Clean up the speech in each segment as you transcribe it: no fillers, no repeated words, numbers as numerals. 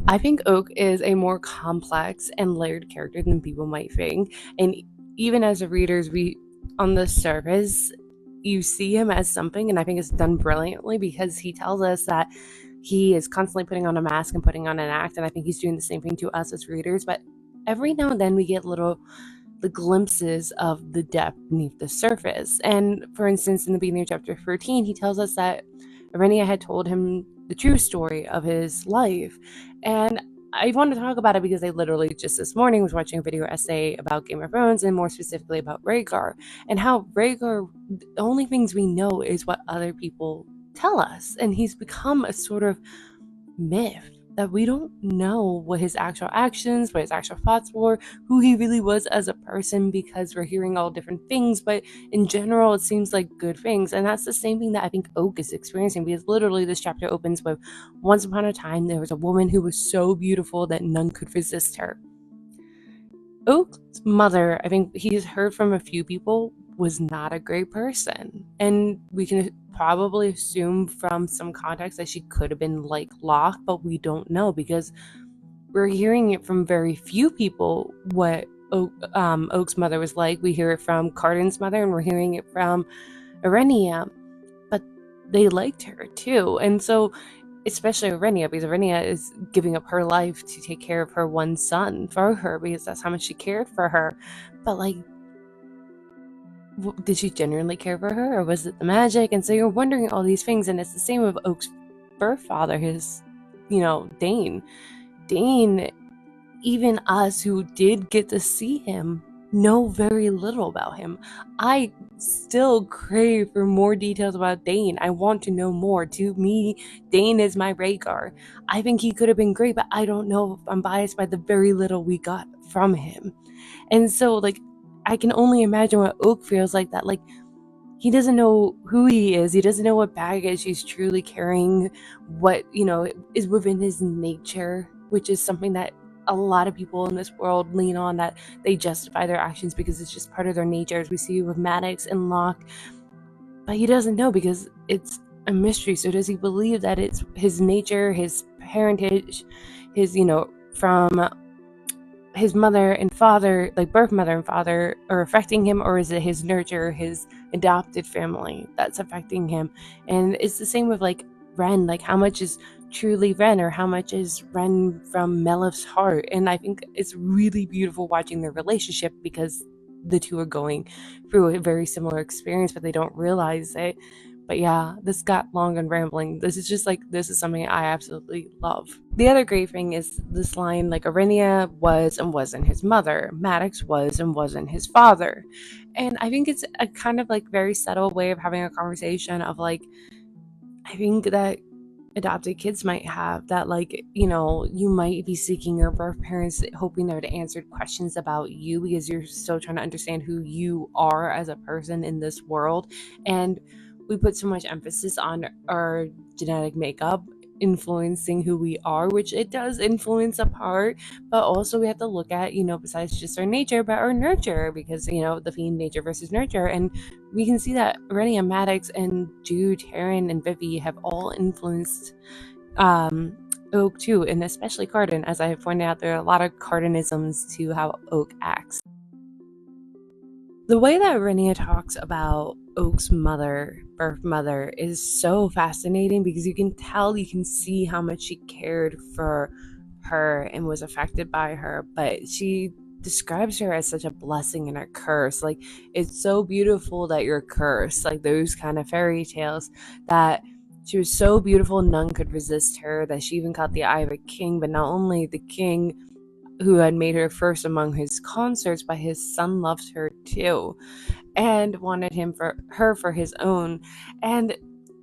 I think Oak is a more complex and layered character than people might think. And even as a readers, we on the surface, you see him as something, and I think it's done brilliantly because he tells us that he is constantly putting on a mask and putting on an act, and I think he's doing the same thing to us as readers. But every now and then we get little the glimpses of the depth beneath the surface. And for instance, in the beginning of chapter 13, he tells us that Arenia had told him the true story of his life. And I want to talk about it because I literally just this morning was watching a video essay about Game of Thrones and more specifically about Rhaegar and how Rhaegar, the only things we know is what other people tell us. And he's become a sort of myth that we don't know what his actual actions, what his actual thoughts were, who he really was as a person because we're hearing all different things, but in general, it seems like good things. And that's the same thing that I think Oak is experiencing because literally this chapter opens with once upon a time, there was a woman who was so beautiful that none could resist her. Oak's mother, I think he's heard from a few people, was not a great person. And we can probably assume from some context that she could have been like Locke, but we don't know because we're hearing it from very few people what Oak's mother was like. We hear it from Carden's mother and we're hearing it from Arenia, but they liked her too. And so especially Arenia, because Arenia is giving up her life to take care of her one son for her because that's how much she cared for her. But like, did she genuinely care for her, or was it the magic? And so you're wondering all these things, and it's the same with Oak's birth father, his, Dane. Dane, even us who did get to see him, know very little about him. I still crave for more details about Dane. I want to know more. To me, Dane is my Rhaegar. I think he could have been great, but I don't know if I'm biased by the very little we got from him. And so, like, I can only imagine what Oak feels like that. Like, he doesn't know who he is. He doesn't know what baggage he's truly carrying, what, is within his nature, which is something that a lot of people in this world lean on, that they justify their actions because it's just part of their nature, as we see with Maddox and Locke. But he doesn't know because it's a mystery. So does he believe that it's his nature, his parentage, his, from his mother and father, like birth mother and father, are affecting him, or is it his nurture, his adopted family that's affecting him? And it's the same with like Ren, like how much is truly Ren, or how much is Ren from Melif's heart? And I think it's really beautiful watching their relationship because the two are going through a very similar experience, but they don't realize it. But yeah, this got long and rambling. This is something I absolutely love. The other great thing is this line, like Arenia was and wasn't his mother, Maddox was and wasn't his father. And I think it's a kind of like very subtle way of having a conversation of like, I think that adopted kids might have that, like, you might be seeking your birth parents hoping they would answer questions about you because you're still trying to understand who you are as a person in this world. And we put so much emphasis on our genetic makeup influencing who we are, which it does influence a part, but also we have to look at, besides just our nature, but our nurture, because, the theme nature versus nurture. And we can see that Rennie, Maddox, and Jude, Taryn, and Vivi have all influenced Oak too, and especially Carden. As I have pointed out, there are a lot of Cardenisms to how Oak acts. The way that Renia talks about Oak's mother, birth mother, is so fascinating because you can see how much she cared for her and was affected by her, but she describes her as such a blessing and a curse. Like, it's so beautiful that you're cursed, like those kind of fairy tales, that she was so beautiful none could resist her, that she even caught the eye of a king, but not only the king who had made her first among his consorts, but his son loved her too and wanted for his own. And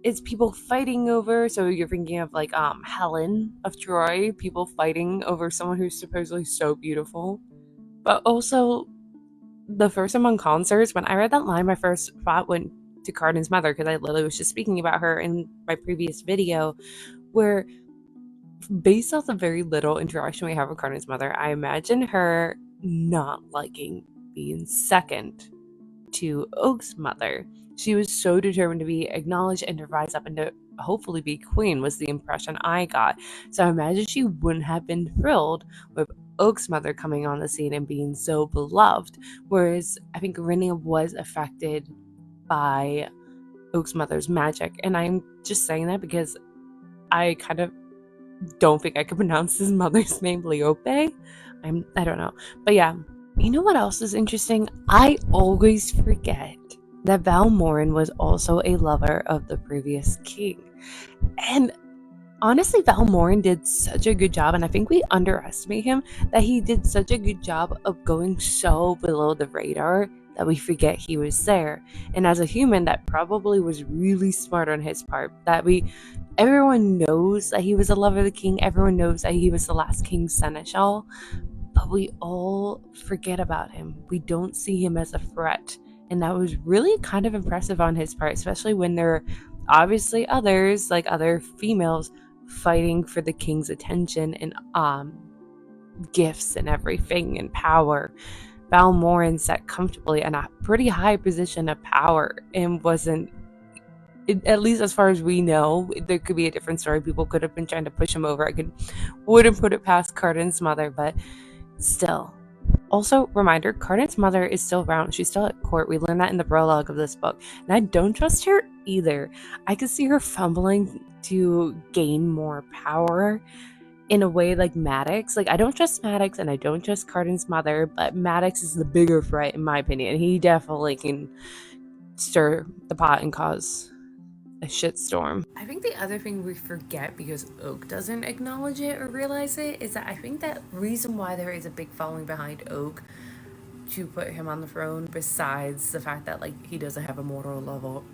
it's people fighting over, so you're thinking of like Helen of Troy, people fighting over someone who's supposedly so beautiful. But also the first among consorts, when I read that line, my first thought went to Carden's mother, because I literally was just speaking about her in my previous video, where based off the very little interaction we have with Carden's mother, I imagine her not liking being second to Oak's mother. She was so determined to be acknowledged and to rise up and to hopefully be queen, was the impression I got. So I imagine she wouldn't have been thrilled with Oak's mother coming on the scene and being so beloved. Whereas I think Rhaenyra was affected by Oak's mother's magic. And I'm just saying that because I kind of don't think I could pronounce his mother's name, Leope. I don't know. But yeah, you know what else is interesting? I always forget that Valmorin was also a lover of the previous king. And honestly, Valmorin did such a good job, and I think we underestimate him, that he did such a good job of going so below the radar that we forget he was there. And as a human, that probably was really smart on his part, that everyone knows that he was a lover of the king, everyone knows that he was the last king's seneschal, but we all forget about him. We don't see him as a threat. And that was really kind of impressive on his part, especially when there are obviously others, like other females, fighting for the king's attention and gifts and everything and power. Valmorin sat comfortably in a pretty high position of power and wasn't, at least as far as we know. There could be a different story. People could have been trying to push him over. Wouldn't put it past Cardan's mother, but still. Also, reminder, Cardan's mother is still around. She's still at court. We learned that in the prologue of this book. And I don't trust her either. I could see her fumbling to gain more power in a way like Maddox. Like, I don't trust Maddox and I don't trust Cardan's mother, but Maddox is the bigger threat in my opinion. He definitely can stir the pot and cause a shitstorm. I think the other thing we forget, because Oak doesn't acknowledge it or realize it, is that I think that reason why there is a big following behind Oak to put him on the throne, besides the fact that like he doesn't have a mortal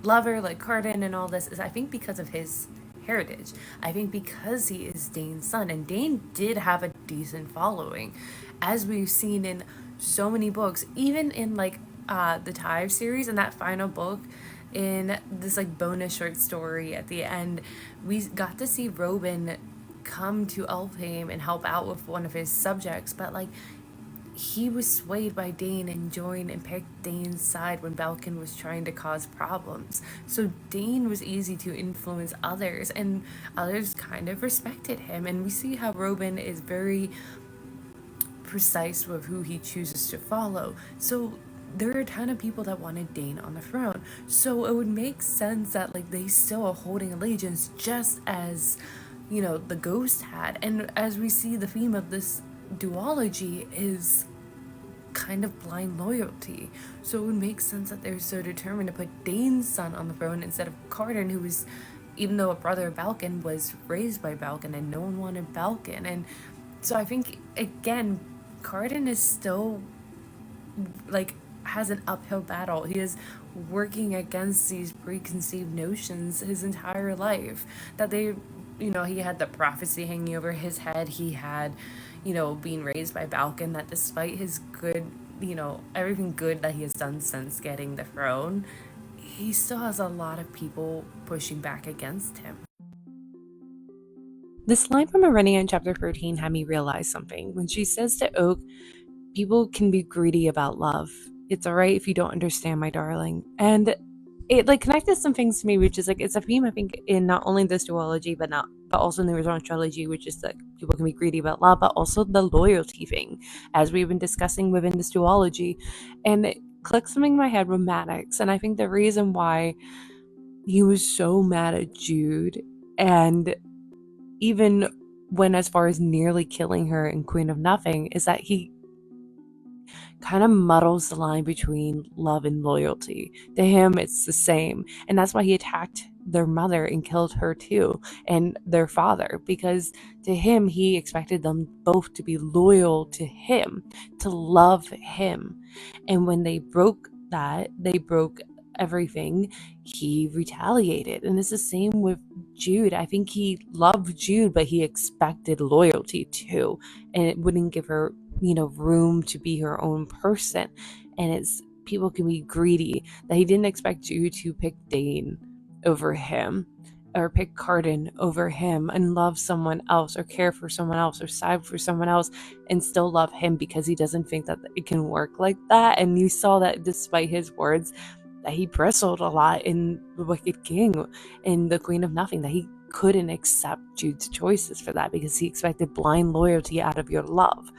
lover like Cardan and all this, is I think because of his heritage. I think because he is Dane's son, and Dane did have a decent following, as we've seen in so many books, even in like the Tive series, and that final book, in this like bonus short story at the end, we got to see Robin come to Elfhame and help out with one of his subjects, but like he was swayed by Dane and joined and picked Dane's side when Balkan was trying to cause problems. So Dane was easy to influence others, and others kind of respected him. And we see how Robin is very precise with who he chooses to follow. So there are a ton of people that wanted Dane on the throne. So it would make sense that like they still are holding allegiance, just as, you know, the Ghost had. And as we see, the theme of this duology is kind of blind loyalty. So it would make sense that they're so determined to put Dane's son on the throne instead of Cardan, who was, even though a brother of Balkan, was raised by Balkan, and no one wanted Balkan. And so I think, again, Cardan is still like has an uphill battle. He is working against these preconceived notions his entire life, that they, you know, he had the prophecy hanging over his head. He had, you know, being raised by Balkan, that despite his good, you know, everything good that he has done since getting the throne, he still has a lot of people pushing back against him. This line from Arenia in chapter 13 had me realize something. When she says to Oak, people can be greedy about love. It's alright if you don't understand, my darling. And it like connected some things to me, which is like, it's a theme I think in not only this duology, but also in the original trilogy, which is that people can be greedy about love, but also the loyalty thing, as we've been discussing within this duology. And it clicked something in my head with Maddox, and I think the reason why he was so mad at Jude, and even went as far as nearly killing her in Queen of Nothing, is that he kind of muddles the line between love and loyalty. To him, it's the same. And that's why he attacked their mother and killed her too, and their father, because to him, he expected them both to be loyal to him, to love him. And when they broke that, they broke everything, he retaliated. And it's the same with Jude. I think he loved Jude, but he expected loyalty too, and it wouldn't give her, you know, room to be her own person. And it's, people can be greedy, that he didn't expect Jude to pick Dane over him, or pick Cardan over him, and love someone else, or care for someone else, or side for someone else, and still love him, because he doesn't think that it can work like that. And you saw that despite his words, that he bristled a lot in The Wicked King and The Queen of Nothing, that he couldn't accept Jude's choices for that because he expected blind loyalty out of your love.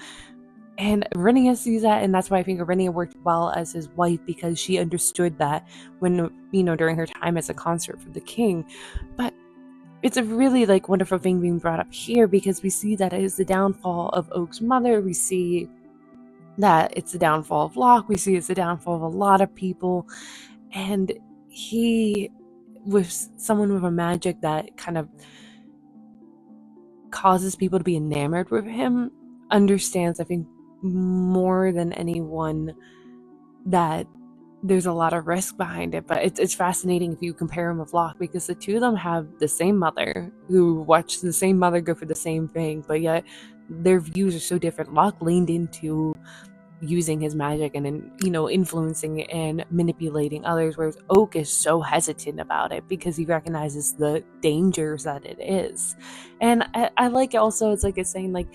And Rhaenyra sees that, and that's why I think Rhaenyra worked well as his wife, because she understood that when, during her time as a consort for the king. But it's a really wonderful thing being brought up here, because we see that it is the downfall of Oak's mother. We see that it's the downfall of Locke. We see it's the downfall of a lot of people. And he, with someone with a magic that kind of causes people to be enamored with him, understands, I think, more than anyone, that there's a lot of risk behind it. But it's fascinating if you compare him with Locke, because the two of them have the same mother, who watched the same mother go for the same thing, but yet their views are so different. Locke leaned into using his magic and influencing and manipulating others, whereas Oak is so hesitant about it because he recognizes the dangers that it is. And I like it also. It's saying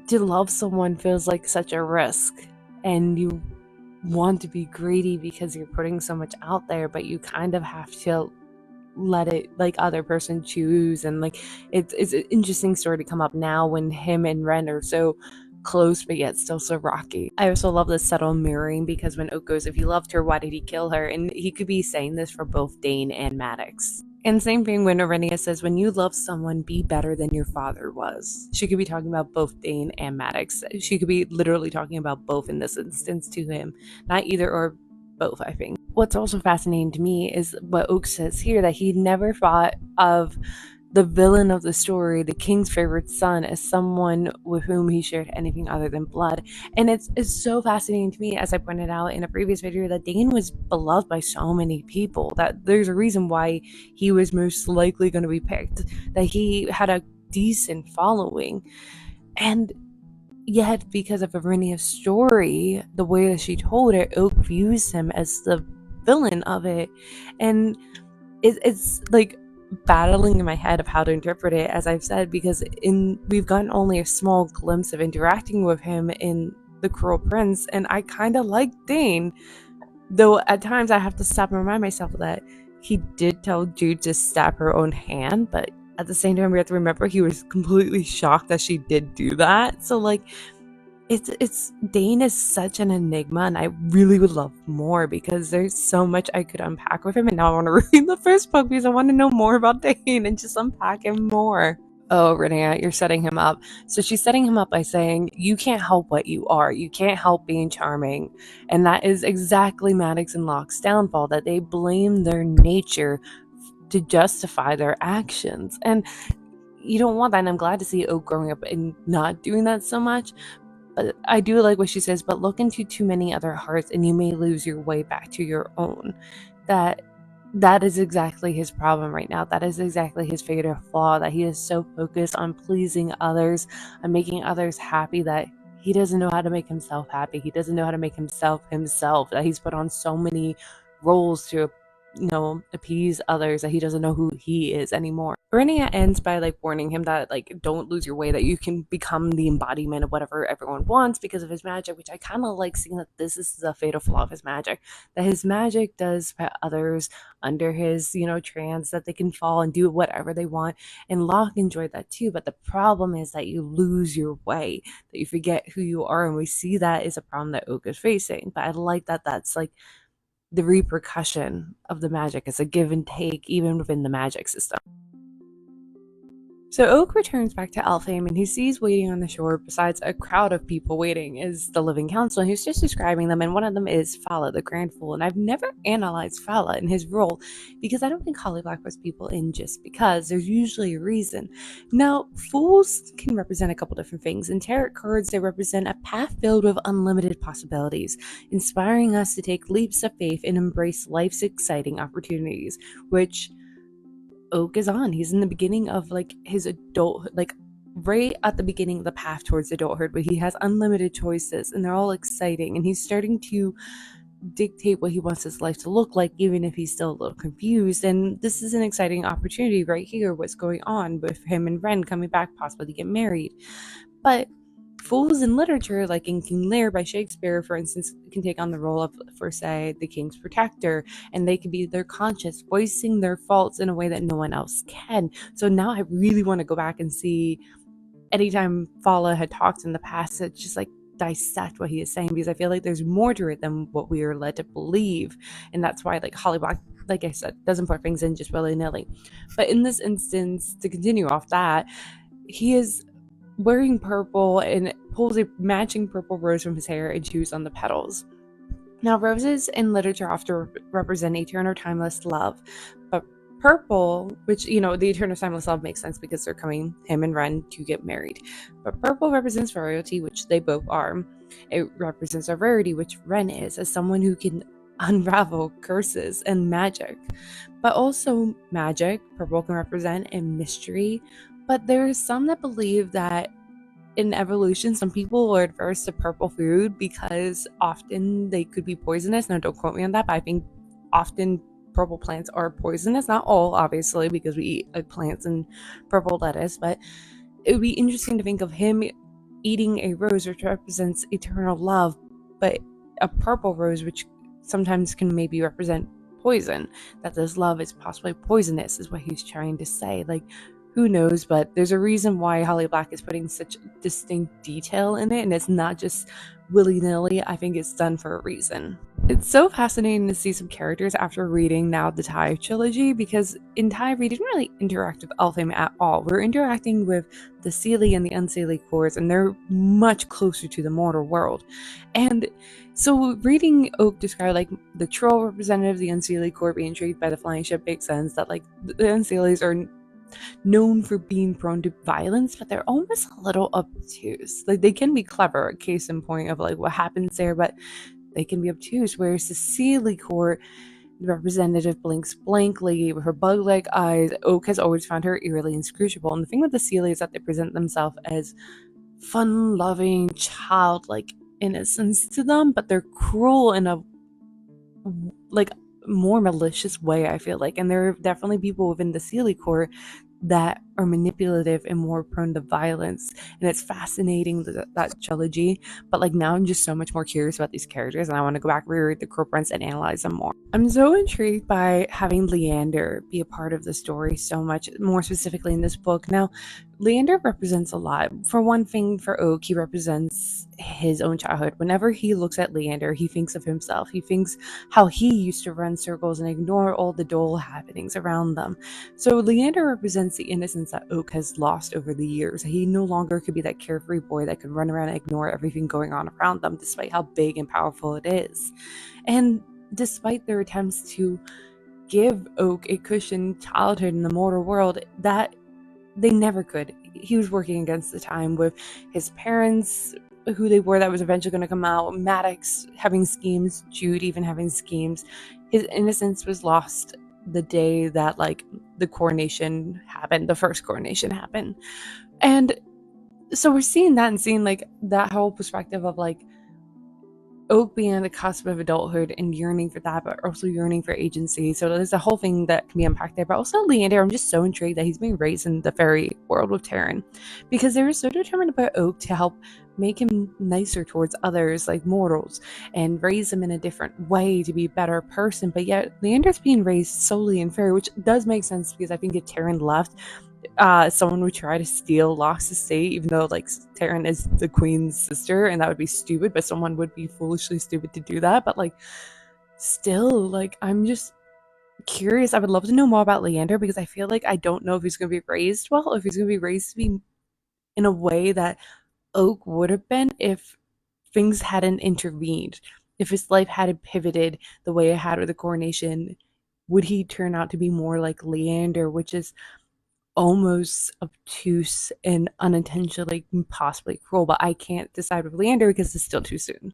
to love someone feels like such a risk, and you want to be greedy because you're putting so much out there, but you kind of have to let it other person choose. And it's an interesting story to come up now when him and Ren are so close but yet still so rocky. I also love this subtle mirroring, because when Oak goes, if he loved her, why did he kill her? And he could be saying this for both Dane and Maddox. And same thing when Rhaenyra says, when you love someone, be better than your father was. She could be talking about both Dane and Maddox. She could be literally talking about both in this instance to him, not either or both, I think. What's also fascinating to me is what Oak says here, that he never thought of the villain of the story, the king's favorite son, as someone with whom he shared anything other than blood. And it's so fascinating to me, as I pointed out in a previous video, that Dane was beloved by so many people, that there's a reason why he was most likely going to be picked, that he had a decent following. And yet, because of Rhaenyra's story, the way that she told it, Oak views him as the villain of it. And it's battling in my head of how to interpret it, as I've said, because we've gotten only a small glimpse of interacting with him in The Cruel Prince, and I kind of like Dane, though at times I have to stop and remind myself that he did tell Jude to stab her own hand, but at the same time we have to remember he was completely shocked that she did do that. So it's Dane is such an enigma, and I really would love more, because there's so much I could unpack with him, and now I want to read the first book because I want to know more about Dane and just unpack him more. Oh, Rhaenyra, you're setting him up. So she's setting him up by saying, you can't help what you are. You can't help being charming. And that is exactly Maddox and Locke's downfall, that they blame their nature to justify their actions. And you don't want that, and I'm glad to see Oak growing up and not doing that so much. But I do like what she says, but look into too many other hearts and you may lose your way back to your own. That is exactly his problem right now. That is exactly his fatal flaw, that he is so focused on pleasing others, on making others happy, that he doesn't know how to make himself happy. He doesn't know how to make himself, that he's put on so many roles to appease others, that he doesn't know who he is anymore. Rhaenyra ends by warning him that don't lose your way, that you can become the embodiment of whatever everyone wants because of his magic, which I kind of like seeing, that this is the fatal flaw of his magic, that his magic does put others under his trance, that they can fall and do whatever they want. And Locke enjoyed that too, but the problem is that you lose your way, that you forget who you are, and we see that is a problem that Oak is facing. But I like that that's the repercussion of the magic. It's a give and take even within the magic system. So Oak returns back to Elfhame, and he sees waiting on the shore, besides a crowd of people waiting, is the Living Council, and he's just describing them, and one of them is Fala, the Grand Fool. And I've never analyzed Fala and his role, because I don't think Holly Black puts people in just because. There's usually a reason. Now, fools can represent a couple different things. In tarot cards, they represent a path filled with unlimited possibilities, inspiring us to take leaps of faith and embrace life's exciting opportunities, which Oak is on. He's in the beginning of his adulthood, right at the beginning of the path towards adulthood, but he has unlimited choices and they're all exciting, and he's starting to dictate what he wants his life to look like, even if he's still a little confused. And this is an exciting opportunity right here, what's going on with him and Ren coming back, possibly to get married. But fools in literature, like in King Lear by Shakespeare, for instance, can take on the role of, for say, the king's protector, and they can be their conscience, voicing their faults in a way that no one else can. So now I really want to go back and see, anytime Fala had talked in the past, it's just like dissect what he is saying, because I feel like there's more to it than what we are led to believe. And that's why, like, Holly Black, like I said, doesn't put things in just willy-nilly. But in this instance, to continue off that, he is wearing purple and pulls a matching purple rose from his hair and chews on the petals. Now, roses in literature often represent eternal, timeless love, but purple, which, the eternal, timeless love makes sense because they're coming, him and Ren, to get married. But purple represents royalty, which they both are. It represents a rarity, which Ren is, as someone who can unravel curses and magic. But also magic, purple can represent, and mystery. But there are some that believe that in evolution, some people are adverse to purple food because often they could be poisonous. Now, don't quote me on that, but I think often purple plants are poisonous. Not all, obviously, because we eat eggplants and purple lettuce, but it would be interesting to think of him eating a rose which represents eternal love, but a purple rose which sometimes can maybe represent poison, that this love is possibly poisonous, is what he's trying to say. Like, who knows, but there's a reason why Holly Black is putting such distinct detail in it, and it's not just willy-nilly. I think it's done for a reason. It's so fascinating to see some characters after reading now the Tai trilogy, because in Tai we didn't really interact with Elfhame at all. We're interacting with the Seelie and the Unseelie cores, and they're much closer to the mortal world. And so reading Oak describe like the troll representative, the Unseelie core being intrigued by the flying ship, makes sense that like the Unseelies are known for being prone to violence, but they're almost a little obtuse. Like, they can be clever, a case in point of like what happens there, but they can be obtuse. Whereas the Seelie core, the representative, blinks blankly with her bug-like eyes. Oak has always found her eerily inscrutable. And the thing with the Seelie is that they present themselves as fun-loving, childlike innocence to them, but they're cruel in a like more malicious way, I feel like. And there are definitely people within the Seelie core that are manipulative and more prone to violence, and it's fascinating, that trilogy. But like now I'm just so much more curious about these characters, and I want to go back, reread the Corporants, and analyze them more. I'm so intrigued by having Leander be a part of the story so much more, specifically in this book. Now, Leander represents a lot. For one thing, for Oak, he represents his own childhood. Whenever he looks at Leander, he thinks of himself. He thinks how he used to run circles and ignore all the dull happenings around them. So Leander represents the innocence that Oak has lost over the years. He no longer could be that carefree boy that could run around and ignore everything going on around them, despite how big and powerful it is. And despite their attempts to give Oak a cushioned childhood in the mortal world, that they never could. He was working against the time with his parents, who they were, that was eventually going to come out, Maddox having schemes, Jude even having schemes. His innocence was lost the day that like the coronation happened, the first coronation happened. And so we're seeing that, and seeing like that whole perspective of like Oak being on the cusp of adulthood and yearning for that, but also yearning for agency. So there's a whole thing that can be unpacked there. But also Leander, I'm just so intrigued that he's being raised in the fairy world with Taryn, because they were so determined about Oak to help make him nicer towards others, like mortals, and raise him in a different way to be a better person. But yet Leander's being raised solely in fairy, which does make sense, because I think if Taryn left, someone would try to steal Locke's estate, even though like Taryn is the queen's sister, and that would be stupid, but someone would be foolishly stupid to do that. But like, still, like, I'm just curious. I would love to know more about Leander, because I feel like I don't know if he's going to be raised well, if he's going to be raised to be in a way that Oak would have been if things hadn't intervened. If his life hadn't pivoted the way it had with the coronation, would he turn out to be more like Leander, which is almost obtuse and unintentionally possibly cruel? But I can't decide with Leander because it's still too soon.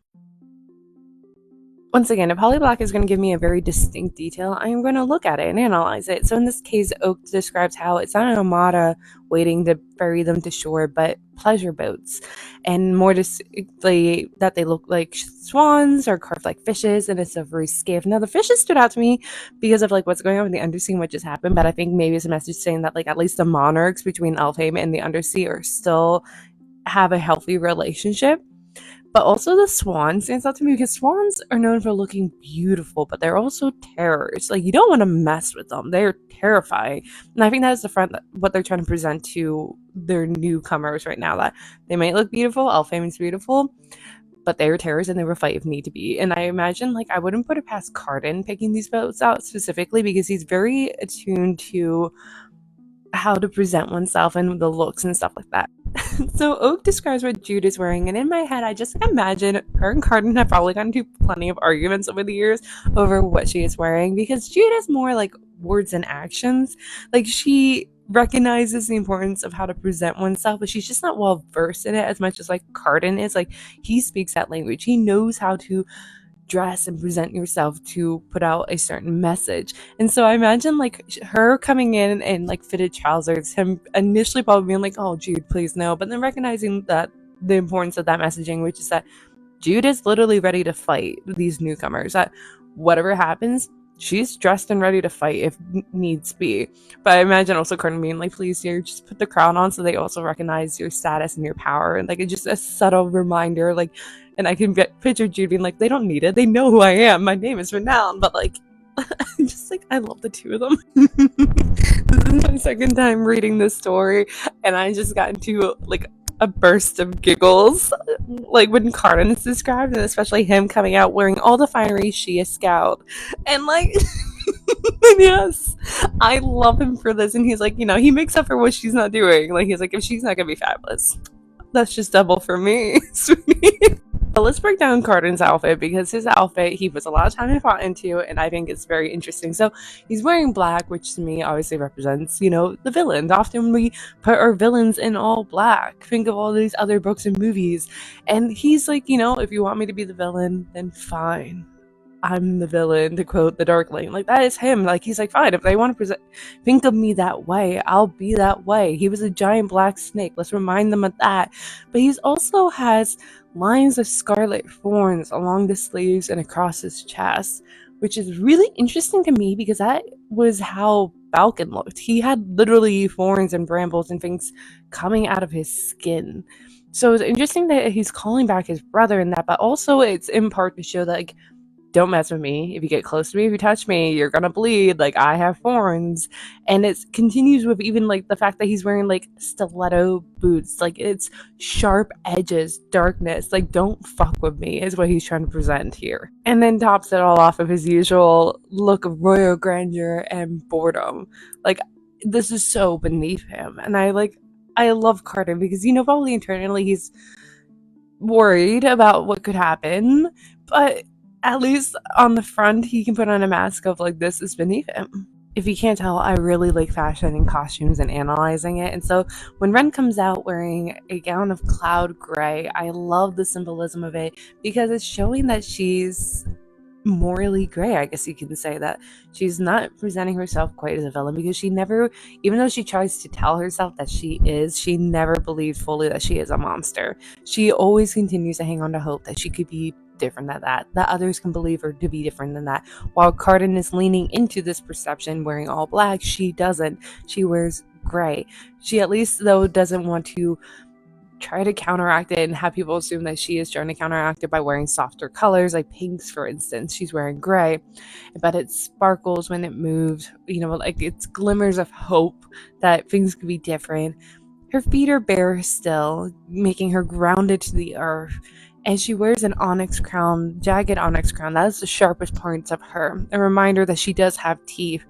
Once again, if Holly Black is going to give me a very distinct detail, I am going to look at it and analyze it. So in this case, Oak describes how it's not an armada waiting to ferry them to shore, but pleasure boats. And more distinctly, that they look like swans or carved like fishes, and it's a very skiff. Now, the fishes stood out to me because of like what's going on with the Undersea and what just happened, but I think maybe it's a message saying that like at least the monarchs between Elfhame and the Undersea are still have a healthy relationship. But also the swan stands out to me because swans are known for looking beautiful, but they're also terrors. Like, you don't want to mess with them. They're terrifying. And I think that's the front what they're trying to present to their newcomers right now, that they might look beautiful, Alfheim's beautiful, but they were terrors and they would fight if need to be. And I imagine, like, I wouldn't put it past Cardan picking these boats out specifically because he's very attuned to how to present oneself and the looks and stuff like that. So Oak describes what Jude is wearing, and in my head, I just imagine her and Cardan have probably gotten into plenty of arguments over the years over what she is wearing, because Jude is more like words and actions. Like, she recognizes the importance of how to present oneself, but she's just not well versed in it as much as like Cardan is. Like, he speaks that language. He knows how to dress and present yourself to put out a certain message. And so I imagine like her coming in like fitted trousers, him initially probably being like, oh, Jude, please no, but then recognizing that the importance of that messaging, which is that Jude is literally ready to fight these newcomers, that whatever happens, she's dressed and ready to fight if needs be. But I imagine also Cardan being like, please, dear, just put the crown on so they also recognize your status and your power. And like, it's just a subtle reminder, like, and I can picture Jude being like, they don't need it. They know who I am. My name is Renown. But like, just like, I love the two of them. This is my second time reading this story, and I just got into like a burst of giggles, like when Cardan is described, and especially him coming out wearing all the finery she is scout. And like, yes, I love him for this. And he's like, you know, he makes up for what she's not doing. Like, he's like, if she's not gonna be fabulous, that's just double for me, sweetie. But let's break down Cardan's outfit, because his outfit, he puts a lot of time and thought into, and I think it's very interesting. So he's wearing black, which to me obviously represents, you know, the villains. Often we put our villains in all black. Think of all these other books and movies. And he's like, you know, if you want me to be the villain, then fine. I'm the villain, to quote the Darkling. Like, that is him. Like, he's like, fine, if they want to think of me that way, I'll be that way. He was a giant black snake. Let's remind them of that. But he also has lines of scarlet thorns along the sleeves and across his chest, which is really interesting to me because that was how Balkan looked. He had literally thorns and brambles and things coming out of his skin. So it's interesting that he's calling back his brother in that, but also it's in part to show that, like, don't mess with me. If you get close to me, if you touch me, you're gonna bleed. Like, I have thorns. And it continues with even like the fact that he's wearing like stiletto boots. Like, it's sharp edges, darkness. Like, don't fuck with me is what he's trying to present here. And then tops it all off of his usual look of royal grandeur and boredom. Like, this is so beneath him. And I love Cardan because, you know, probably internally he's worried about what could happen, but at least on the front, he can put on a mask of like, this is beneath him. If you can't tell, I really like fashion and costumes and analyzing it. And so when Ren comes out wearing a gown of cloud gray, I love the symbolism of it because it's showing that she's morally gray. I guess you can say that she's not presenting herself quite as a villain, because she never, even though she tries to tell herself that she is, she never believed fully that she is a monster. She always continues to hang on to hope that she could be different than that others can believe her to be different than that. While Cardan is leaning into this perception wearing all black, she doesn't. She wears gray. She at least, though, doesn't want to try to counteract it and have people assume that she is trying to counteract it by wearing softer colors, like pinks, for instance. She's wearing gray, but it sparkles when it moves, you know, like it's glimmers of hope that things could be different. Her feet are bare still, making her grounded to the earth. And she wears an onyx crown, jagged onyx crown. That is the sharpest parts of her, a reminder that she does have teeth.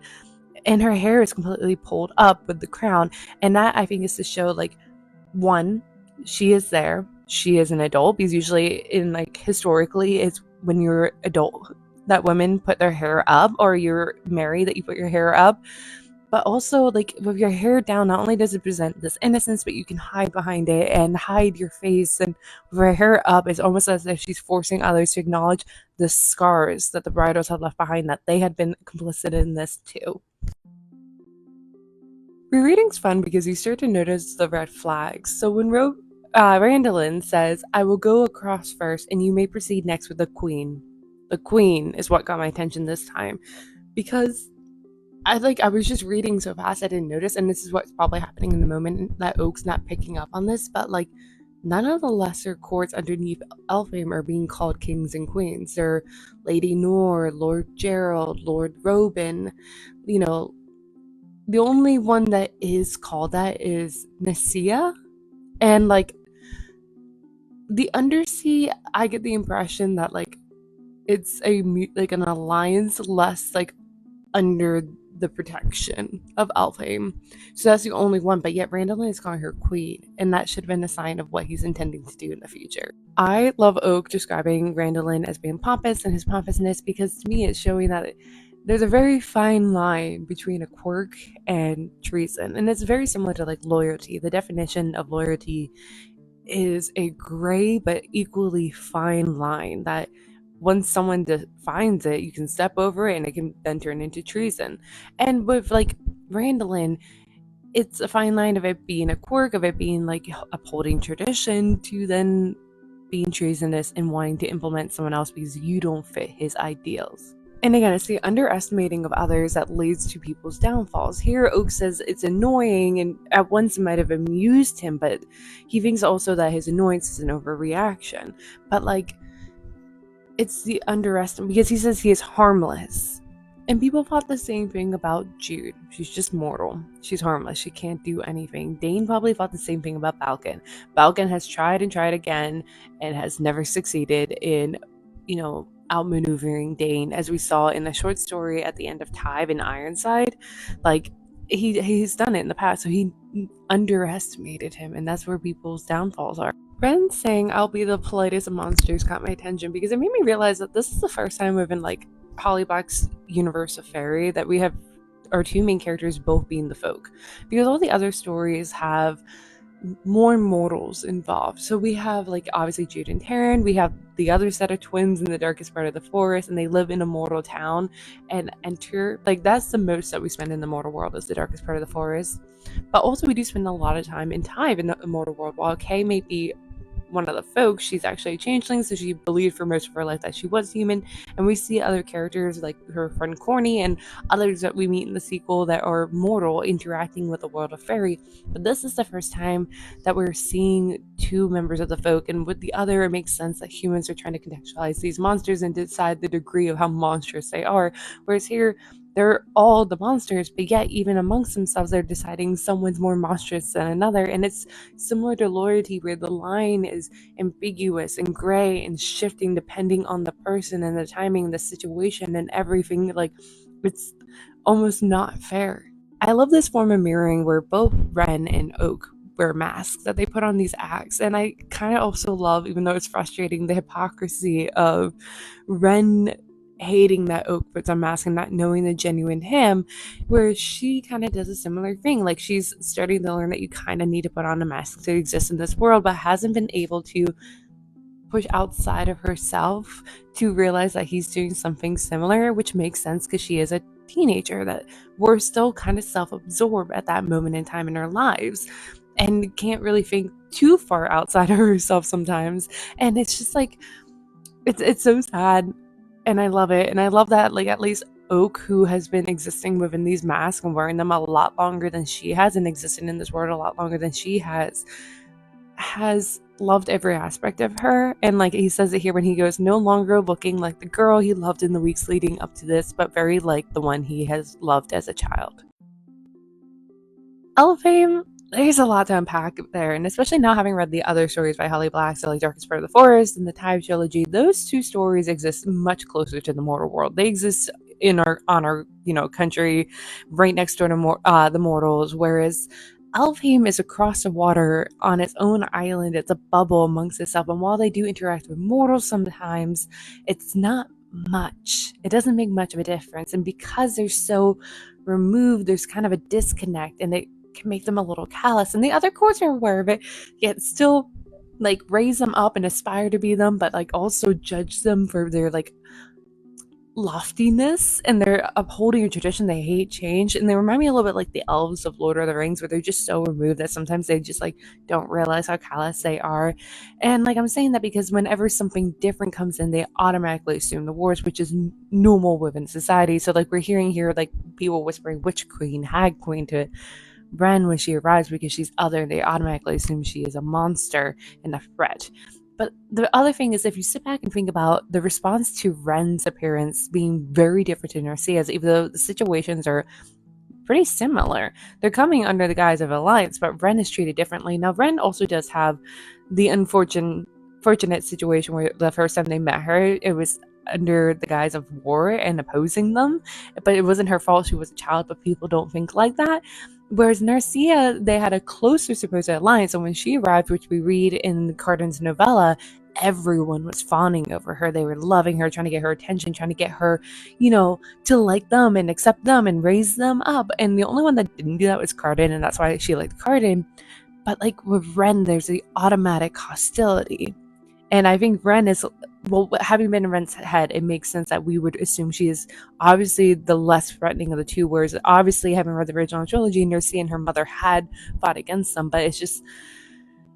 And her hair is completely pulled up with the crown. And that, I think, is to show, like, one, she is there. She is an adult, because usually in, like, historically, it's when you're adult that women put their hair up, or you're married that you put your hair up. But also, like, with your hair down, not only does it present this innocence, but you can hide behind it and hide your face. And with her hair up, it's almost as if she's forcing others to acknowledge the scars that the bridals had left behind, that they had been complicit in this too. Rereading's fun because you start to notice the red flags. So when Randolin says, I will go across first, and you may proceed next with the queen. The queen is what got my attention this time, because I was just reading so fast I didn't notice, and this is what's probably happening in the moment that Oak's not picking up on this, but like, none of the lesser courts underneath Elfhame are being called kings and queens. They're Lady Nor, Lord Gerald, Lord Robin. You know, the only one that is called that is Nicaea. And like the Undersea, I get the impression that like it's like an alliance less like under the protection of Elfhame. So that's the only one, but yet Randallin is calling her queen, and that should have been a sign of what he's intending to do in the future. I love Oak describing Randallin as being pompous and his pompousness because to me it's showing that there's a very fine line between a quirk and treason, and it's very similar to like loyalty. The definition of loyalty is a gray but equally fine line that once someone defines it, you can step over it and it can then turn into treason. And with like Randallin, it's a fine line of it being a quirk, of it being like upholding tradition, to then being treasonous and wanting to implement someone else because you don't fit his ideals. And again, it's the underestimating of others that leads to people's downfalls. Here, Oak says it's annoying, and at once it might have amused him, but he thinks also that his annoyance is an overreaction. But like, it's the underestimate because he says he is harmless. And people thought the same thing about Jude. She's just mortal. She's harmless. She can't do anything. Dane probably thought the same thing about Balkan. Balkan has tried and tried again and has never succeeded in, outmaneuvering Dane, as we saw in the short story at the end of Tive and Ironside. Like, he's done it in the past, so he underestimated him, and that's where people's downfalls are. Ren saying I'll be the politest of monsters caught my attention because it made me realize that this is the first time within like Holly Black's universe of fairy that we have our two main characters both being the folk, because all the other stories have more mortals involved. So we have like obviously Jude and Taryn, we have the other set of twins in the darkest part of the forest, and they live in a mortal town and enter, like that's the most that we spend in the mortal world, is the darkest part of the forest. But also we do spend a lot of time in Tive in the immortal world. While Kay may be one of the folks, she's actually a changeling, so she believed for most of her life that she was human. And we see other characters like her friend Corny and others that we meet in the sequel that are mortal interacting with the world of fairy. But this is the first time that we're seeing two members of the folk, and with the other it makes sense that humans are trying to contextualize these monsters and decide the degree of how monstrous they are, whereas here they're all the monsters, but yet even amongst themselves they're deciding someone's more monstrous than another. And it's similar to loyalty, where the line is ambiguous and gray and shifting depending on the person and the timing, the situation, and everything. Like, it's almost not fair. I love this form of mirroring where both Ren and Oak wear masks, that they put on these acts. And I kind of also love, even though it's frustrating, the hypocrisy of Ren hating that Oak puts on mask and not knowing the genuine him, where she kind of does a similar thing. Like, she's starting to learn that you kind of need to put on a mask to exist in this world, but hasn't been able to push outside of herself to realize that he's doing something similar, which makes sense because she is a teenager, that we're still kind of self-absorbed at that moment in time in our lives and can't really think too far outside of herself sometimes. And it's just like, it's so sad, and I love it. And I love that, like, at least Oak, who has been existing within these masks and wearing them a lot longer than she has, and existed in this world a lot longer than she has loved every aspect of her. And like he says it here when he goes, no longer looking like the girl he loved in the weeks leading up to this, but very like the one he has loved as a child. Elfhame, there's a lot to unpack there, and especially now having read the other stories by Holly Black, so like Darkest Part of the Forest and the Tive trilogy, those two stories exist much closer to the mortal world. They exist on our country, right next door to the mortals, whereas Elfhame is across the water on its own island. It's a bubble amongst itself, and while they do interact with mortals sometimes, it's not much. It doesn't make much of a difference, and because they're so removed, there's kind of a disconnect, and they can make them a little callous. And the other courts are aware of it, yet still like raise them up and aspire to be them, but like also judge them for their like loftiness, and they're upholding a tradition. They hate change, and they remind me a little bit like the elves of Lord of the Rings, where they're just so removed that sometimes they just like don't realize how callous they are. And like, I'm saying that because whenever something different comes in, they automatically assume the worst, which is normal within society. So like, we're hearing here like people whispering witch queen, hag queen to Ren, when she arrives, because she's other, they automatically assume she is a monster and a threat. But the other thing is, if you sit back and think about the response to Ren's appearance being very different to Narcia's, even though the situations are pretty similar. They're coming under the guise of alliance, but Ren is treated differently. Now, Ren also does have the fortunate situation where the first time they met her, it was under the guise of war and opposing them, but it wasn't her fault. She was a child, but people don't think like that. Whereas Narcia, they had a closer supposed alliance, and when she arrived, which we read in Cardan's novella, everyone was fawning over her. They were loving her, trying to get her attention, trying to get her, to like them and accept them and raise them up. And the only one that didn't do that was Cardan, and that's why she liked Cardan. But like with Ren, there's the automatic hostility. And I think Ren is, well, having been in Ren's head, it makes sense that we would assume she is obviously the less threatening of the two, whereas obviously, having read the original trilogy, Nercy and her mother had fought against them. But it's just,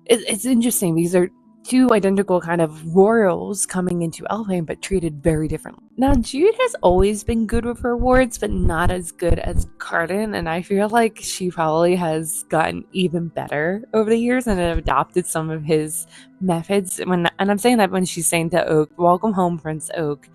it's interesting. These are two identical kind of royals coming into Elfhame, but treated very differently. Now, Jude has always been good with her wards, but not as good as Cardan, and I feel like she probably has gotten even better over the years and have adopted some of his methods. And I'm saying that when she's saying to Oak, "Welcome home, Prince Oak,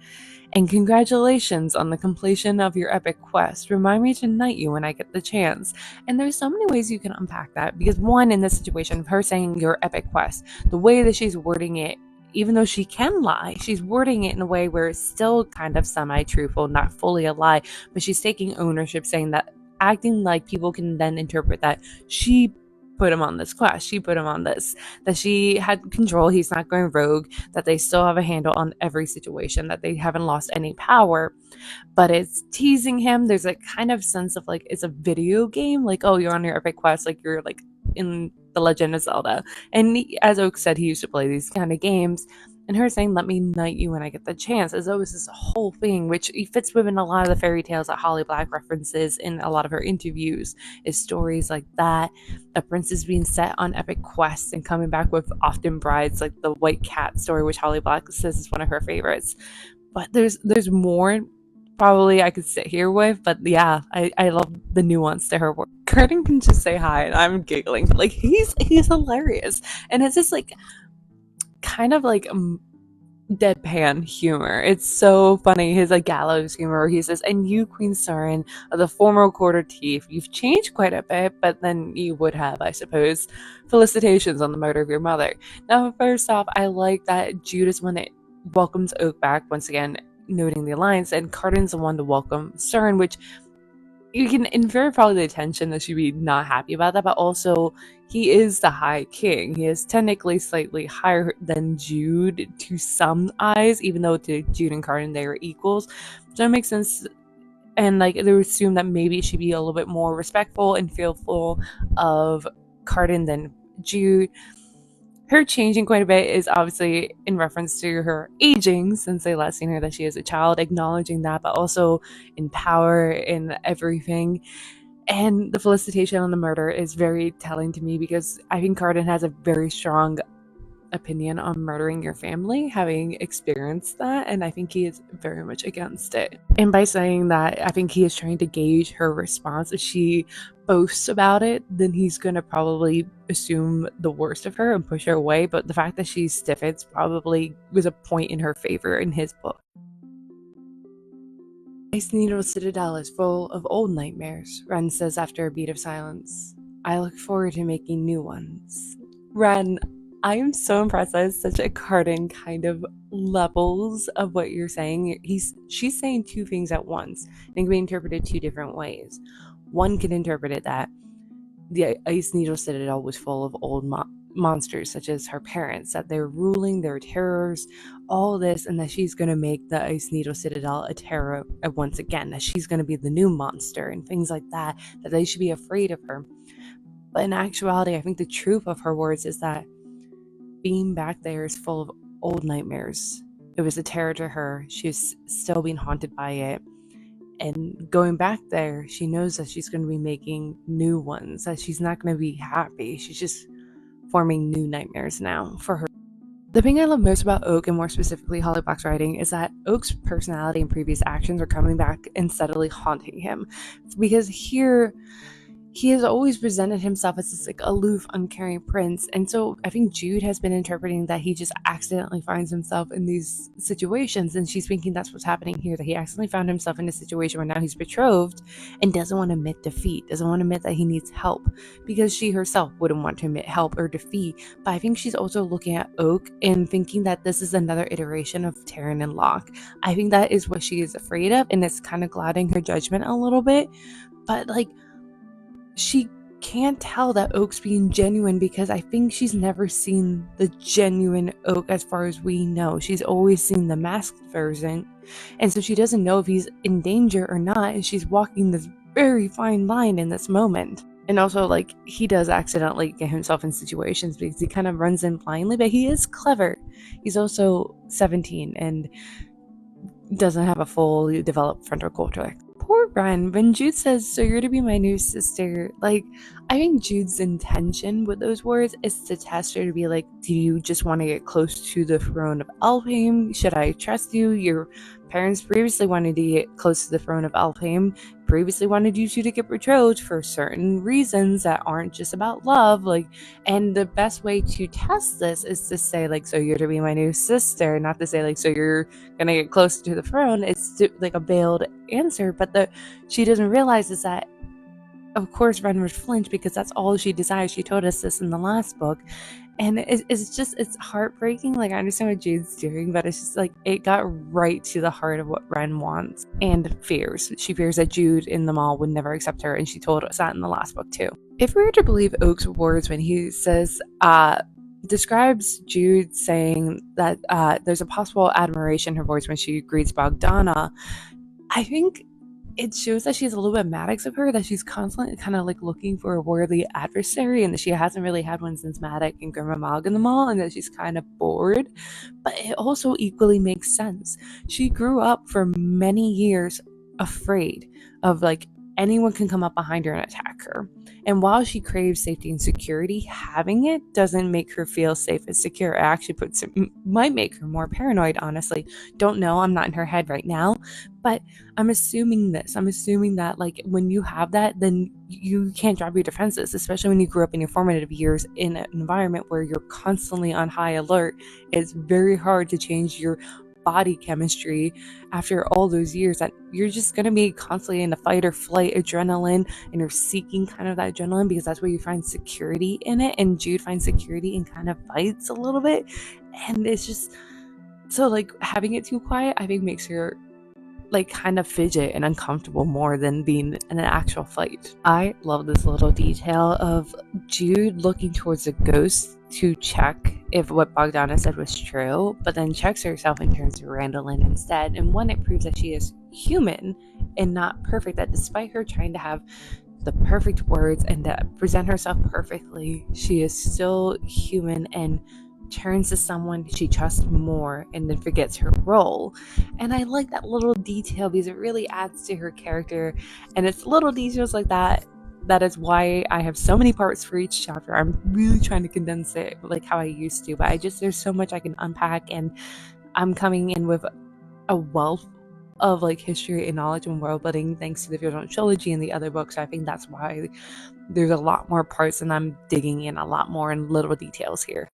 and congratulations on the completion of your epic quest. Remind me to knight you when I get the chance." And there's so many ways you can unpack that, because one, in this situation of her saying your epic quest, the way that she's wording it, even though she can lie, she's wording it in a way where it's still kind of semi-truthful, not fully a lie, but she's taking ownership, saying that, acting like people can then interpret that she put him on this quest, she put him on this, that she had control, he's not going rogue, that they still have a handle on every situation, that they haven't lost any power. But it's teasing him. There's a kind of sense of like it's a video game, like, oh, you're on your epic quest, like you're like in The Legend of Zelda. And as Oak said, he used to play these kind of games, and her saying, "Let me knight you when I get the chance," as though it's this whole thing, which fits within a lot of the fairy tales that Holly Black references in a lot of her interviews, is stories like that, a princess being set on epic quests and coming back with often brides, like the White Cat story, which Holly Black says is one of her favorites. But there's more probably I could sit here with, but yeah, I love the nuance to her work. Curtin can just say hi and I'm giggling, but like he's hilarious, and it's just like kind of like deadpan humor. It's so funny. His like gallows humor where he says, "And you, Queen Surin, of the former quarter teeth, you've changed quite a bit, but then you would have, I suppose. Felicitations on the murder of your mother." Now, first off, I like that Jude is one that welcomes Oak back, once again noting the alliance, and Cardan's the one to welcome Surin, which you can infer probably the tension that she'd be not happy about that, but also he is the High King. He is technically slightly higher than Jude to some eyes, even though to Jude and Cardan they are equals. So it makes sense, and like they would assume that maybe she'd be a little bit more respectful and fearful of Cardan than Jude. Her changing quite a bit is obviously in reference to her aging since they last seen her, that she is a child, acknowledging that, but also in power in everything. And the felicitation on the murder is very telling to me, because I think Cardan has a very strong opinion on murdering your family, having experienced that, and I think he is very much against it. And by saying that, I think he is trying to gauge her response. If she boasts about it, then he's going to probably assume the worst of her and push her away, but the fact that she stiffens probably was a point in her favor in his book. Ice Needle Citadel is full of old nightmares, Ren says after a beat of silence. I look forward to making new ones. Ren, I am so impressed. That is such a Cardan kind of levels of what you're saying. She's saying two things at once, and it can be interpreted two different ways. One could interpret it that the Ice Needle Citadel was full of old monsters, such as her parents, that they're ruling, they're terrors, all this, and that she's going to make the Ice Needle Citadel a terror once again, that she's going to be the new monster and things like that, that they should be afraid of her. But in actuality, I think the truth of her words is that being back there is full of old nightmares. It was a terror to her. She's still being haunted by it. And going back there, she knows that she's going to be making new ones, that she's not going to be happy. She's just forming new nightmares now for her. The thing I love most about Oak, and more specifically Holly Black's writing, is that Oak's personality and previous actions are coming back and steadily haunting him. Because here, he has always presented himself as this like aloof, uncaring prince. And so I think Jude has been interpreting that he just accidentally finds himself in these situations, and she's thinking that's what's happening here, that he accidentally found himself in a situation where now he's betrothed and doesn't want to admit defeat, doesn't want to admit that he needs help, because she herself wouldn't want to admit help or defeat. But I think she's also looking at Oak and thinking that this is another iteration of Taryn and Locke. I think that is what she is afraid of, and it's kind of clouding her judgment a little bit. But like, she can't tell that Oak's being genuine because I think she's never seen the genuine Oak as far as we know. She's always seen the masked version, and so she doesn't know if he's in danger or not, and she's walking this very fine line in this moment. And also, like, he does accidentally get himself in situations because he kind of runs in blindly, but he is clever. He's also 17 and doesn't have a fully developed frontal cortex. Poor Ren, when Jude says, "So you're to be my new sister," like, I think Jude's intention with those words is to test her, to be like, do you just want to get close to the throne of Elfhame? Should I trust you? Your parents previously wanted to get close to the throne of Elfhame, previously wanted you two to get betrothed for certain reasons that aren't just about love, like, and the best way to test this is to say, like, so you're to be my new sister, not to say, like, so you're gonna get closer to the throne. It's like a veiled answer, but she doesn't realize is that, of course, Ren would flinch because that's all she desires. She told us this in the last book, and it's heartbreaking. Like, I understand what Jude's doing, but it's just like it got right to the heart of what Ren wants and fears. She fears that Jude in the mall would never accept her, and she told us that in the last book too. If we were to believe Oak's words when he says, describes Jude saying that there's a possible admiration in her voice when she greets Bogdana, I think it shows that she's a little bit Maddox of her, that she's constantly kind of like looking for a worthy adversary, and that she hasn't really had one since Maddox and Grandma Mog in the mall, and that she's kind of bored. But it also equally makes sense. She grew up for many years afraid of, like, anyone can come up behind her and attack her. And while she craves safety and security, having it doesn't make her feel safe and secure. It actually might make her more paranoid, honestly. Don't know, I'm not in her head right now, but I'm assuming this. I'm assuming that, like, when you have that, then you can't drop your defenses, especially when you grew up in your formative years in an environment where you're constantly on high alert. It's very hard to change your body chemistry after all those years, that you're just going to be constantly in the fight or flight adrenaline, and you're seeking kind of that adrenaline because that's where you find security in it. And Jude finds security in kind of fights a little bit, and it's just so, like, having it too quiet, I think, makes her like kind of fidget and uncomfortable more than being in an actual fight. I love this little detail of Jude looking towards the ghost to check if what Bogdana said was true, but then checks herself and turns to Randolin instead. And one, it proves that she is human and not perfect, that despite her trying to have the perfect words and to present herself perfectly, she is still human and turns to someone she trusts more and then forgets her role. And I like that little detail because it really adds to her character, and it's little details like that is why I have so many parts for each chapter. I'm really trying to condense it like how I used to, but there's so much I can unpack, and I'm coming in with a wealth of like history and knowledge and world building thanks to the original trilogy and the other books. I think that's why there's a lot more parts, and I'm digging in a lot more in little details here.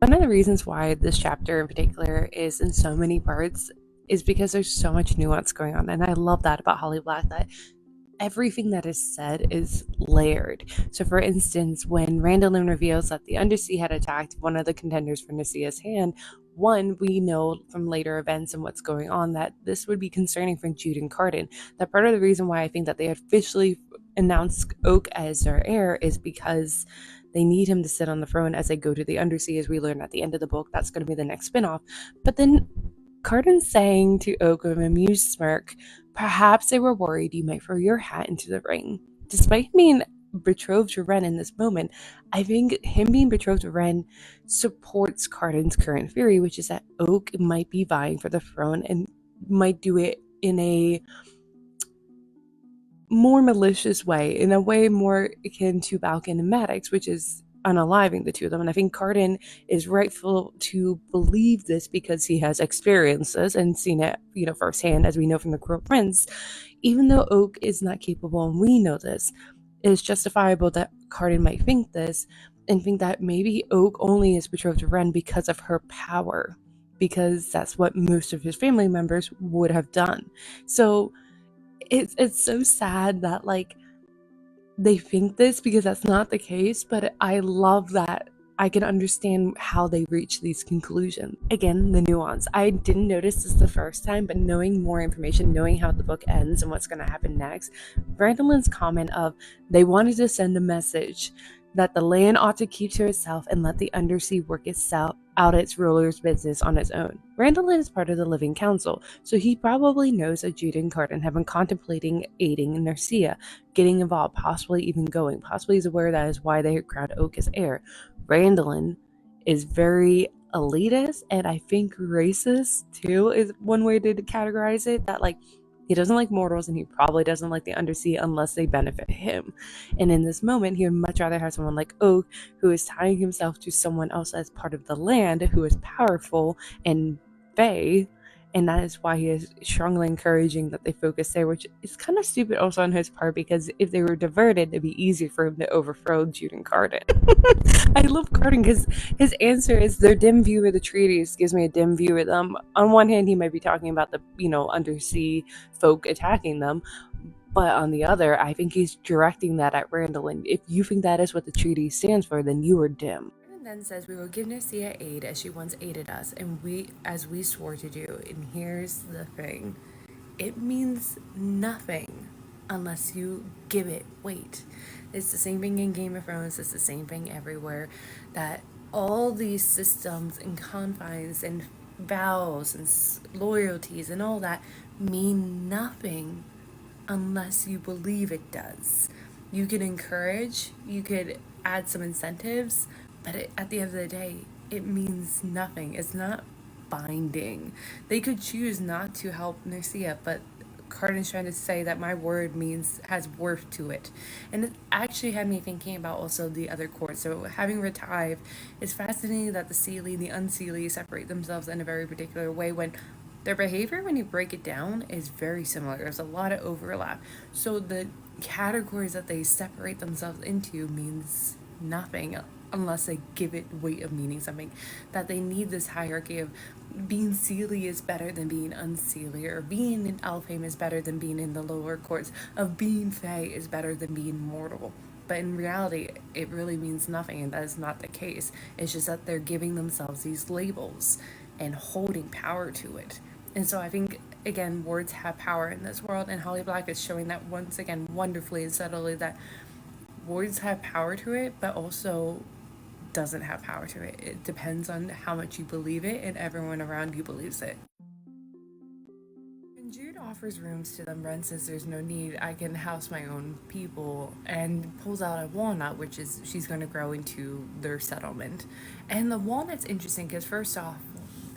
One of the reasons why this chapter in particular is in so many parts is because there's so much nuance going on. And I love that about Holly Black, that everything that is said is layered. So for instance, when Randolin reveals that the Undersea had attacked one of the contenders for Nasea's hand, one, we know from later events and what's going on that this would be concerning for Jude and Cardan. That part of the reason why I think that they officially announced Oak as their heir is because they need him to sit on the throne as they go to the Undersea, as we learn at the end of the book. That's going to be the next spinoff. But then Cardan's saying to Oak with an amused smirk, perhaps they were worried you might throw your hat into the ring. Despite being betrothed to Ren in this moment, I think him being betrothed to Ren supports Cardan's current theory, which is that Oak might be vying for the throne and might do it in a more malicious way, in a way more akin to Balkan and Maddox, which is unaliving the two of them. And I think Cardan is rightful to believe this because he has experienced this and seen it, firsthand, as we know from the Cruel Prince. Even though Oak is not capable, and we know this, it is justifiable that Cardan might think this and think that maybe Oak only is betrothed to Ren because of her power, because that's what most of his family members would have done. So it's so sad that they think this, because that's not the case, but I love that I can understand how they reach these conclusions. Again, the nuance. I didn't notice this the first time, but knowing more information, knowing how the book ends and what's going to happen next, Brandolin's comment of they wanted to send a message that the land ought to keep to itself and let the undersea work itself out its ruler's business on its own. Randolin is part of the Living Council, so he probably knows that Jude and Cardan have been contemplating aiding Nercia, getting involved, possibly even going, possibly is aware that is why they crowned Oak as heir. Randolin is very elitist, and I think racist too is one way to categorize it, that he doesn't like mortals, and he probably doesn't like the undersea unless they benefit him. And in this moment, he would much rather have someone like Oak, who is tying himself to someone else as part of the land, who is powerful and fae, and that is why he is strongly encouraging that they focus there, which is kind of stupid also on his part, because if they were diverted, it'd be easy for him to overthrow Jude and Cardan. I love Cardan because his answer is their dim view of the treaties gives me a dim view of them. On one hand, he might be talking about the undersea folk attacking them, but on the other, I think he's directing that at Randolin. If you think that is what the treaty stands for, then you are dim. And then says, we will give Nercia aid as she once aided us, and as we swore to do. And here's the thing. It means nothing unless you give it weight. It's the same thing in Game of Thrones. It's the same thing everywhere. That all these systems and confines and vows and loyalties and all that mean nothing unless you believe it does. You could encourage, you could add some incentives, but at the end of the day, it means nothing. It's not binding. They could choose not to help Nercia, but Cardan's trying to say that my word has worth to it. And it actually had me thinking about also the other courts. So having Retive, it's fascinating that the Seelie and the Unseelie separate themselves in a very particular way when their behavior, when you break it down, is very similar. There's a lot of overlap. So the categories that they separate themselves into means nothing unless they give it weight of meaning something. That they need this hierarchy of being Seelie is better than being Unseelie, or being in Alfheim is better than being in the lower courts, of being Fae is better than being mortal. But in reality, it really means nothing, and that is not the case. It's just that they're giving themselves these labels and holding power to it. And so I think, again, words have power in this world, and Holly Black is showing that once again wonderfully and subtly, that words have power to it, but also doesn't have power to it. It depends on how much you believe it, and everyone around you believes it. When Jude offers rooms to them, Ren says there's no need, I can house my own people, and pulls out a walnut, which is she's going to grow into their settlement. And the walnut's interesting because, first off,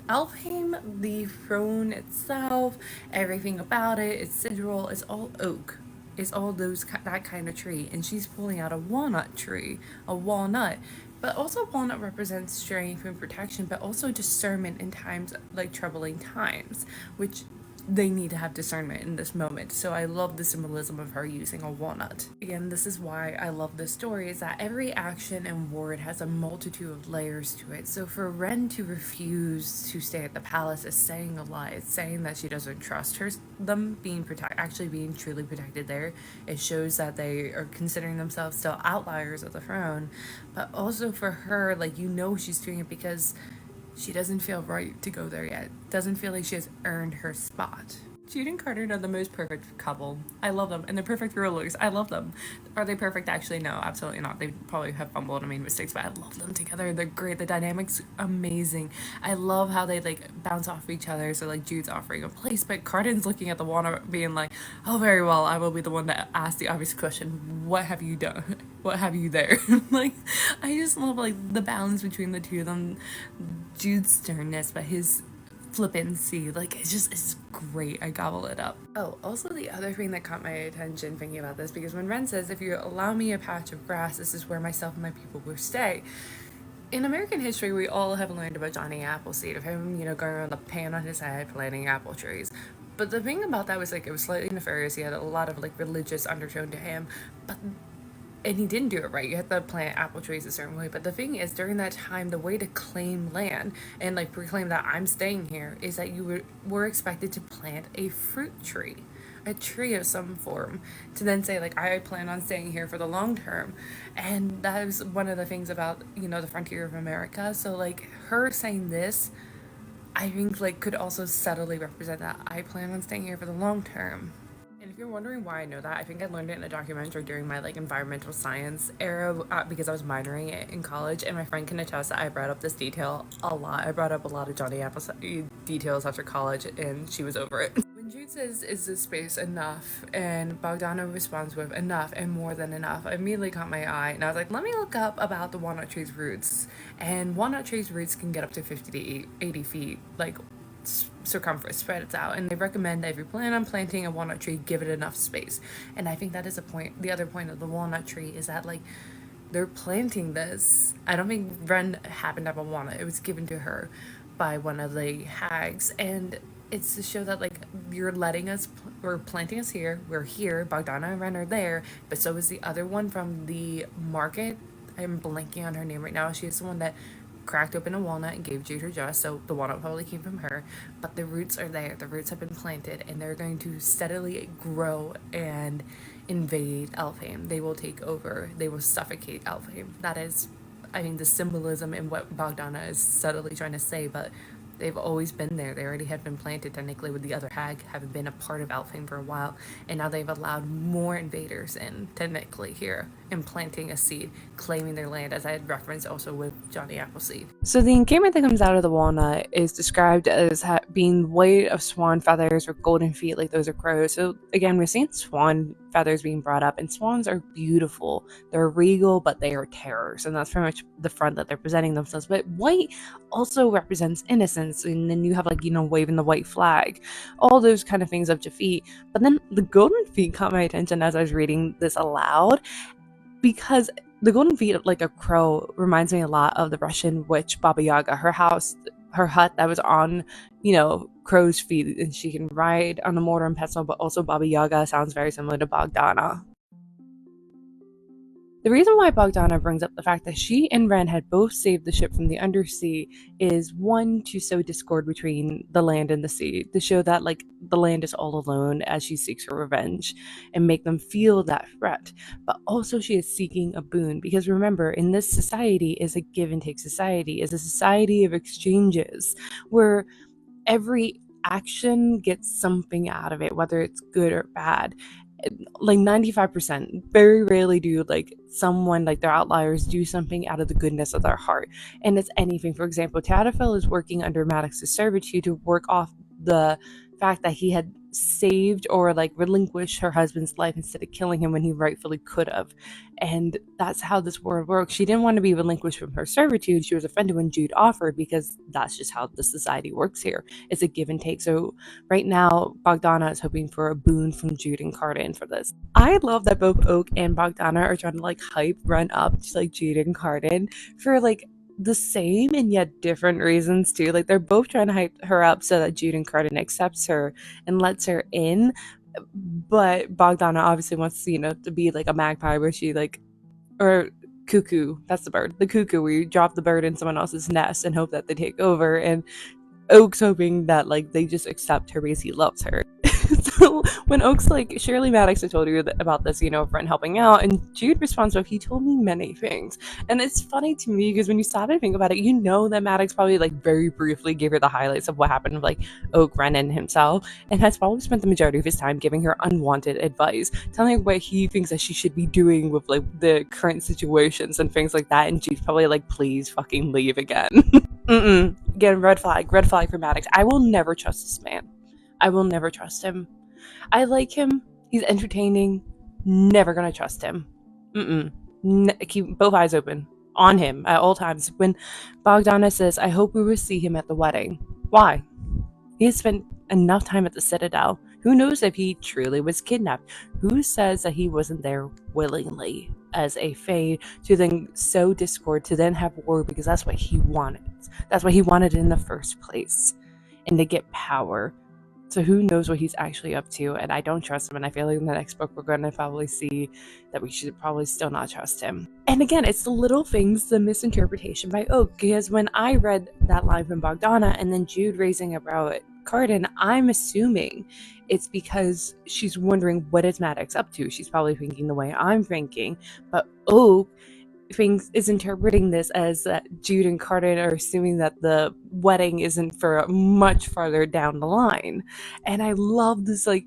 Alfheim, the throne itself, everything about it, its sigil, is all oak. It's all that kind of tree. And she's pulling out a walnut tree, a walnut. But also walnut represents strength and protection, but also discernment in times like troubling times, which they need to have discernment in this moment. So I love the symbolism of her using a walnut. Again, this is why I love this story, is that every action and word has a multitude of layers to it. So for Ren to refuse to stay at the palace is saying a lie. It's saying that she doesn't trust them being actually being truly protected there. It shows that they are considering themselves still outliers of the throne. But also for her, she's doing it because she doesn't feel right to go there yet. Doesn't feel like she has earned her spot. Jude and Cardan are the most perfect couple. I love them. And they're perfect rulers. I love them. Are they perfect? Actually, no, absolutely not. They probably have fumbled and made mistakes, but I love them together. They're great. The dynamic's amazing. I love how they bounce off each other. So Jude's offering a place, but Cardan's looking at the water being like, oh, very well, I will be the one to ask the obvious question. What have you done? What have you there? I just love the balance between the two of them. Jude's sternness, but his flippin' see. Like, it's great. I gobble it up. Oh, also the other thing that caught my attention thinking about this, because when Ren says, if you allow me a patch of grass, this is where myself and my people will stay. In American history, we all have learned about Johnny Appleseed, of him, going around the pan on his head, planting apple trees. But the thing about that was, like, it was slightly nefarious. He had a lot of, like, religious undertone to him. But and he didn't do it right. You have to plant apple trees a certain way. But the thing is, during that time, the way to claim land and like proclaim that I'm staying here is that you were expected to plant a fruit tree, a tree of some form, to then say like I plan on staying here for the long term. And that is one of the things about the frontier of America. So like her saying this, I think like could also subtly represent that I plan on staying here for the long term. And if you're wondering why I know that, I think I learned it in a documentary during my like environmental science era because I was minoring it in college, and my friend can attest that I brought up this detail a lot. I brought up a lot of Johnny Appleseed details after college, and she was over it. When Jude says, "Is this space enough?" and Bogdana responds with "enough and more than enough," I immediately caught my eye, and I was like, "Let me look up about the walnut tree's roots." And walnut tree's roots can get up to 50 to 80 feet, like circumference, spread it out, and they recommend that if you plan on planting a walnut tree, give it enough space. And I think that is a point. The other point of the walnut tree is that like they're planting this. I don't think Ren happened to have a walnut. It was given to her by one of the hags, and it's to show that like you're letting us, we're planting us here. We're here. Bogdana and Ren are there, but so is the other one from the market. I'm blanking on her name right now. She's the one that cracked open a walnut and gave Jude her just, so the walnut probably came from her. But the roots are there. The roots have been planted, and they're going to steadily grow and invade Elfhame. They will take over. They will suffocate Elfhame. That is, I think, the symbolism in what Bogdana is subtly trying to say, but they've always been there. They already had been planted technically with the other hag, having been a part of Elfhame for a while, and now they've allowed more invaders in, technically here, implanting a seed, claiming their land, as I had referenced also with Johnny Appleseed. So the encampment that comes out of the walnut is described as being white of swan feathers or golden feet, like those are crows. So again, we're seeing swan feathers being brought up, and swans are beautiful. They're regal, but they are terrors, and that's pretty much the front that they're presenting themselves. But white also represents innocence, and then you have like waving the white flag, all those kind of things of Jafit. But then the golden feet caught my attention as I was reading this aloud, because the golden feet, like a crow, reminds me a lot of the Russian witch Baba Yaga. Her house, her hut that was on, crow's feet, and she can ride on a mortar and pestle, but also Baba Yaga sounds very similar to Bogdana. The reason why Bogdana brings up the fact that she and Ren had both saved the ship from the undersea is, one, to sow discord between the land and the sea, to show that like the land is all alone as she seeks her revenge and make them feel that threat. But also she is seeking a boon, because remember, in this society is a give and take society, is a society of exchanges where every action gets something out of it, whether it's good or bad. Like 95%, very rarely do like someone, like their outliers, do something out of the goodness of their heart. And it's anything. For example, Tadafel is working under Maddox's servitude to work off the fact that he had saved or like relinquished her husband's life instead of killing him when he rightfully could have. And that's how this world works. She didn't want to be relinquished from her servitude. She was offended when Jude offered, because that's just how the society works here. It's a give and take. So right now, Bogdana is hoping for a boon from Jude and Cardan for this. I love that both Oak and Bogdana are trying to like hype Ren up to like Jude and Cardan for like the same and yet different reasons too. Like they're both trying to hype her up so that Jude and Cardan accepts her and lets her in. But Bogdana obviously wants to be like a magpie, where she like, or cuckoo, that's the bird, the cuckoo, where you drop the bird in someone else's nest and hope that they take over. And Oak's hoping that like they just accept her because he loves her. So when Oak's like, surely Maddox had told you about this, friend helping out, and Jude responds with, he told me many things. And it's funny to me because when you stop and think about it, that Maddox probably like very briefly gave her the highlights of what happened with like Oak, Ren, and himself, and has probably spent the majority of his time giving her unwanted advice, telling her what he thinks that she should be doing with like the current situations and things like that. And Jude's probably like, please fucking leave again. Again, red flag for Maddox. I will never trust this man. I will never trust him. I like him. He's entertaining. Never gonna trust him. Keep both eyes open on him at all times. When Bogdana says, I hope we will see him at the wedding. Why? He has spent enough time at the Citadel. Who knows if he truly was kidnapped? Who says that he wasn't there willingly as a Fae to then sow discord, to then have war, because that's what he wanted. That's what he wanted in the first place, and to get power. So who knows what he's actually up to, and I don't trust him, and I feel like in the next book we're going to probably see that we should probably still not trust him. And again, it's the little things, the misinterpretation by Oak, because when I read that line from Bogdana and then Jude raising about Cardan, I'm assuming it's because she's wondering what is Maddox up to. She's probably thinking the way I'm thinking, but Oak is interpreting this as that Jude and Cardan are assuming that the wedding isn't for much farther down the line. And I love this, like,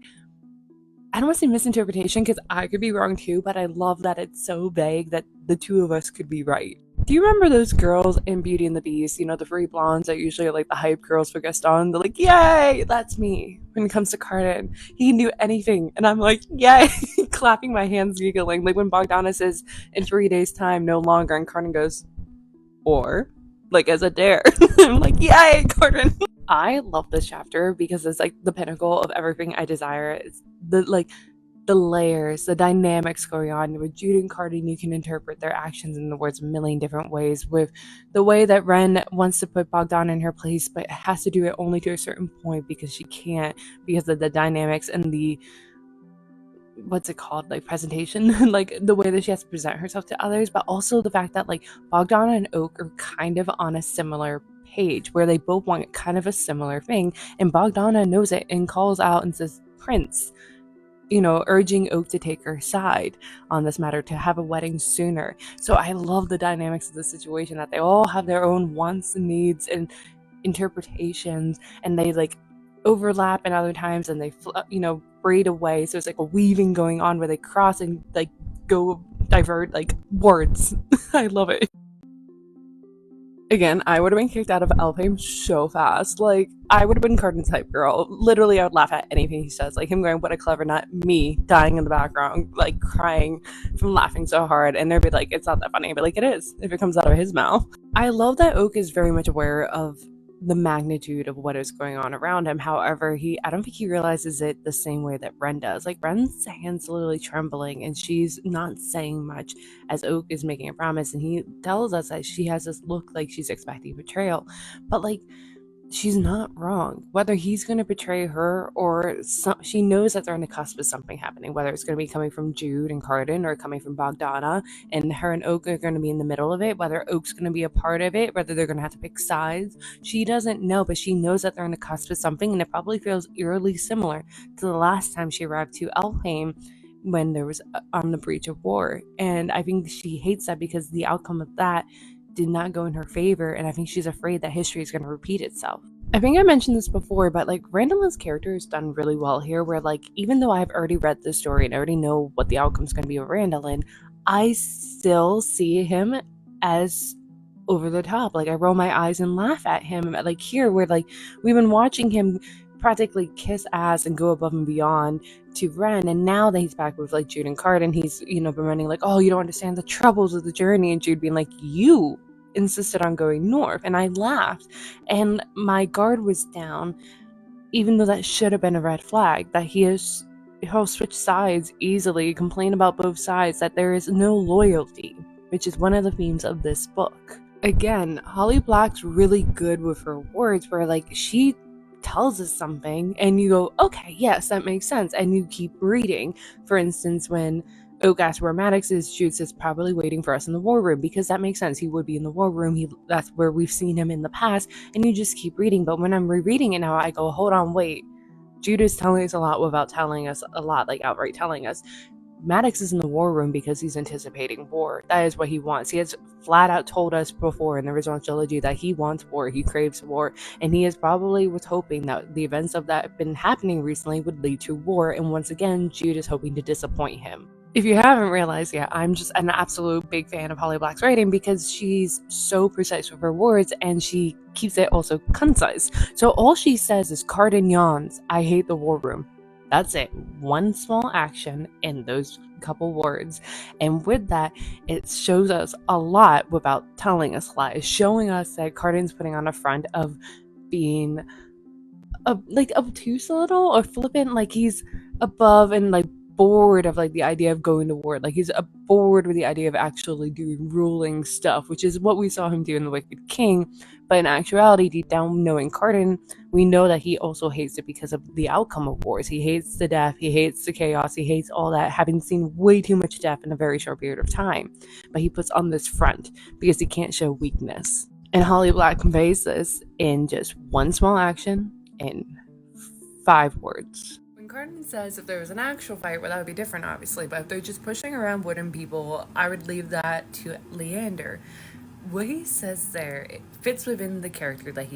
I don't want to say misinterpretation because I could be wrong too, but I love that it's so vague that the two of us could be right. Do you remember those girls in Beauty and the Beast? You know, the three blondes that usually are like the hype girls for Gaston? They're like, yay! That's me. When it comes to Cardan, he can do anything. And I'm like, yay! Clapping my hands, giggling. Like when Bogdana says, in 3 days' time, no longer. And Cardan goes, or, like as a dare. I'm like, yay, Cardan! I love this chapter because it's like the pinnacle of everything I desire. It's the layers, the dynamics going on. With Jude and Cardan, you can interpret their actions and the words a million different ways. With the way that Ren wants to put Bogdana in her place, but has to do it only to a certain point because she can't, because of the dynamics and the, what's it called, like presentation, like the way that she has to present herself to others, but also the fact that like Bogdana and Oak are kind of on a similar page where they both want kind of a similar thing, and Bogdana knows it and calls out and says, Prince, you know, urging Oak to take her side on this matter, to have a wedding sooner. So I love the dynamics of the situation, that they all have their own wants and needs and interpretations, and they like overlap in other times, and they braid away. So it's like a weaving going on where they cross and like go divert like words. I love it. Again, I would have been kicked out of Elfheim so fast. Like, I would have been Cardan's type girl. Literally, I would laugh at anything he says. Like, him going, what a clever nut. Me dying in the background, like, crying from laughing so hard. And they'd be like, it's not that funny. But, like, it is, if it comes out of his mouth. I love that Oak is very much aware of the magnitude of what is going on around him. However, I don't think he realizes it the same way that Ren does. Like, Ren's hands literally trembling and she's not saying much as Oak is making a promise, and he tells us that she has this look like she's expecting betrayal, but like, she's not wrong. Whether he's going to betray her or she knows that they're on the cusp of something happening, whether it's going to be coming from Jude and Cardan or coming from Bogdana, and her and Oak are going to be in the middle of it, whether Oak's going to be a part of it, whether they're going to have to pick sides. She doesn't know, but she knows that they're on the cusp of something, and it probably feels eerily similar to the last time she arrived to Elfheim, when there was on the breach of war. And I think she hates that because the outcome of that did not go in her favor, and I think she's afraid that history is going to repeat itself. I think I mentioned this before, but like Randallin's character is done really well here, where like even though I've already read the story and I already know what the outcome is going to be with Randallin, I still see him as over the top. Like, I roll my eyes and laugh at him. Like here, where like we've been watching him practically kiss ass and go above and beyond to Ren, and now that he's back with like Jude and Cardan, he's been running like, oh, you don't understand the troubles of the journey, and Jude being like, you insisted on going north. And I laughed and my guard was down, even though that should have been a red flag, that he'll switch sides easily, complain about both sides, that there is no loyalty, which is one of the themes of this book. Again, Holly Black's really good with her words, where like she tells us something and you go, okay, yes, that makes sense, and you keep reading. For instance, when Oak asks where Maddox is, Jude says probably waiting for us in the war room, because that makes sense. He would be in the war room. That's where we've seen him in the past, and you just keep reading. But when I'm rereading it now, I go, hold on, wait. Jude is telling us a lot without telling us a lot, like outright telling us. Maddox is in the war room because he's anticipating war. That is what he wants. He has flat out told us before in the original trilogy that he wants war, he craves war, and he is probably was hoping that the events of that have been happening recently would lead to war, and once again, Jude is hoping to disappoint him. If you haven't realized yet, I'm just an absolute big fan of Holly Black's writing because she's so precise with her words and she keeps it also concise. So all she says is, Cardan yawns, I hate the war room. That's it. One small action in those couple words. And with that, it shows us a lot without telling us a lot. It's showing us that Cardan's putting on a front of being like obtuse a little or flippant, like he's above and like bored of like the idea of going to war. Like he's bored with the idea of actually doing ruling stuff, which is what we saw him do in The Wicked King. But in actuality, deep down, knowing Cardan, we know that he also hates it because of the outcome of wars. He hates the death, he hates the chaos, he hates all that, having seen way too much death in a very short period of time. But he puts on this front because he can't show weakness. And Holly Black conveys this in just one small action in 5 words. When Cardan says if there was an actual fight, well, that would be different, obviously, but if they're just pushing around wooden people, I would leave that to Leander. What he says there, it fits within the character that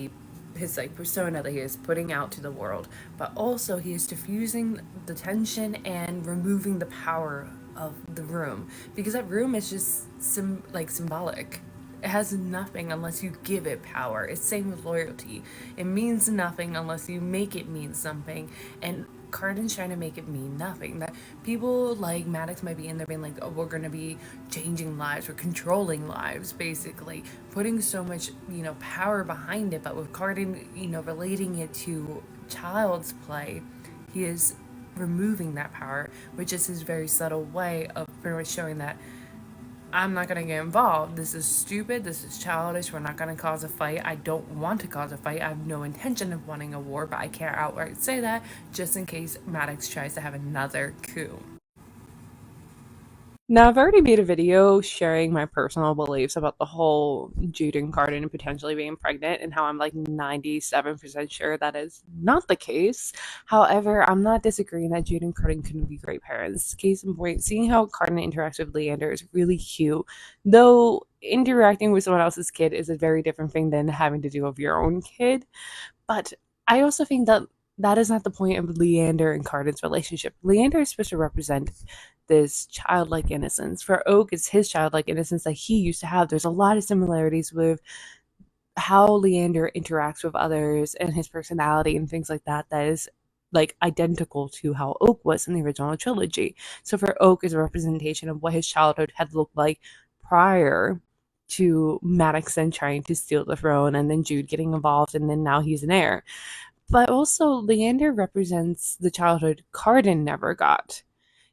his like persona that he is putting out to the world, but also he is diffusing the tension and removing the power of the room, because that room is just symbolic. It has nothing unless you give it power. It's same with loyalty. It means nothing unless you make it mean something. And Cardan's trying to make it mean nothing. That people like Maddox might be in there being like, oh, we're gonna be changing lives, we're controlling lives, basically. Putting so much, power behind it, but with Cardan, relating it to child's play, he is removing that power, which is his very subtle way of pretty much showing that I'm not going to get involved. This is stupid. This is childish. We're not going to cause a fight. I don't want to cause a fight. I have no intention of wanting a war, but I can't outright say that just in case Maddox tries to have another coup. Now, I've already made a video sharing my personal beliefs about the whole Jude and Cardan potentially being pregnant and how I'm like 97% sure that is not the case. However, I'm not disagreeing that Jude and Cardan couldn't be great parents. Case in point, seeing how Cardan interacts with Leander is really cute. Though interacting with someone else's kid is a very different thing than having to do with your own kid. But I also think that that is not the point of Leander and Cardan's relationship. Leander is supposed to represent this childlike innocence. For Oak, it's his childlike innocence that he used to have. There's a lot of similarities with how Leander interacts with others and his personality and things like that that is like identical to how Oak was in the original trilogy. So for Oak is a representation of what his childhood had looked like prior to Maddox then trying to steal the throne and then Jude getting involved and then now he's an heir. But also Leander represents the childhood Cardan never got,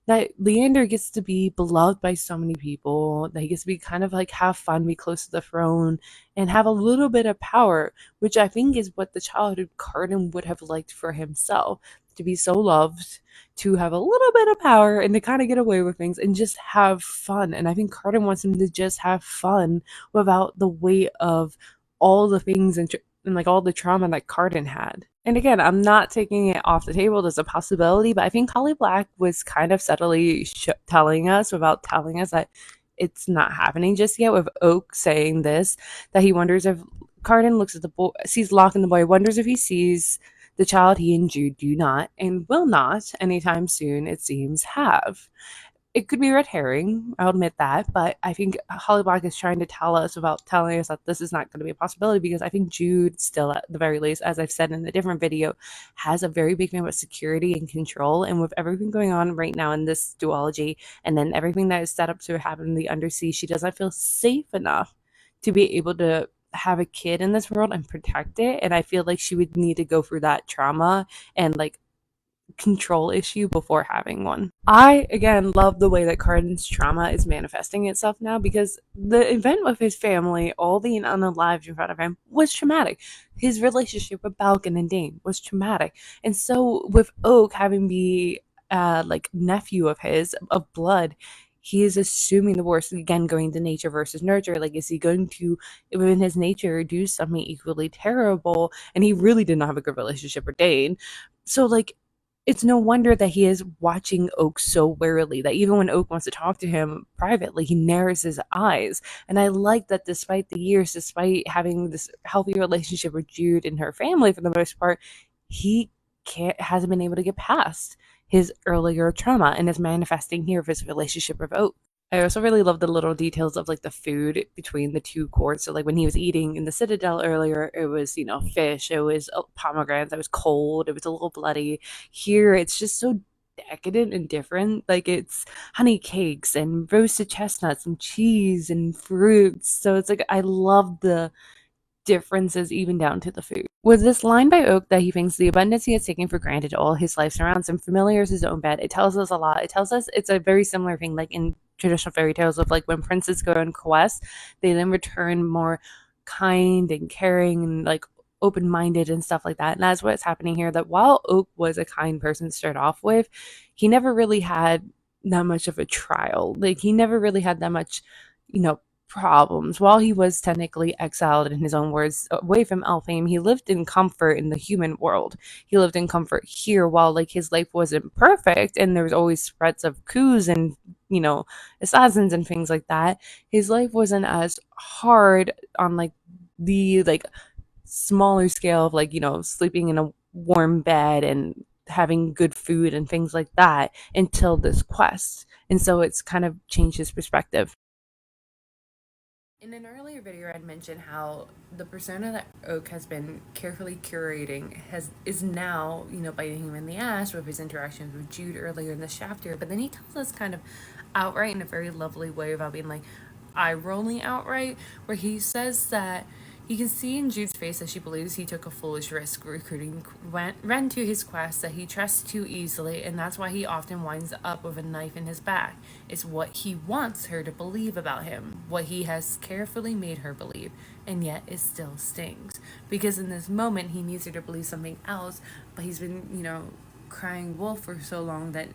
that Leander gets to be beloved by so many people, that he gets to be kind of like have fun, be close to the throne, and have a little bit of power, which I think is what the childhood Cardan would have liked for himself. To be so loved, to have a little bit of power, and to kind of get away with things and just have fun. And I think Cardan wants him to just have fun without the weight of all the things and like all the trauma that Cardan had. And again, I'm not taking it off the table. There's a possibility, but I think Holly Black was kind of subtly telling us without telling us that it's not happening just yet, with Oak saying this, that he wonders if Cardan looks at the boy, sees Locke, and the boy wonders if he sees the child he and Jude do not and will not anytime soon, it seems, have. It could be red herring, I'll admit that, but I think Holly Black is trying to tell us about telling us that this is not going to be a possibility, because I think Jude still, at the very least, as I've said in a different video, has a very big thing about security and control. And with everything going on right now in this duology, and then everything that is set up to happen in the Undersea, she doesn't feel safe enough to be able to have a kid in this world and protect it. And I feel like she would need to go through that trauma and like control issue before having one. I again love the way that Cardan's trauma is manifesting itself now, because the event with his family all being unalived in front of him was traumatic. His relationship with Balkan and Dane was traumatic. And so with Oak having the like nephew of his of blood, he is assuming the worst, again going to nature versus nurture. Like, is he going to, within his nature, do something equally terrible? And he really did not have a good relationship with Dane. So like, it's no wonder that he is watching Oak so warily, that even when Oak wants to talk to him privately, he narrows his eyes. And I like that despite the years, despite having this healthy relationship with Jude and her family for the most part, he hasn't been able to get past his earlier trauma, and is manifesting here with his relationship with Oak. I also really love the little details of like the food between the two courts. So like when he was eating in the Citadel earlier, it was, fish, it was pomegranates, it was cold, it was a little bloody. Here it's just so decadent and different. Like it's honey cakes and roasted chestnuts and cheese and fruits. So it's like I love the differences even down to the food. With this line by Oak that he thinks the abundance he has taken for granted all his life surrounds him familiar as his own bed, it tells us a lot. It tells us it's a very similar thing like in traditional fairy tales of like when princes go on quest, they then return more kind and caring and like open-minded and stuff like that. And that's what's happening here, that while Oak was a kind person to start off with, he never really had that much of a trial. Like he never really had that much, you know, problems. While he was technically exiled, in his own words, away from Elfhame, he lived in comfort in the human world. He lived in comfort here while like his life wasn't perfect and there was always threats of coups and, you know, assassins and things like that. His life wasn't as hard on like the like smaller scale of like, you know, sleeping in a warm bed and having good food and things like that until this quest. And so it's kind of changed his perspective. In an earlier video, I'd mentioned how the persona that Oak has been carefully curating is now, you know, biting him in the ass with his interactions with Jude earlier in this chapter. But then he tells us kind of outright in a very lovely way without being like eye rolling outright, where he says that he can see in Jude's face that she believes he took a foolish risk recruiting Ren to his quest, that he trusts too easily, and that's why he often winds up with a knife in his back. It's what he wants her to believe about him, what he has carefully made her believe, and yet it still stings. Because in this moment, he needs her to believe something else, but he's been, you know, crying wolf for so long that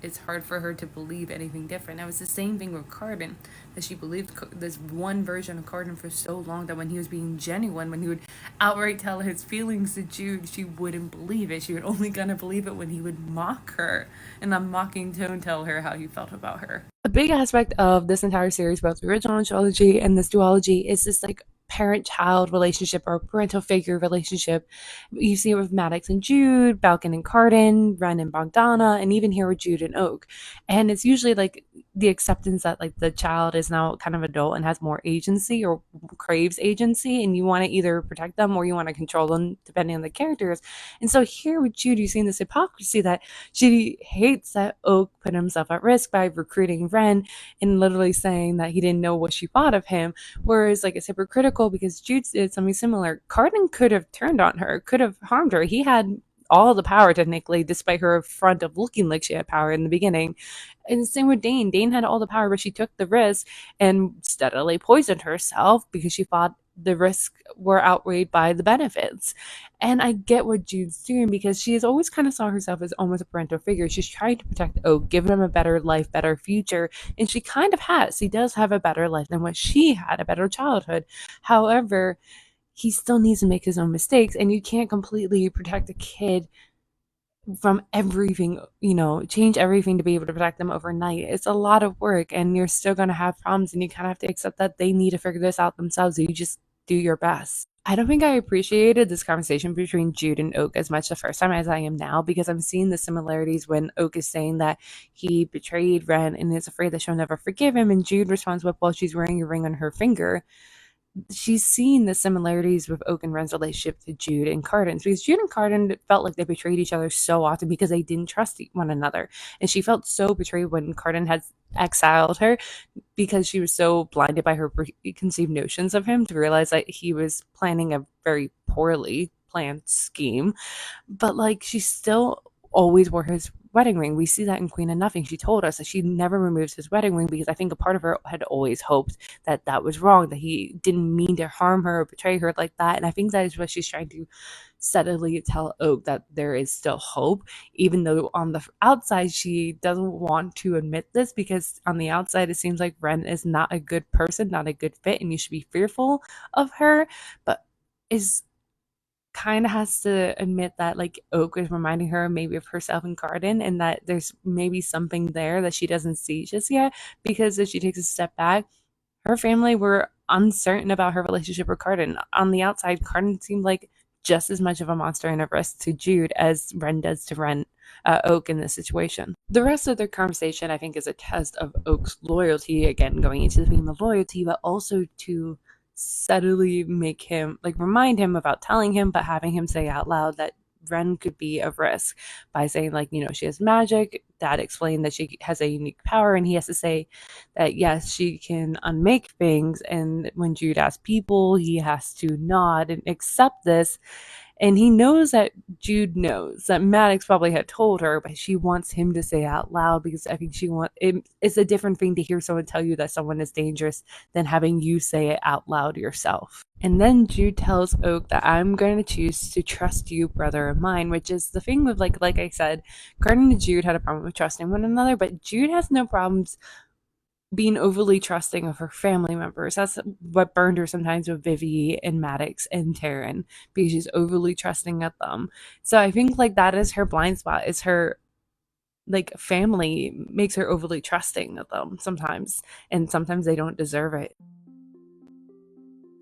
it's hard for her to believe anything different. Now it's the same thing with Cardan, that she believed this one version of Cardan for so long that when he was being genuine, when he would outright tell his feelings to Jude, she wouldn't believe it. She would only gonna believe it when he would mock her in a mocking tone, tell her how he felt about her. A big aspect of this entire series, both the original trilogy and this duology, is this like parent-child relationship or parental figure relationship. You see it with Maddox and Jude, Balkan and Cardan, Ren and Bogdana, and even here with Jude and Oak. And it's usually like the acceptance that like the child is now kind of adult and has more agency or craves agency, and you want to either protect them or you want to control them depending on the characters. And so here with Jude, you've seen this hypocrisy that she hates that Oak put himself at risk by recruiting Ren and literally saying that he didn't know what she thought of him. Whereas like it's hypocritical because Jude did something similar. Cardan could have turned on her, could have harmed her. He had all the power technically, despite her front of looking like she had power in the beginning. And the same with Dane. Dane had all the power, but she took the risk and steadily poisoned herself because she thought the risks were outweighed by the benefits. And I get what Jude's doing because she has always kind of saw herself as almost a parental figure. She's trying to protect Oak, give him a better life, better future, and she kind of has. He does have a better life than what she had, a better childhood. However, he still needs to make his own mistakes, and you can't completely protect a kid from everything, you know, change everything to be able to protect them overnight. It's a lot of work, and you're still going to have problems, and you kind of have to accept that they need to figure this out themselves. So you just do your best. I don't think I appreciated this conversation between Jude and Oak as much the first time as I am now, because I'm seeing the similarities when Oak is saying that he betrayed Ren and is afraid that she'll never forgive him, and Jude responds with, well, she's wearing a ring on her finger. She's seen the similarities with Oak and Ren's relationship to Jude and Cardan's, because Jude and Cardan felt like they betrayed each other so often because they didn't trust one another. And she felt so betrayed when Cardan had exiled her because she was so blinded by her preconceived notions of him to realize that he was planning a very poorly planned scheme. But like she still always wore his wedding ring. We see that in Queen of Nothing. She told us that she never removes his wedding ring because I think a part of her had always hoped that that was wrong, that he didn't mean to harm her or betray her like that. And I think that is what she's trying to steadily tell Oak, that there is still hope, even though on the outside she doesn't want to admit this, because on the outside it seems like Ren is not a good person, not a good fit, and you should be fearful of her. But is kind of has to admit that like Oak is reminding her maybe of herself and Cardan, and that there's maybe something there that she doesn't see just yet, because if she takes a step back, her family were uncertain about her relationship with Cardan. On the outside, Cardan seemed like just as much of a monster and a risk to Jude as Ren does to Oak in this situation. The rest of their conversation, I think, is a test of Oak's loyalty, again, going into the theme of loyalty, but also to steadily make him, like, remind him about telling him, but having him say out loud that Ren could be of risk by saying, like, you know, she has magic. Dad explained that she has a unique power, and he has to say that, yes, she can unmake things. And when Jude asks people, he has to nod and accept this. And he knows that Jude knows that Maddox probably had told her, but she wants him to say it out loud because I think it's a different thing to hear someone tell you that someone is dangerous than having you say it out loud yourself. And then Jude tells Oak that I'm going to choose to trust you, brother of mine, which is the thing with like I said, Garden and Jude had a problem with trusting one another, but Jude has no problems being overly trusting of her family members. That's what burned her sometimes with Vivi and Maddox and Taryn, because she's overly trusting of them. So I think like that is her blind spot, is her like family makes her overly trusting of them sometimes, and sometimes they don't deserve it.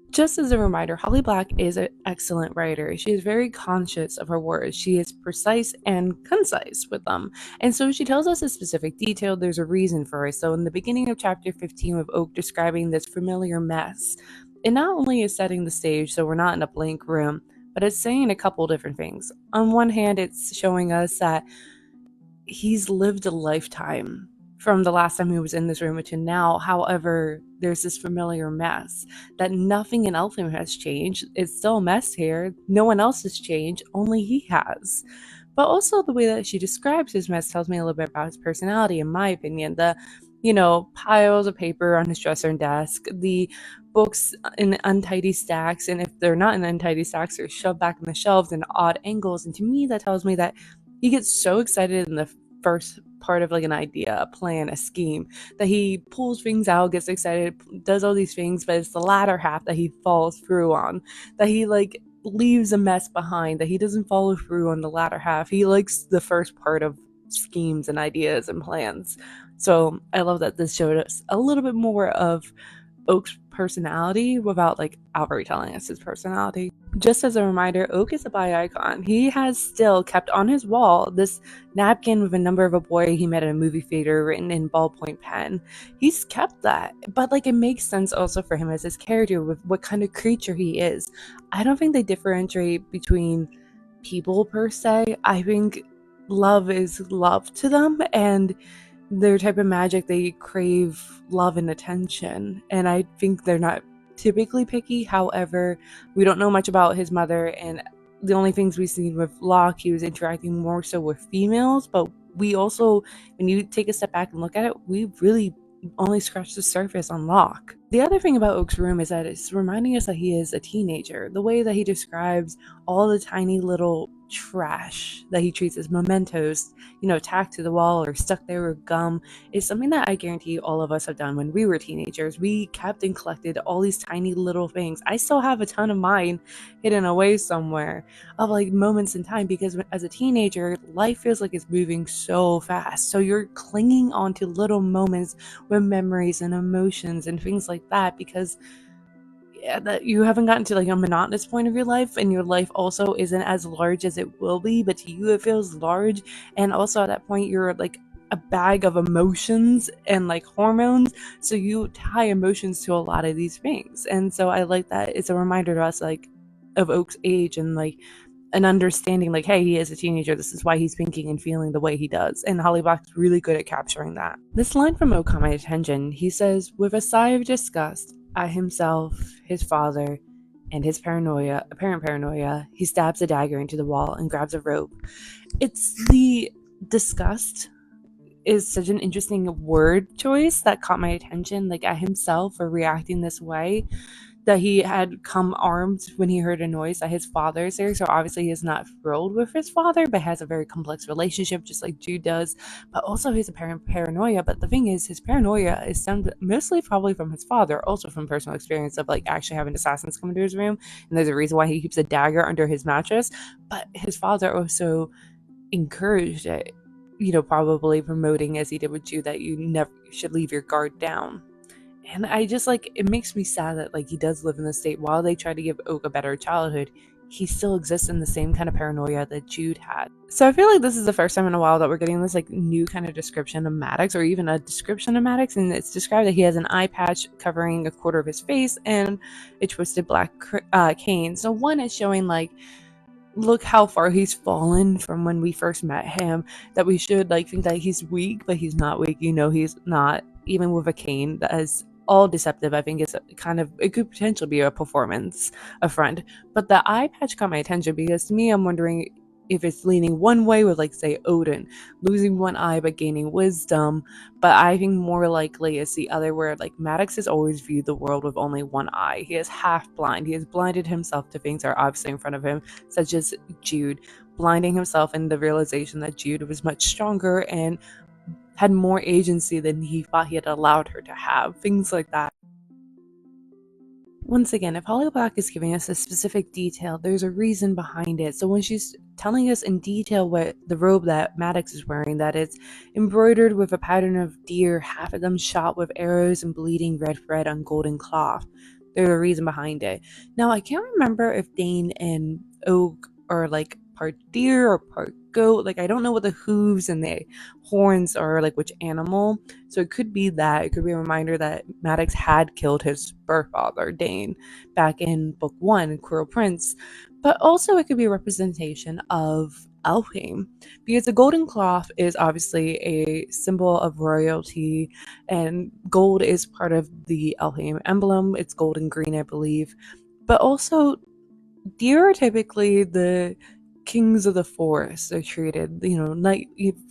Just as a reminder, Holly Black is an excellent writer. She is very conscious of her words. She is precise and concise with them. And so she tells us a specific detail. There's a reason for it. So in the beginning of chapter 15 with Oak describing this familiar mess, it not only is setting the stage so we're not in a blank room, but it's saying a couple different things. On one hand, it's showing us that he's lived a lifetime from the last time he was in this room to now. However, there's this familiar mess that nothing in Eltham has changed. It's still a mess here. No one else has changed, only he has. But also the way that she describes his mess tells me a little bit about his personality, in my opinion. The piles of paper on his dresser and desk, the books in untidy stacks, and if they're not in untidy stacks, they're shoved back in the shelves in odd angles. And to me, that tells me that he gets so excited in the first part of like an idea, a plan, a scheme, that he pulls things out, gets excited, does all these things, but it's the latter half that he falls through on, that he like leaves a mess behind, that he doesn't follow through on the latter half. He likes the first part of schemes and ideas and plans. So I love that this showed us a little bit more of Oak's personality without like outright telling us his personality. Just as a reminder, Oak is a bi icon. He has still kept on his wall this napkin with a number of a boy he met at a movie theater written in ballpoint pen. He's kept that, but like it makes sense also for him as his character with what kind of creature he is. I don't think they differentiate between people per se. I think love is love to them, and their type of magic, they crave love and attention, and I think they're not typically picky. However, we don't know much about his mother, and the only things we've seen with Locke, he was interacting more so with females, but we also, when you take a step back and look at it, we really only scratched the surface on Locke. The other thing about Oak's room is that it's reminding us that he is a teenager. The way that he describes all the tiny little trash that he treats as mementos, tacked to the wall or stuck there with gum, is something that I guarantee all of us have done when we were teenagers. We kept and collected all these tiny little things. I still have a ton of mine hidden away somewhere of like moments in time, because as a teenager, life feels like it's moving so fast. So you're clinging on to little moments with memories and emotions and things like that, because that you haven't gotten to like a monotonous point of your life, and your life also isn't as large as it will be, but to you it feels large. And also at that point you're like a bag of emotions and like hormones, so you tie emotions to a lot of these things. And so I like that it's a reminder to us like of Oak's age, and like an understanding like, hey, he is a teenager, this is why he's thinking and feeling the way he does. And Holly Black's really good at capturing that. This line from Oak caught my attention. He says, with a sigh of disgust at himself, his father, and his apparent paranoia, he stabs a dagger into the wall and grabs a rope. It's the disgust is such an interesting word choice that caught my attention, like at himself for reacting this way, that he had come armed when he heard a noise that his father is there. So obviously he is not thrilled with his father, but has a very complex relationship, just like Jude does. But also his apparent paranoia. But the thing is, his paranoia is stemmed mostly probably from his father, also from personal experience of like actually having assassins come into his room. And there's a reason why he keeps a dagger under his mattress. But his father also encouraged it, probably promoting, as he did with Jude, that you never should leave your guard down. And I just like, it makes me sad that like he does live in the state. While they try to give Oak a better childhood, he still exists in the same kind of paranoia that Jude had. So I feel like this is the first time in a while that we're getting this like new kind of description of Maddox, or even a description of Maddox, and it's described that he has an eye patch covering a quarter of his face and a twisted black cane. So one is showing like, look how far he's fallen from when we first met him, that we should like think that he's weak, but he's not weak. He's not, even with a cane, that as all deceptive. I think it's it could potentially be a performance, a front. But the eye patch caught my attention because to me, I'm wondering if it's leaning one way with, like, say, Odin, losing one eye but gaining wisdom. But I think more likely it's the other, where, like, Maddox has always viewed the world with only one eye. He is half blind. He has blinded himself to things that are obviously in front of him, such as Jude, blinding himself in the realization that Jude was much stronger and had more agency than he thought he had allowed her to have. Things like that. Once again, if Holly Black is giving us a specific detail, there's a reason behind it. So when she's telling us in detail what the robe that Maddox is wearing, that it's embroidered with a pattern of deer, half of them shot with arrows and bleeding red thread on golden cloth, there's a reason behind it. Now, I can't remember if Dane and Oak are, like, part deer or part goat. Like, I don't know what the hooves and the horns are, like, which animal. So it could be that. It could be a reminder that Maddox had killed his birth father, Dane, back in book 1, Cruel Prince. But also it could be a representation of Elfheim, because the golden cloth is obviously a symbol of royalty, and gold is part of the Elfheim emblem. It's gold and green, I believe. But also, deer are typically the kings of the forest. They're treated,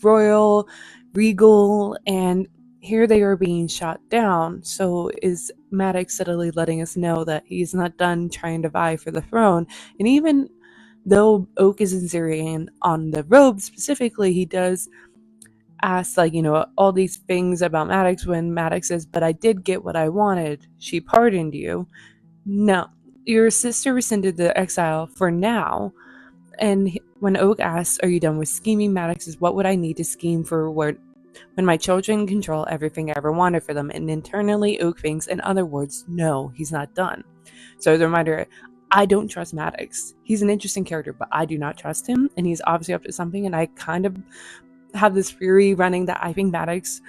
royal, regal, and here they are being shot down. So is Maddox subtly letting us know that he's not done trying to vie for the throne? And even though Oak is Syrian on the robe specifically, he does ask, all these things about Maddox when Maddox says, "But I did get what I wanted. She pardoned you." No, your sister rescinded the exile for now. And when Oak asks, "Are you done with scheming?" Maddox says, "What would I need to scheme for when my children control everything I ever wanted for them?" And internally, Oak thinks, in other words, no, he's not done. So the reminder, I don't trust Maddox. He's an interesting character, but I do not trust him. And he's obviously up to something. And I kind of have this theory running that I think Maddox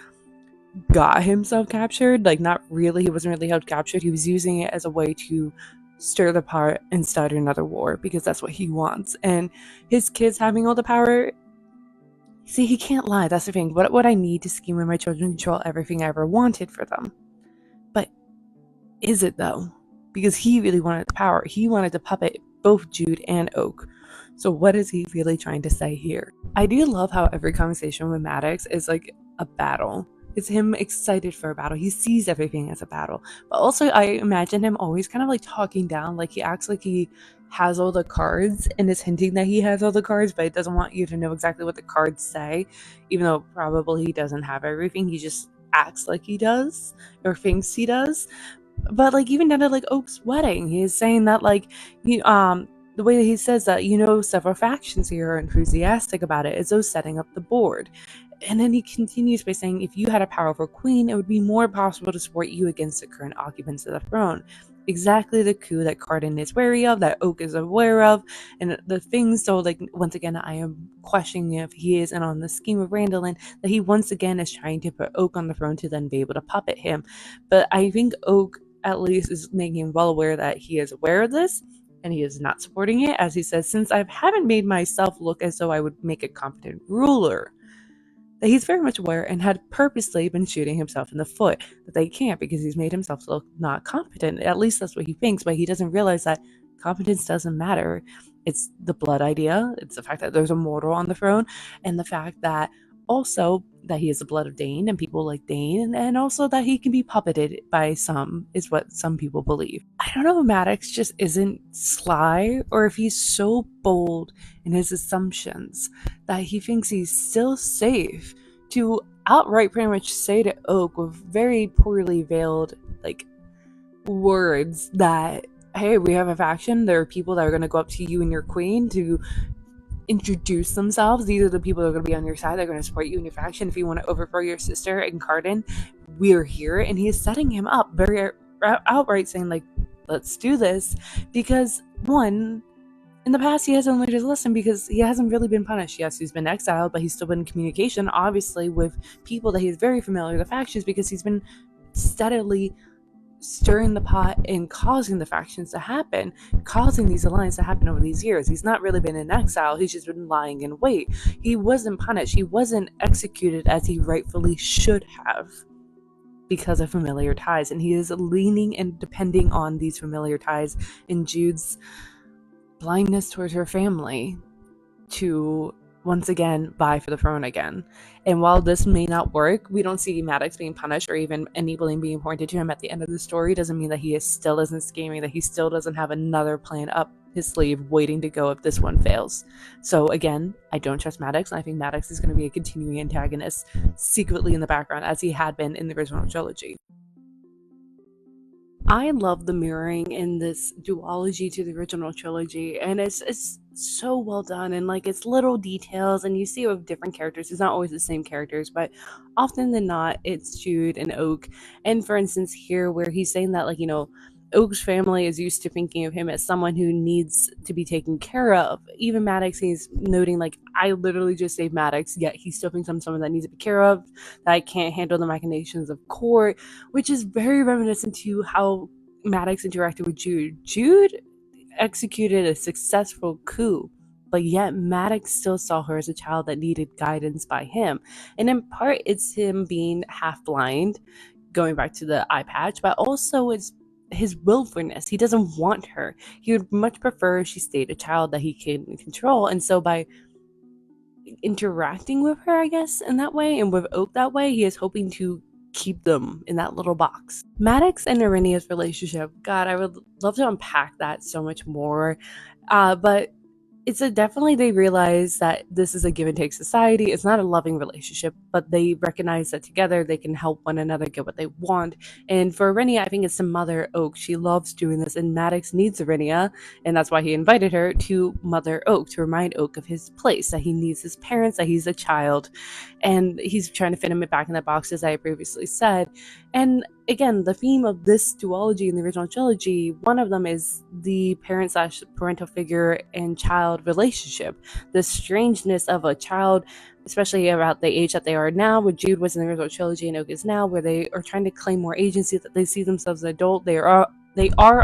got himself captured. Like, not really. He wasn't really held captured. He was using it as a way to stir the pot and start another war, because that's what he wants. And his kids having all the power, see, he can't lie. That's the thing. What would I need to scheme when my children control everything I ever wanted for them? But is it, though? Because he really wanted the power. He wanted to puppet both Jude and Oak. So what is he really trying to say here? I do love how every conversation with Maddox is like a battle. It's him excited for a battle. He sees everything as a battle. But also, I imagine him always kind of like talking down, like he acts like he has all the cards and is hinting that he has all the cards, but it doesn't want you to know exactly what the cards say, even though probably he doesn't have everything. He just acts like he does, or thinks he does. But, like, even down to, like, Oak's wedding, he is saying that, like, the way that he says that, several factions here are enthusiastic about it, is though setting up the board. And then he continues by saying, if you had a powerful queen, it would be more possible to support you against the current occupants of the throne. Exactly the coup that Cardan is wary of, that Oak is aware of, and the things. So, like, once again, I am questioning if he is in on the scheme of Randolin, that he once again is trying to put Oak on the throne to then be able to puppet him. But I think Oak at least is making him well aware that he is aware of this, and he is not supporting it, as he says, since I haven't made myself look as though I would make a competent ruler. That he's very much aware and had purposely been shooting himself in the foot, that they can't because he's made himself look not competent. At least that's what he thinks, but he doesn't realize that competence doesn't matter. It's the blood idea, it's the fact that there's a mortal on the throne, and the fact that also that he is the blood of Dane and people like Dane, and also that he can be puppeted by some, is what some people believe. I don't know if Maddox just isn't sly, or if he's so bold in his assumptions that he thinks he's still safe to outright pretty much say to Oak with very poorly veiled, like, words that, hey, we have a faction. There are people that are going to go up to you and your queen to introduce themselves. These are the people that are going to be on your side. They're going to support you in your faction. If you want to overthrow your sister and Cardan, we're here. And he is setting him up very outright, saying, like, let's do this. Because, one, in the past, he hasn't learned his lesson because he hasn't really been punished. Yes, he's been exiled, but he's still been in communication, obviously, with people that he's very familiar with, the factions, because he's been steadily stirring the pot and causing the factions to happen, causing these alliances to happen over these years. He's not really been in exile. He's just been lying in wait. He wasn't punished. He wasn't executed as he rightfully should have. because of familiar ties, and he is leaning and depending on these familiar ties and Jude's blindness towards her family to once again vie for the throne again. And while this may not work, we don't see Maddox being punished or even enabling being pointed to him at the end of the story. Doesn't mean that he still isn't scheming, that he still doesn't have another plan up his sleeve waiting to go if this one fails. So again, I don't trust Maddox, and I think Maddox is going to be a continuing antagonist secretly in the background as he had been in the original trilogy. I love the mirroring in this duology to the original trilogy, and it's so well done, and like it's little details, and you see it with different characters. It's not always the same characters, but often than not, it's Jude and Oak. And for instance, here where he's saying that, like, Oak's family is used to thinking of him as someone who needs to be taken care of. Even Maddox, he's noting, like, I literally just saved Maddox, yet he still thinks I'm someone that needs to be care of, that I can't handle the machinations of court, which is very reminiscent to how Maddox interacted with Jude. Jude executed a successful coup, but yet Maddox still saw her as a child that needed guidance by him. And in part, it's him being half blind, going back to the eye patch, but also it's his willfulness. He doesn't want her. He would much prefer she stayed a child that he can control. And so by interacting with her, I guess, in that way, and with Oak that way, he is hoping to keep them in that little box. Maddox and Irenia's relationship, God, I would love to unpack that so much more. But it's definitely, they realize that this is a give and take society. It's not a loving relationship, but they recognize that together they can help one another get what they want. And for Irenia, I think it's to mother Oak. She loves doing this, and Maddox needs Irenia, and that's why he invited her to mother Oak, to remind Oak of his place, that he needs his parents, that he's a child, and he's trying to fit him back in that box, as I previously said. And again, the theme of this duology in the original trilogy, one of them is the parent/parental figure and child relationship. The strangeness of a child, especially about the age that they are now, where Jude was in the original trilogy and Oak is now, where they are trying to claim more agency, that they see themselves as adult. They are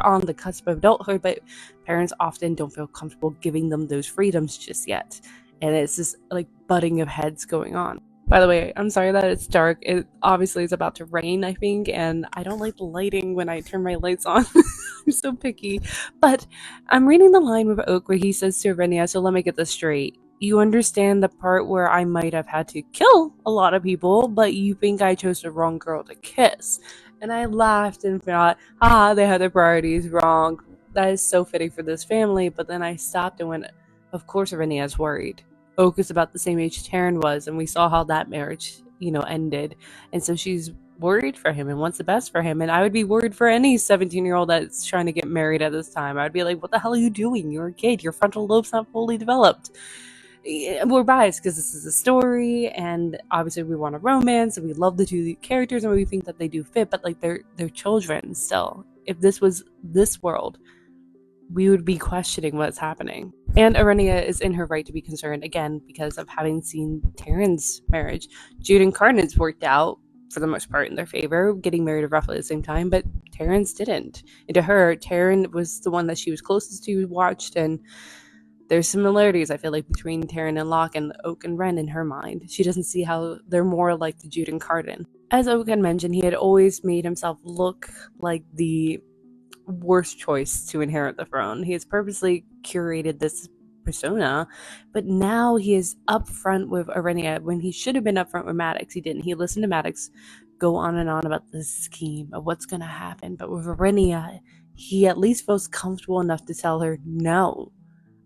on the cusp of adulthood, but parents often don't feel comfortable giving them those freedoms just yet. And it's this like butting of heads going on. By the way, I'm sorry that it's dark. It obviously is about to rain, I think, and I don't like the lighting when I turn my lights on. I'm so picky. But I'm reading the line with Oak where he says to Irenia, so let me get this straight. You understand the part where I might have had to kill a lot of people, but you think I chose the wrong girl to kiss. And I laughed and thought, they had their priorities wrong. That is so fitting for this family. But then I stopped and went, of course Irenia's worried. Oak is about the same age Taryn was, and we saw how that marriage, ended. And so she's worried for him and wants the best for him. And I would be worried for any 17-year-old that's trying to get married at this time. I'd be like, what the hell are you doing? You're a kid. Your frontal lobe's not fully developed. We're biased because this is a story, and obviously we want a romance, and we love the two characters, and we think that they do fit, but like they're children still. If this was this world, we would be questioning what's happening. And Irenia is in her right to be concerned, again, because of having seen Taryn's marriage. Jude and Cardin's worked out, for the most part, in their favor, getting married at roughly the same time, but Taryn's didn't. And to her, Taryn was the one that she was closest to, watched, and there's similarities, I feel like, between Taryn and Locke and Oak and Ren in her mind. She doesn't see how they're more like the Jude and Cardin. As Oak had mentioned, he had always made himself look like the worst choice to inherit the throne. He has purposely curated this persona, but now he is upfront with Irenia when he should have been upfront with Maddox. He didn't. He listened to Maddox go on and on about this scheme of what's going to happen, but with Irenia, he at least feels comfortable enough to tell her, no,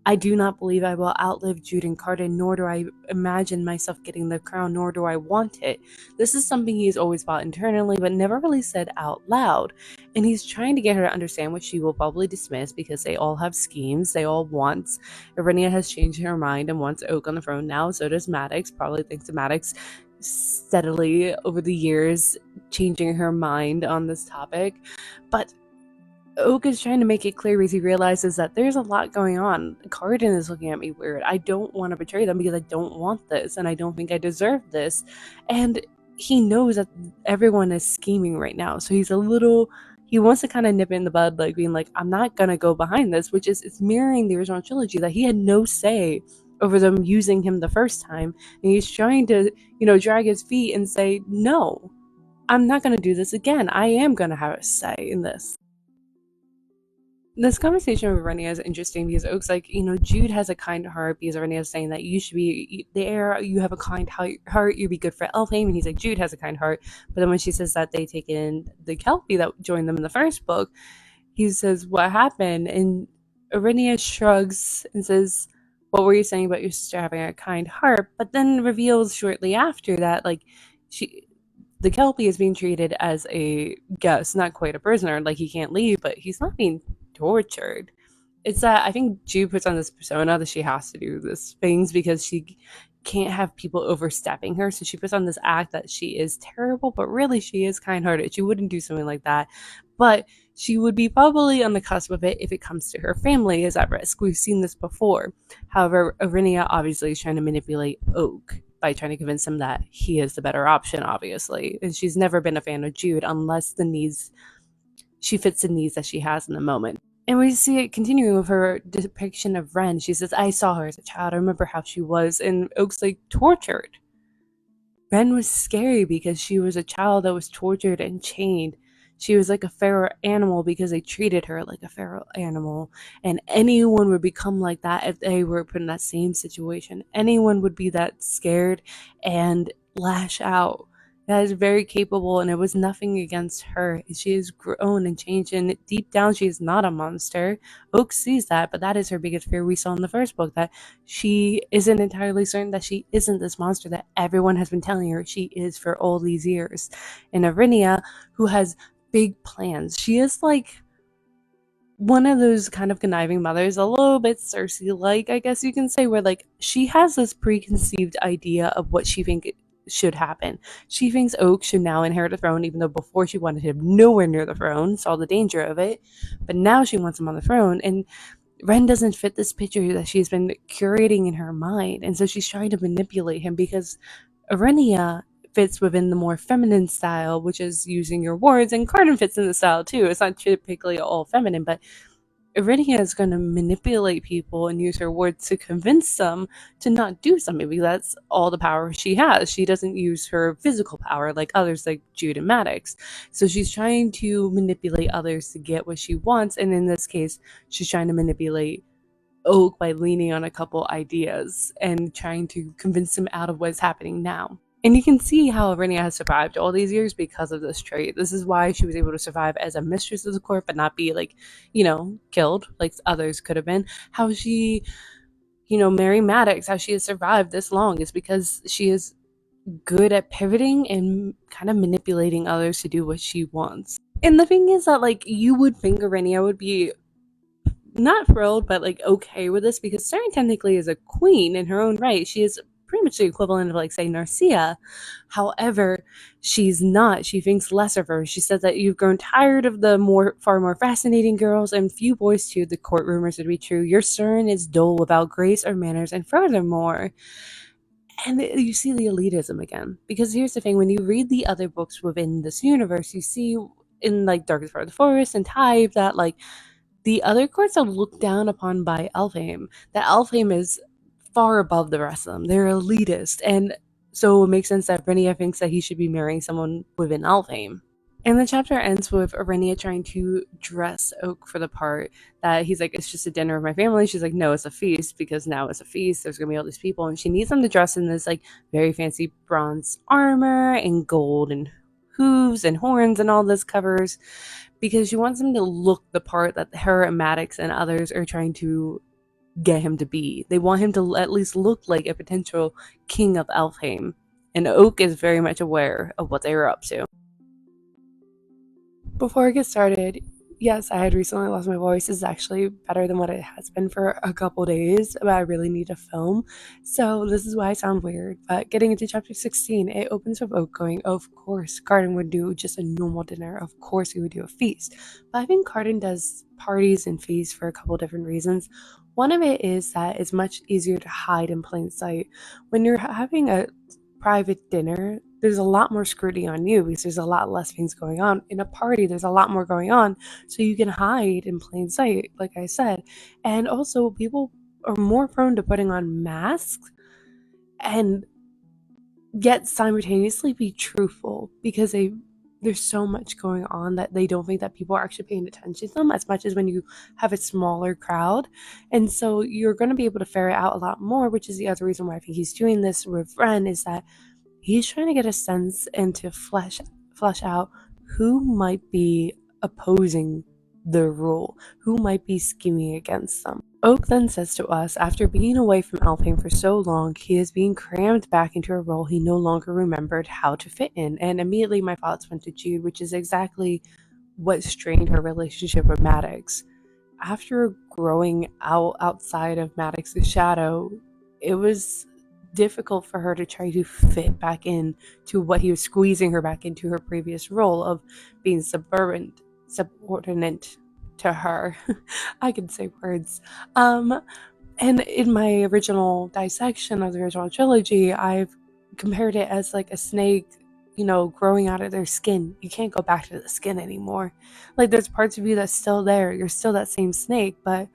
I do not believe I will outlive Jude and Cardin, nor do I imagine myself getting the crown, nor do I want it. This is something he's always thought internally, but never really said out loud. And he's trying to get her to understand, what she will probably dismiss, because they all have schemes, they all want. Irenia has changed her mind and wants Oak on the throne now, so does Maddox, probably thanks to Maddox steadily over the years changing her mind on this topic. But Oak is trying to make it clear as he realizes that there's a lot going on. Cardin is looking at me weird. I don't want to betray them because I don't want this, and I don't think I deserve this. And he knows that everyone is scheming right now, so he wants to kind of nip it in the bud, like being like, I'm not gonna go behind this, which is, it's mirroring the original trilogy, that he had no say over them using him the first time, and he's trying to, drag his feet and say, no, I'm not going to do this again. I am going to have a say in this. This conversation with Rennie is interesting because Oak's like, Jude has a kind heart because Rennie is saying that you should be there, you have a kind heart, you'd be good for Elfhame. And he's like, Jude has a kind heart. But then when she says that they take in the Kelpie that joined them in the first book, he says, what happened? And Arrhenia shrugs and says, what were you saying about your sister having a kind heart? But then reveals shortly after that, like, the Kelpie is being treated as a guest, not quite a prisoner. Like, he can't leave, but he's not being tortured. It's that I think Jude puts on this persona that she has to do these things because she can't have people overstepping her. So she puts on this act that she is terrible, but really she is kind hearted. She wouldn't do something like that. But she would be probably on the cusp of it if it comes to her family is at risk. We've seen this before. However, Arinia obviously is trying to manipulate Oak by trying to convince him that he is the better option, obviously. And she's never been a fan of Jude unless she fits the needs that she has in the moment. And we see it continuing with her depiction of Ren. She says, I saw her as a child. I remember how she was. And Oak's like, tortured. Ren was scary because she was a child that was tortured and chained. She was like a feral animal because they treated her like a feral animal. And anyone would become like that if they were put in that same situation. Anyone would be that scared and lash out. That is very capable, and it was nothing against her. She has grown and changed, and deep down, she is not a monster. Oak sees that, but that is her biggest fear we saw in the first book, that she isn't entirely certain that she isn't this monster that everyone has been telling her she is for all these years. And Arinia, who has big plans, she is like one of those kind of conniving mothers, a little bit Cersei-like, I guess you can say, where like she has this preconceived idea of what she thinks should happen. She thinks Oak should now inherit the throne, even though before she wanted him nowhere near the throne, saw the danger of it. But now she wants him on the throne, and Ren doesn't fit this picture that she's been curating in her mind, and so she's trying to manipulate him because Arenia fits within the more feminine style, which is using your words, and Cardan fits in the style too. It's not typically all feminine, but Iridia is going to manipulate people and use her words to convince them to not do something because that's all the power she has. She doesn't use her physical power like others, like Jude and Maddox. So she's trying to manipulate others to get what she wants. And in this case, she's trying to manipulate Oak by leaning on a couple ideas and trying to convince him out of what's happening now. And you can see how Rhaenyra has survived all these years because of this trait. This is why she was able to survive as a mistress of the court, but not be like, killed like others could have been. How she, Mary Maddox, how she has survived this long is because she is good at pivoting and kind of manipulating others to do what she wants. And the thing is that, like, you would think Rhaenyra would be not thrilled, but like okay with this because Saren technically is a queen in her own right. She is pretty much the equivalent of, like, say, Narcia. However, she's not. She thinks less of her. She said that you've grown tired of the far more fascinating girls and few boys too. The court rumors would be true. Your Saren is dull without grace or manners, and furthermore, and you see the elitism again. Because here's the thing: when you read the other books within this universe, you see in like Darkest Part of the Forest and Tyve that like the other courts are looked down upon by Elfhame. That Elfhame is far above the rest of them. They're elitist, and so it makes sense that Rhaenyra thinks that he should be marrying someone within Elfhame. And the chapter ends with Rhaenyra trying to dress Oak for the part that he's like, it's just a dinner with my family. She's like, no, it's a feast because now it's a feast. There's going to be all these people. And she needs them to dress in this like very fancy bronze armor and gold and hooves and horns and all this covers because she wants him to look the part that her and Maddox and others are trying to get him to be. They want him to at least look like a potential king of Elfhame. And Oak is very much aware of what they were up to. Before I get started, yes, I had recently lost my voice. It's actually better than what it has been for a couple days, but I really need to film. So this is why I sound weird. But getting into chapter 16, it opens with Oak going, of course, Cardan would do just a normal dinner. Of course, he would do a feast. But I think Cardan does parties and feasts for a couple different reasons. One of it is that it's much easier to hide in plain sight. When you're having a private dinner, there's a lot more scrutiny on you because there's a lot less things going on. In a party, there's a lot more going on, so you can hide in plain sight, like I said. And also, people are more prone to putting on masks and yet simultaneously be truthful because they there's so much going on that they don't think that people are actually paying attention to them as much as when you have a smaller crowd. And so you're going to be able to ferret out a lot more, which is the other reason why I think he's doing this with Ren, is that he's trying to get a sense and to flesh out who might be opposing the rule, who might be scheming against them. Oak then says to us, after being away from Alpine for so long, he is being crammed back into a role he no longer remembered how to fit in. And immediately my thoughts went to Jude, which is exactly what strained her relationship with Maddox. After growing outside of Maddox's shadow, it was difficult for her to try to fit back in to what he was squeezing her back into her previous role of being subordinate to her. I can say words. And in my original dissection of the original trilogy, I've compared it as like a snake, growing out of their skin. You can't go back to the skin anymore. Like, there's parts of you that's still there. You're still that same snake, but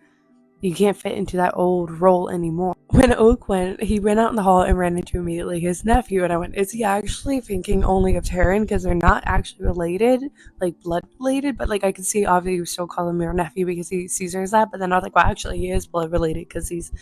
you can't fit into that old role anymore. When Oak went, he ran out in the hall and ran into immediately his nephew, and I went, is he actually thinking only of Taryn? Because they're not actually related, like blood related, but like I can see obviously he was still calling me her nephew because he sees her as that, but then I was like, well, actually he is blood related because he's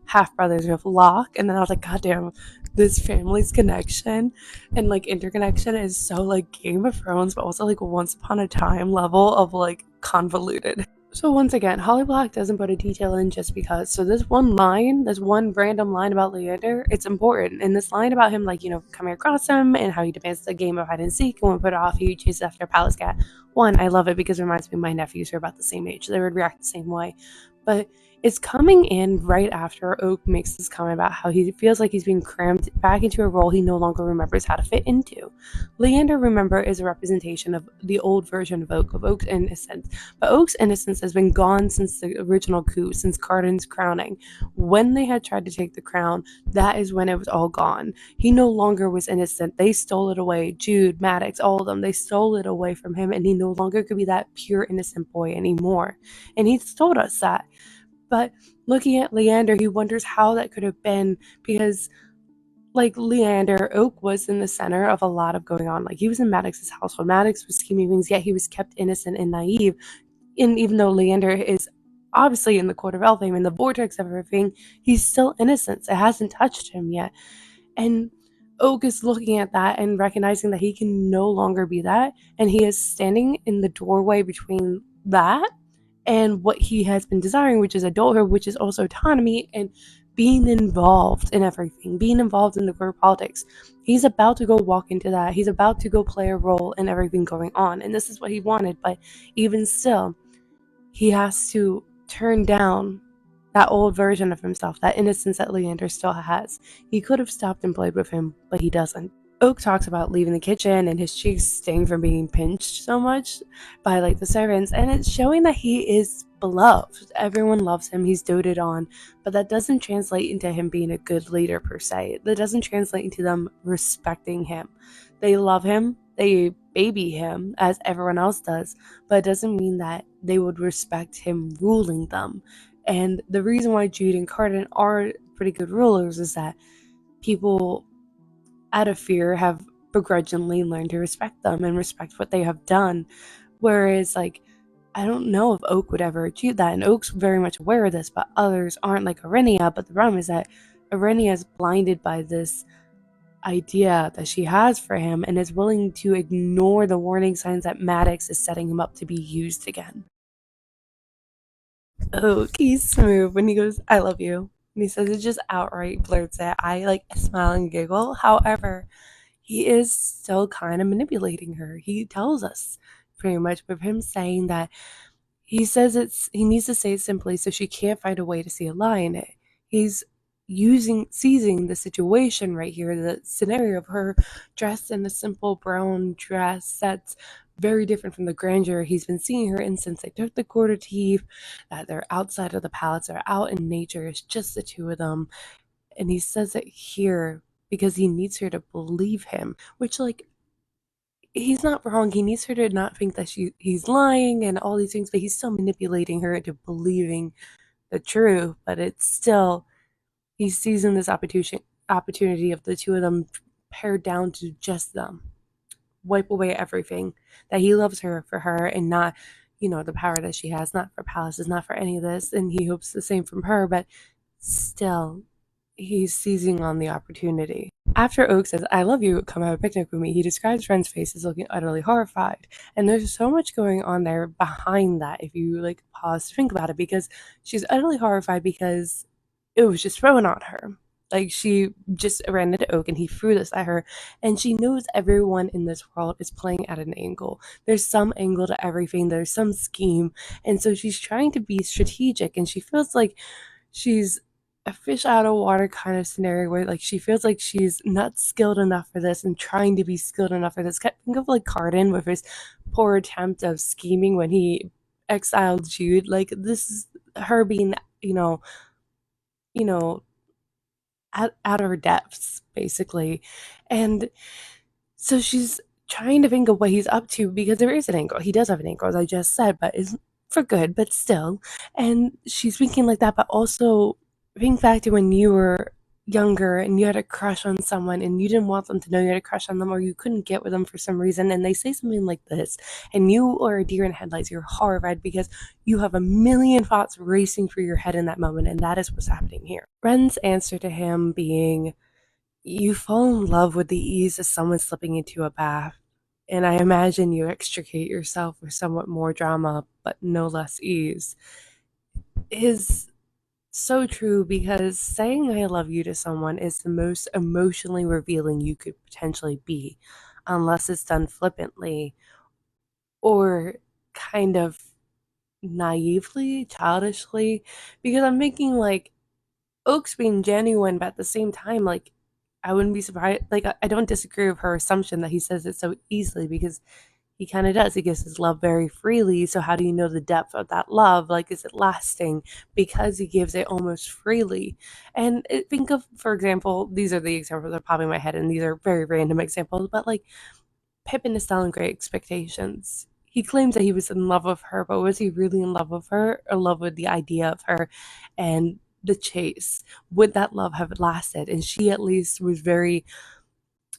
half brothers with Locke. And then I was like, god damn, this family's connection and like interconnection is so like Game of Thrones, but also like Once Upon a Time level of like convoluted. So once again, Holly Black doesn't put a detail in just because. So this one random line about Leander, it's important. And this line about him, like, coming across him and how he demands a game of hide and seek and when put it off, he chases after a palace cat. One, I love it because it reminds me of my nephews who are about the same age. They would react the same way. But it's coming in right after Oak makes this comment about how he feels like he's being crammed back into a role he no longer remembers how to fit into. Leander, remember, is a representation of the old version of Oak's innocence. But Oak's innocence has been gone since the original coup, since Cardan's crowning. When they had tried to take the crown, that is when it was all gone. He no longer was innocent. They stole it away. Jude, Maddox, all of them, they stole it away from him, and he no longer could be that pure innocent boy anymore. And he's told us that. But looking at Leander, he wonders how that could have been, because like Leander, Oak was in the center of a lot of going on. Like, he was in Maddox's household. Maddox was scheming things, yet he was kept innocent and naive. And even though Leander is obviously in the court of Elfhame, in the vortex of everything, he's still innocent. It hasn't touched him yet. And Oak is looking at that and recognizing that he can no longer be that. And he is standing in the doorway between that and what he has been desiring, which is adulthood, which is also autonomy and being involved in everything, being involved in the court politics. He's about to go walk into that. He's about to go play a role in everything going on. And this is what he wanted. But even still, he has to turn down that old version of himself, that innocence that Leander still has. He could have stopped and played with him, but he doesn't. Oak talks about leaving the kitchen and his cheeks sting from being pinched so much by like the servants, and it's showing that he is beloved. Everyone loves him, he's doted on, but that doesn't translate into him being a good leader per se. That doesn't translate into them respecting him. They love him, they baby him as everyone else does, but it doesn't mean that they would respect him ruling them. And the reason why Jude and Cardan are pretty good rulers is that people out of fear have begrudgingly learned to respect them and respect what they have done. Whereas, like, I don't know if Oak would ever achieve that, and Oak's very much aware of this, but others aren't, like Arenia. But the problem is that Arenia is blinded by this idea that she has for him and is willing to ignore the warning signs that Maddox is setting him up to be used again. Oak, he's smooth when he goes, I love you. And he says it just outright blurts it. I like smile and giggle. However, he is still kind of manipulating her. He tells us pretty much with him saying that he needs to say it simply so she can't find a way to see a lie in it. He's seizing the situation right here, the scenario of her dressed in a simple brown dress that's very different from the grandeur he's been seeing her in since they took the quarter teeth, that they're outside of the palace, they're out in nature, it's just the two of them. And he says it here because he needs her to believe him, which, like, he's not wrong. He needs her to not think that he's lying and all these things, but he's still manipulating her into believing the truth. But it's still, he's seizing this opportunity of the two of them pared down to just them. wipe away everything, that he loves her for her and not, the power that she has, not for palaces, not for any of this. And he hopes the same from her, but still, he's seizing on the opportunity. After Oak says, I love you, come have a picnic with me, he describes Ren's face as looking utterly horrified. And there's so much going on there behind that if you pause to think about it, because she's utterly horrified because it was just thrown on her. Like, she just ran into Oak and he threw this at her, and she knows everyone in this world is playing at an angle. There's some angle to everything, there's some scheme, and so she's trying to be strategic, and she feels like she's a fish out of water kind of scenario where she feels like she's not skilled enough for this and trying to be skilled enough for this. Think of Cardan with his poor attempt of scheming when he exiled Jude. This is her being, you know, out of her depths, basically. And so she's trying to think of what he's up to, because there is an angle. He does have an angle, as I just said, but is for good, but still. And she's thinking like that, but also think back to when you were younger and you had a crush on someone and you didn't want them to know you had a crush on them, or you couldn't get with them for some reason, and they say something like this, and you are a deer in headlights. You're horrified because you have a million thoughts racing through your head in that moment, and that is what's happening here. Ren's answer to him being, you fall in love with the ease of someone slipping into a bath, and I imagine you extricate yourself with somewhat more drama, but no less ease, is so true, because saying I love you to someone is the most emotionally revealing you could potentially be, unless it's done flippantly or kind of naively, childishly, because I'm thinking Oak's being genuine, but at the same time, I wouldn't be surprised. I don't disagree with her assumption that he says it so easily, because he kind of does. He gives his love very freely. So how do you know the depth of that love? Is it lasting? Because he gives it almost freely. And think of, for example, these are the examples that are popping in my head, and these are very random examples, but Pippin is selling Great Expectations. He claims that he was in love with her, but was he really in love with her, or in love with the idea of her and the chase? Would that love have lasted? And she at least was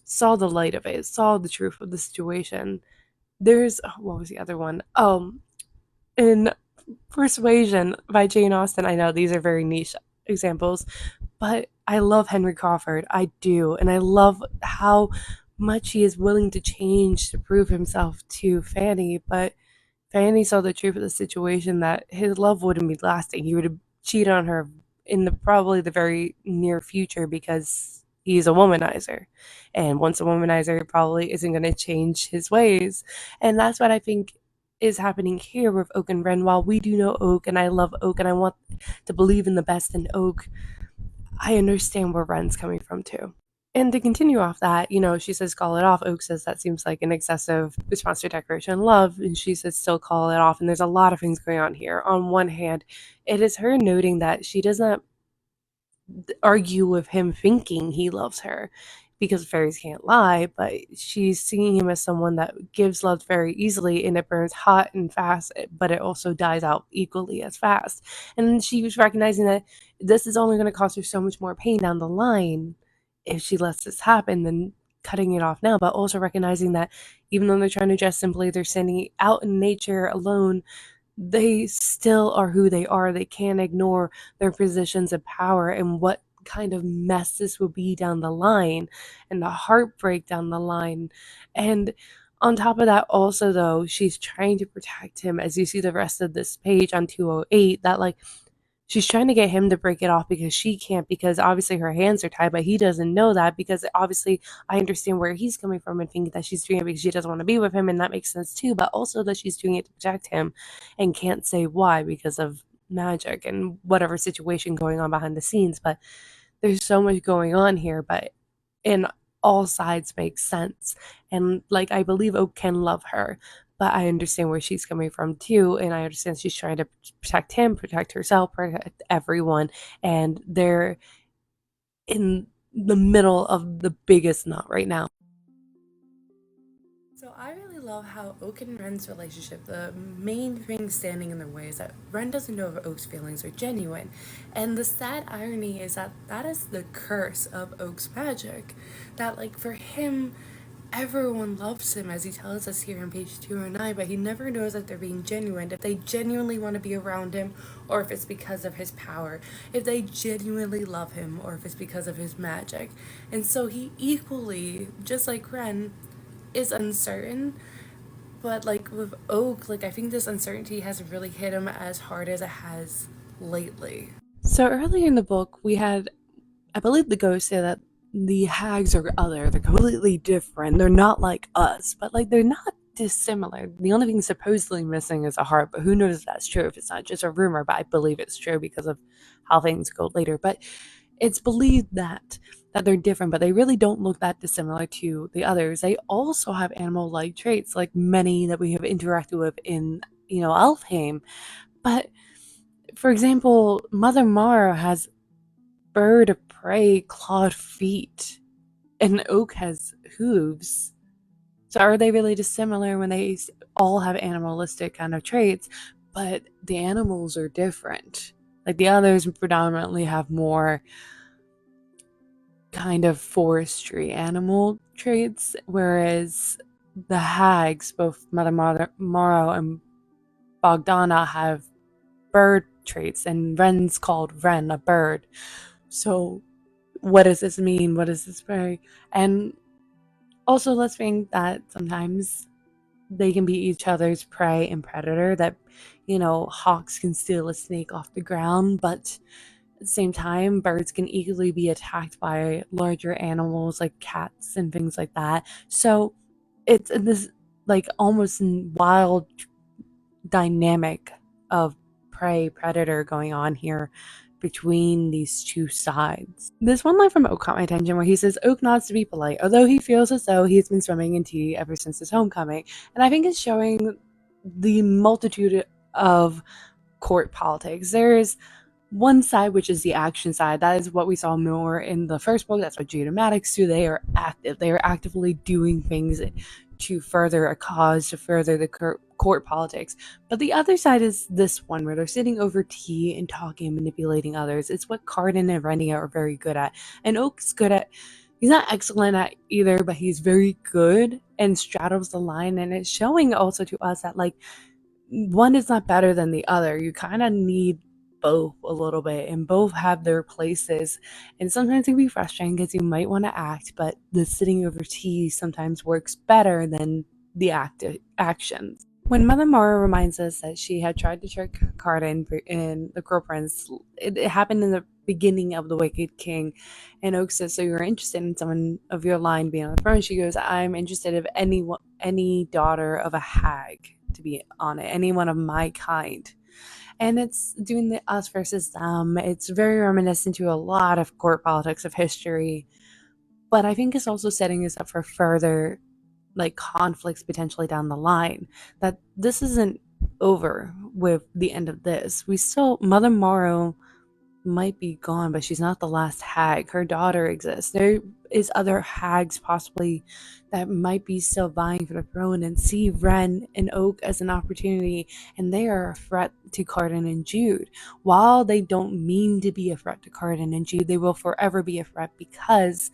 saw the light of it, saw the truth of the situation. There's, what was the other one? In Persuasion by Jane Austen. I know these are very niche examples, but I love Henry Crawford. I do. And I love how much he is willing to change to prove himself to Fanny. But Fanny saw the truth of the situation, that his love wouldn't be lasting. He would cheat on her in probably the very near future, because he's a womanizer. And once a womanizer, he probably isn't going to change his ways. And that's what I think is happening here with Oak and Ren. While we do know Oak, and I love Oak, and I want to believe in the best in Oak, I understand where Ren's coming from too. And to continue off that, she says, call it off. Oak says that seems like an excessive response to declaration of love. And she says, still call it off. And there's a lot of things going on here. On one hand, it is her noting that she does not argue with him thinking he loves her, because fairies can't lie, but she's seeing him as someone that gives love very easily, and it burns hot and fast, but it also dies out equally as fast. And she was recognizing that this is only going to cause her so much more pain down the line if she lets this happen than cutting it off now, but also recognizing that even though they're trying to dress simply, they're standing out in nature alone, they still are who they are. They can't ignore their positions of power and what kind of mess this will be down the line, and the heartbreak down the line. And on top of that, also, though, she's trying to protect him, as you see the rest of this page on 208, that she's trying to get him to break it off, because she can't, because obviously her hands are tied, but he doesn't know that, because obviously I understand where he's coming from and thinking that she's doing it because she doesn't want to be with him, and that makes sense too, but also that she's doing it to protect him and can't say why, because of magic and whatever situation going on behind the scenes. But there's so much going on here, but in all sides makes sense. And I believe Oak can love her, but I understand where she's coming from too, and I understand she's trying to protect him, protect herself, protect everyone, and they're in the middle of the biggest knot right now. So I really love how Oak and Ren's relationship, the main thing standing in their way is that Ren doesn't know if Oak's feelings are genuine. And the sad irony is that that is the curse of Oak's magic. That for him, everyone loves him, as he tells us here on page 209, but he never knows that they're being genuine, if they genuinely want to be around him, or if it's because of his power, if they genuinely love him, or if it's because of his magic. And so he equally, just like Ren, is uncertain, but like with Oak, like I think this uncertainty hasn't really hit him as hard as it has lately. So earlier in the book, we had, I believe, the ghost say that the hags are other. They're completely different. They're not like us, but like they're not dissimilar. The only thing supposedly missing is a heart, but who knows if that's true, if it's not just a rumor, but I believe it's true because of how things go later. But it's believed that they're different, but they really don't look that dissimilar to the others. They also have animal-like traits, like many that we have interacted with in, Elfheim. But for example, Mother Mara has bird of prey clawed feet, and Oak has hooves. So are they really dissimilar when they all have animalistic kind of traits, but the animals are different? Like the others predominantly have more kind of forestry animal traits, whereas the hags, both Mother Morrow and Bogdana, have bird traits, and Ren's called Ren, a bird. So what does this mean? What does this say? And also, let's think that sometimes they can be each other's prey and predator, that, hawks can steal a snake off the ground, but at the same time, birds can easily be attacked by larger animals like cats and things like that. So it's this like almost wild dynamic of prey predator going on here between these two sides. There's one line from Oak caught my attention where he says Oak nods to be polite, although he feels as though he's been swimming in tea ever since his homecoming. And I think it's showing the multitude of court politics. There's one side, which is the action side. That is what we saw more in the first book. That's what Jade and Maddox do. They are active. They are actively doing things to further a cause, to further the court politics. But the other side is this one, where they're sitting over tea and talking and manipulating others. It's what Cardan and Renia are very good at. And Oak's good at, he's not excellent at either, but he's very good and straddles the line. And it's showing also to us that, like, one is not better than the other. You kind of need both a little bit, and both have their places. And sometimes it can be frustrating because you might want to act, but the sitting over tea sometimes works better than the actions. When Mother Mara reminds us that she had tried to trick Cardan in The Cruel Prince, it happened in the beginning of The Wicked King, and Oak says, so you're interested in someone of your line being on the throne? She goes, I'm interested in any daughter of a hag to be on it, anyone of my kind. And it's doing the us versus them. It's very reminiscent to a lot of court politics of history, but I think it's also setting us up for further like conflicts potentially down the line. That this isn't over with the end of this. We still, Mother Morrow might be gone, but she's not the last hag. Her daughter exists. There is other hags possibly that might be still vying for the throne, and see Ren and Oak as an opportunity, and they are a threat to Cardan and Jude. While they don't mean to be a threat to Cardan and Jude, they will forever be a threat because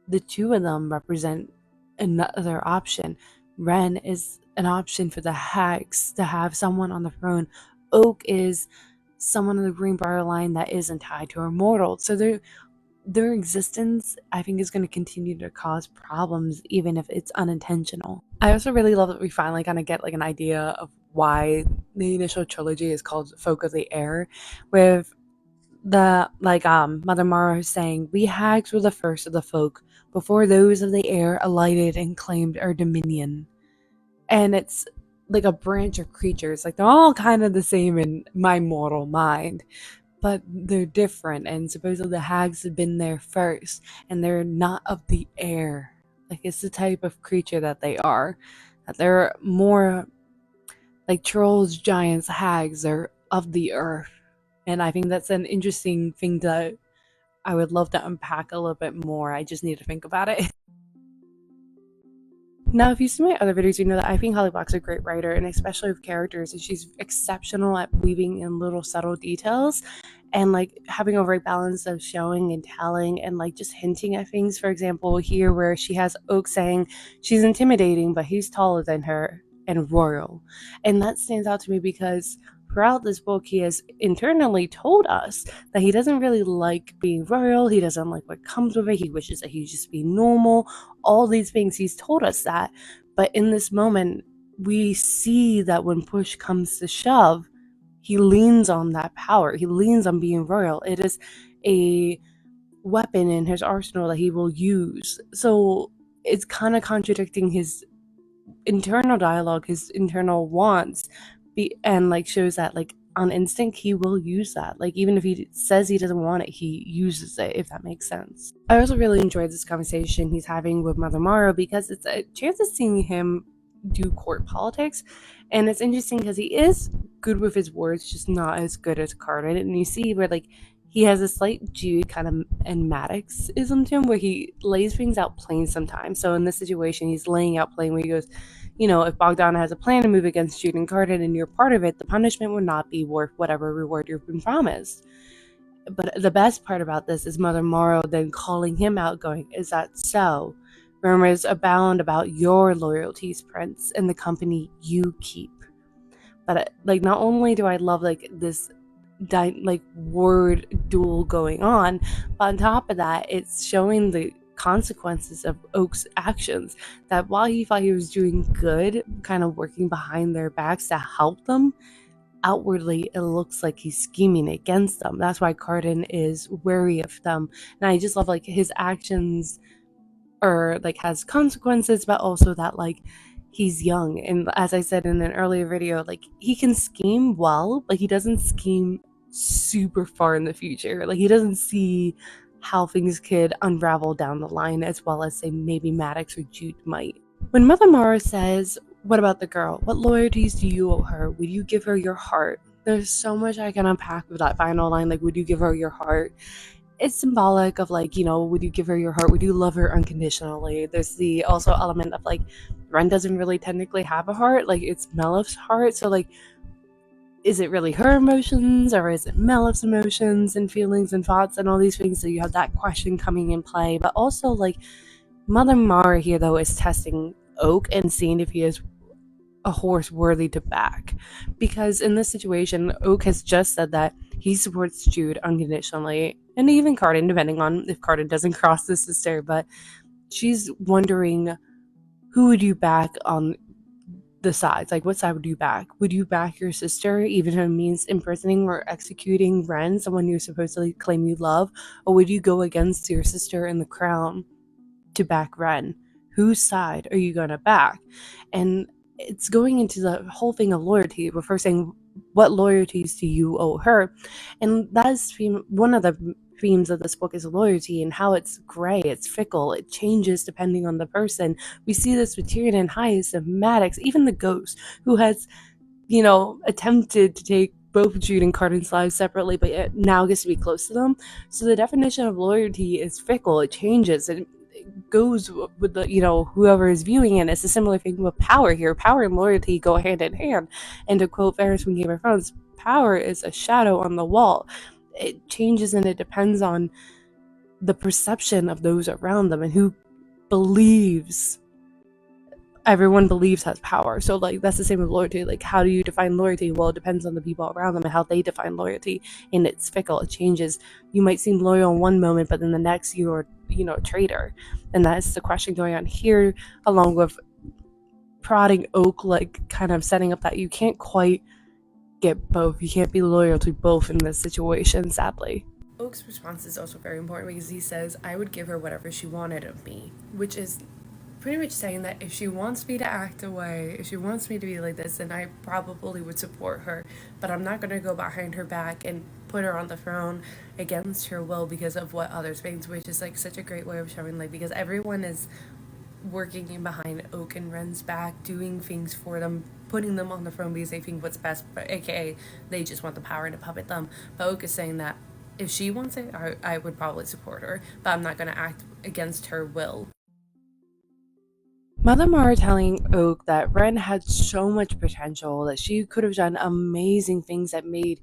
the two of them represent another option. Ren is an option for the hags to have someone on the throne. Oak is someone in the Greenbrier line that isn't tied to a mortal. So their existence, I think, is going to continue to cause problems, even if it's unintentional. I also really love that we finally kind of get like an idea of why the initial trilogy is called Folk of the Air, with the Mother Mara saying, we hags were the first of the folk, before those of the air alighted and claimed our dominion. And it's like a branch of creatures, like they're all kind of the same in my mortal mind, but they're different, and supposedly the hags have been there first, and they're not of the air. Like, it's the type of creature that they are, that they're more like trolls, giants, hags. They're of the earth. And I think that's an interesting thing that I would love to unpack a little bit more. I just need to think about it. Now, if you see my other videos, you know that I think Holly Black's a great writer, and especially with characters, and she's exceptional at weaving in little subtle details. and like having a right balance of showing and telling and like just hinting at things. For example, here where she has Oak saying she's intimidating, but he's taller than her and royal. And that stands out to me because throughout this book, he has internally told us that he doesn't really like being royal. He doesn't like what comes with it. He wishes that he just be normal. All these things, he's told us that. But in this moment, we see that when push comes to shove, he leans on that power. He leans on being royal. It is a weapon in his arsenal that he will use. So it's kind of contradicting his internal dialogue, his internal wants, and like shows that like on instinct he will use that. Like even if he says he doesn't want it, he uses it, if that makes sense. I also really enjoyed this conversation he's having with Mother Maro because it's a chance of seeing him do court politics, and it's interesting because he is good with his words, just not as good as Cardan. And you see where like he has a slight Jude kind of and Maddox-ism to him where he lays things out plain sometimes. So in this situation, he's laying out plain where he goes, if Bogdana has a plan to move against Jude and Cardan and you're part of it, the punishment would not be worth whatever reward you've been promised. But the best part about this is Mother Maro then calling him out, going, "Is that so? Rumors abound about your loyalties, Prince, and the company you keep." But like, not only do I love like this word duel going on, but on top of that, it's showing the consequences of Oak's actions. That while he thought he was doing good, kind of working behind their backs to help them, outwardly it looks like he's scheming against them. That's why Cardan is wary of them. And I just love like his actions are like has consequences, but also that like he's young. And as I said in an earlier video, like he can scheme well, but he doesn't scheme super far in the future. Like he doesn't see how things could unravel down the line as well as say maybe Maddox or Jude might. When Mother Mara says, "What about the girl? What loyalties do you owe her? Would you give her your heart?" There's so much I can unpack with that final line, like, would you give her your heart? It's symbolic of like, would you give her your heart? Would you love her unconditionally? There's the also element of like, Ren doesn't really technically have a heart, like it's Melif's heart. So like, is it really her emotions or is it Melif's emotions and feelings and thoughts and all these things? So you have that question coming in play. But also like Mother Mara here though is testing Oak and seeing if he is a horse worthy to back, because in this situation Oak has just said that he supports Jude unconditionally, and even Cardan, depending on if Cardan doesn't cross the sister. But she's wondering, who would you back on the sides? Like, what side would you back? Would you back your sister, even if it means imprisoning or executing Ren, someone you supposedly claim you love? Or would you go against your sister in the crown to back Ren? Whose side are you gonna back? And it's going into the whole thing of loyalty. We're first saying, what loyalties do you owe her? And that is one of the themes of this book is loyalty, and how it's gray, it's fickle, it changes depending on the person. We see this with Tyrion and Hyacinth, Maddox, even the Ghost, who has, attempted to take both Jude and Cardan's lives separately, but yet now gets to be close to them. So the definition of loyalty is fickle, it changes, it goes with the whoever is viewing it. It's a similar thing with power here. Power and loyalty go hand in hand, and to quote Varys from Game of Thrones, power is a shadow on the wall. It changes and it depends on the perception of those around them and who believes. Everyone believes has power. So like that's the same with loyalty. Like, how do you define loyalty? Well, it depends on the people around them and how they define loyalty, and it's fickle, it changes. You might seem loyal in one moment, but then the next you're a traitor. And that's the question going on here, along with prodding Oak, like kind of setting up that you can't quite get both. You can't be loyal to both in this situation, sadly. Oak's response is also very important because he says, "I would give her whatever she wanted of me," which is pretty much saying that if she wants me to act away, if she wants me to be like this, then I probably would support her. But I'm not going to go behind her back and put her on the throne against her will because of what others think, which is like such a great way of showing, like, because everyone is working behind Oak and Ren's back, doing things for them, putting them on the throne because they think what's best, but aka they just want the power to puppet them. But Oak is saying that if she wants it, I would probably support her, but I'm not going to act against her will. Mother Mara telling Oak that Ren had so much potential, that she could have done amazing things that made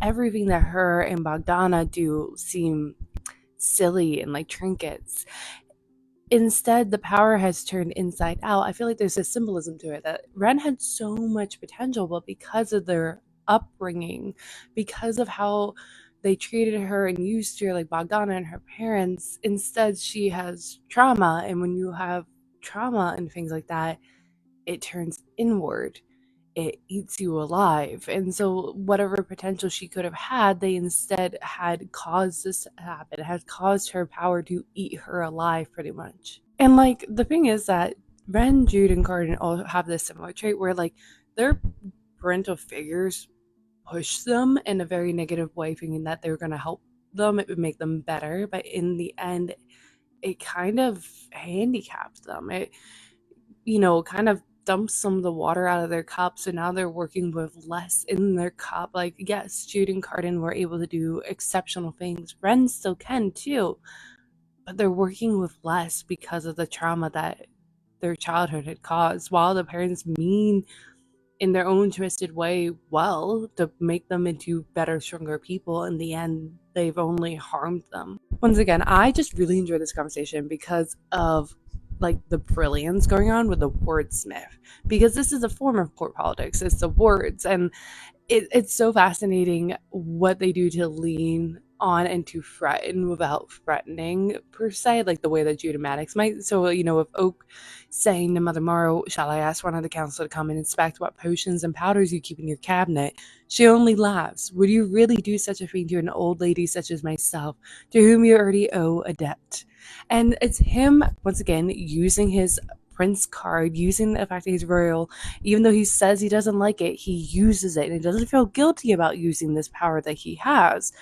everything that her and Bogdana do seem silly and like trinkets. Instead, the power has turned inside out. I feel like there's a symbolism to it that Ren had so much potential, but because of their upbringing, because of how they treated her and used her, like Bogdana and her parents, instead she has trauma. And when you have trauma and things like that, it turns inward. It eats you alive. And so whatever potential she could have had, they instead had caused this to happen, had caused her power to eat her alive pretty much. And like the thing is that Ren, Jude, and Carden all have this similar trait where like their parental figures push them in a very negative way, thinking that they're gonna help them, it would make them better. But in the end, it kind of handicaps them. It, kind of dumps some of the water out of their cup. So now they're working with less in their cup. Like, yes, Jude and Carden were able to do exceptional things. Ren still can too, but they're working with less because of the trauma that their childhood had caused. While the parents mean in their own twisted way well to make them into better, stronger people, in the end, they've only harmed them. Once again, I just really enjoy this conversation because of like the brilliance going on with the wordsmith, because this is a form of court politics. It's the words, and it's so fascinating what they do to lean on and to threaten without threatening per se, like the way that Judah Maddox might. So, with Oak saying to Mother Morrow, "Shall I ask one of the council to come and inspect what potions and powders you keep in your cabinet?" She only laughs. "Would you really do such a thing to an old lady such as myself, to whom you already owe a debt?" And it's him, once again, using his prince card, using the fact that he's royal, even though he says he doesn't like it, he uses it and he doesn't feel guilty about using this power that he has,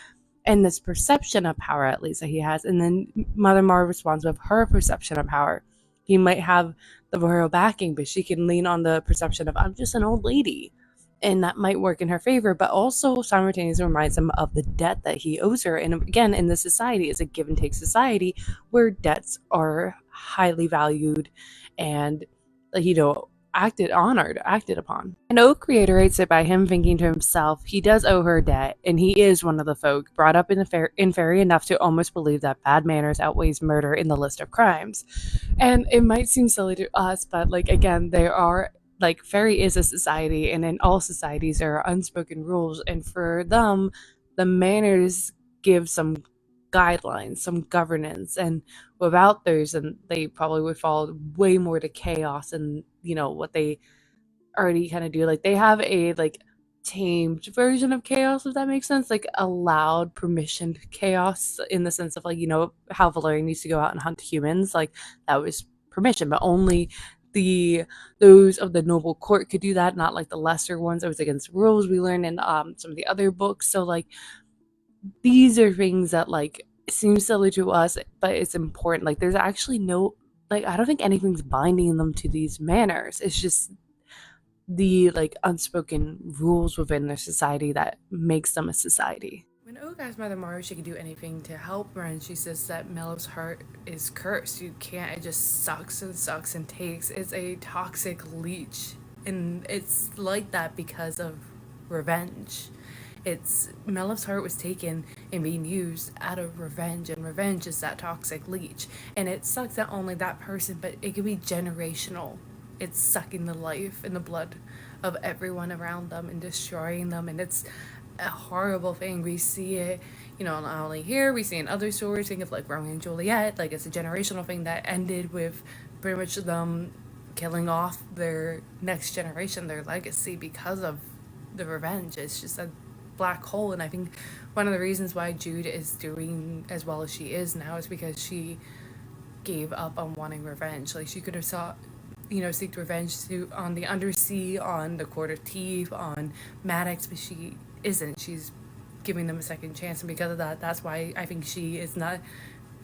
and this perception of power at least that he has. And then Mother Mara responds with her perception of power. He might have the royal backing, but she can lean on the perception of, I'm just an old lady, and that might work in her favor, but also simultaneously reminds him of the debt that he owes her. And again, in this society, it's a give and take society where debts are highly valued and, acted upon. And Oak reiterates it by him thinking to himself, he does owe her debt, and he is one of the folk brought up in fairy enough to almost believe that bad manners outweighs murder in the list of crimes. And it might seem silly to us, but like again, there are like fairy is a society, and in all societies there are unspoken rules, and for them the manners give some guidelines, some governance, and without those, and they probably would fall way more to chaos and what they already kind of do. Like they have a like tamed version of chaos, if that makes sense, like allowed permissioned chaos, in the sense of like how Valerian used to go out and hunt humans, like that was permission, but only those of the noble court could do that, not like the lesser ones. It was against rules we learned in some of the other books. So like these are things that like seem silly to us, but it's important. Like there's actually no, like I don't think anything's binding them to these manners. It's just the like unspoken rules within their society that makes them a society. When Oak asks Mother Morrow if she can do anything to help Ren, she says that Mellow's heart is cursed. You can't, it just sucks and takes. It's a toxic leech. And it's like that because of revenge. It's Mellow's heart was taken and being used out of revenge, and revenge is that toxic leech. And it sucks that only that person, but it could be generational. It's sucking the life and the blood of everyone around them and destroying them, and it's a horrible thing. We see it, not only here, we see in other stories. Think of like Romeo and Juliet, like it's a generational thing that ended with pretty much them killing off their next generation, their legacy, because of the revenge. It's just a black hole. And I think one of the reasons why Jude is doing as well as she is now is because she gave up on wanting revenge. Like she could have seeked revenge on the Undersea, on the Court of Teeth, on Maddox, but she isn't. She's giving them a second chance, and because of that, that's why I think she is not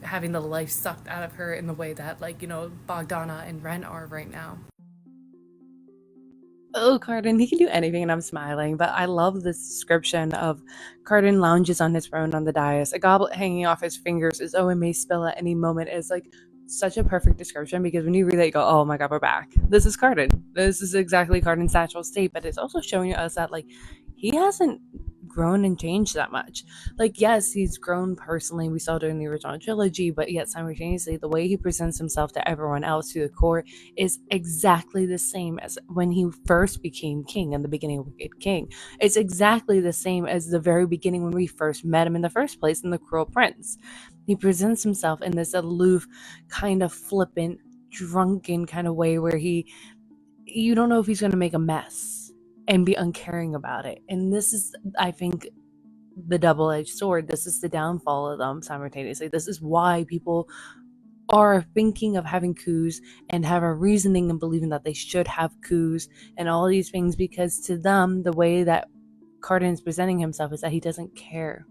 having the life sucked out of her in the way that Bogdana and Ren are right now. Oh, Carden, he can do anything, and I'm smiling, but I love this description of Carden lounges on his throne on the dais, a goblet hanging off his fingers as though it may spill at any moment. Is like such a perfect description, because when you read that, you go, oh my god, we're back. This is Carden. This is exactly Carden's natural state, but it's also showing us that like he hasn't grown and changed that much. Like, yes, he's grown personally, we saw during the original trilogy, but yet simultaneously the way he presents himself to everyone else to the core is exactly the same as when he first became king in the beginning of Wicked King. It's exactly the same as the very beginning when we first met him in the first place in The Cruel Prince. He presents himself in this aloof, kind of flippant, drunken kind of way where you don't know if he's going to make a mess and be uncaring about it. And this is, I think, the double-edged sword. This is the downfall of them simultaneously. This is why people are thinking of having coups and have a reasoning and believing that they should have coups and all these things, because to them, the way that Cardin is presenting himself is that he doesn't care.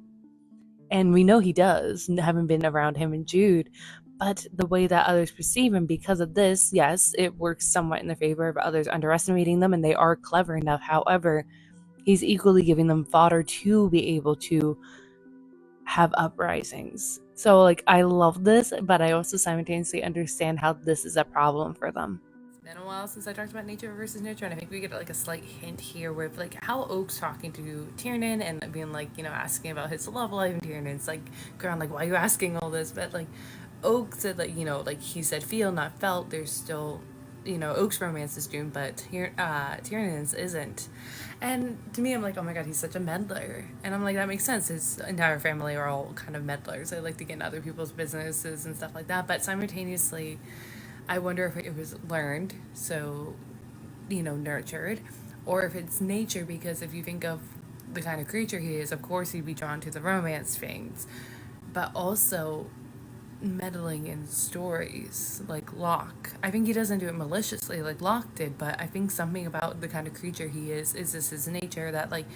And we know he does, having been around him and Jude. But the way that others perceive him because of this, yes, it works somewhat in the favor of others underestimating them, and they are clever enough. However, he's equally giving them fodder to be able to have uprisings. So, like, I love this, but I also simultaneously understand how this is a problem for them. It's been a while since I talked about nature versus nurture, and I think we get like a slight hint here with like how Oak's talking to Tiernan and being like, asking about his love life, and Tiernan's like, "Ground, like, why are you asking all this?" But like, Oak said, like, like he said, feel not felt. There's still, Oak's romance is doomed, but Tiernan's isn't. And to me, I'm like, oh my god, he's such a meddler. And I'm like, that makes sense. His entire family are all kind of meddlers. They like to get in other people's businesses and stuff like that. But simultaneously, I wonder if it was learned, so, nurtured, or if it's nature, because if you think of the kind of creature he is, of course he'd be drawn to the romance things. But also, meddling in stories like Locke. I think he doesn't do it maliciously like Locke did, but I think something about the kind of creature he is this his nature, that like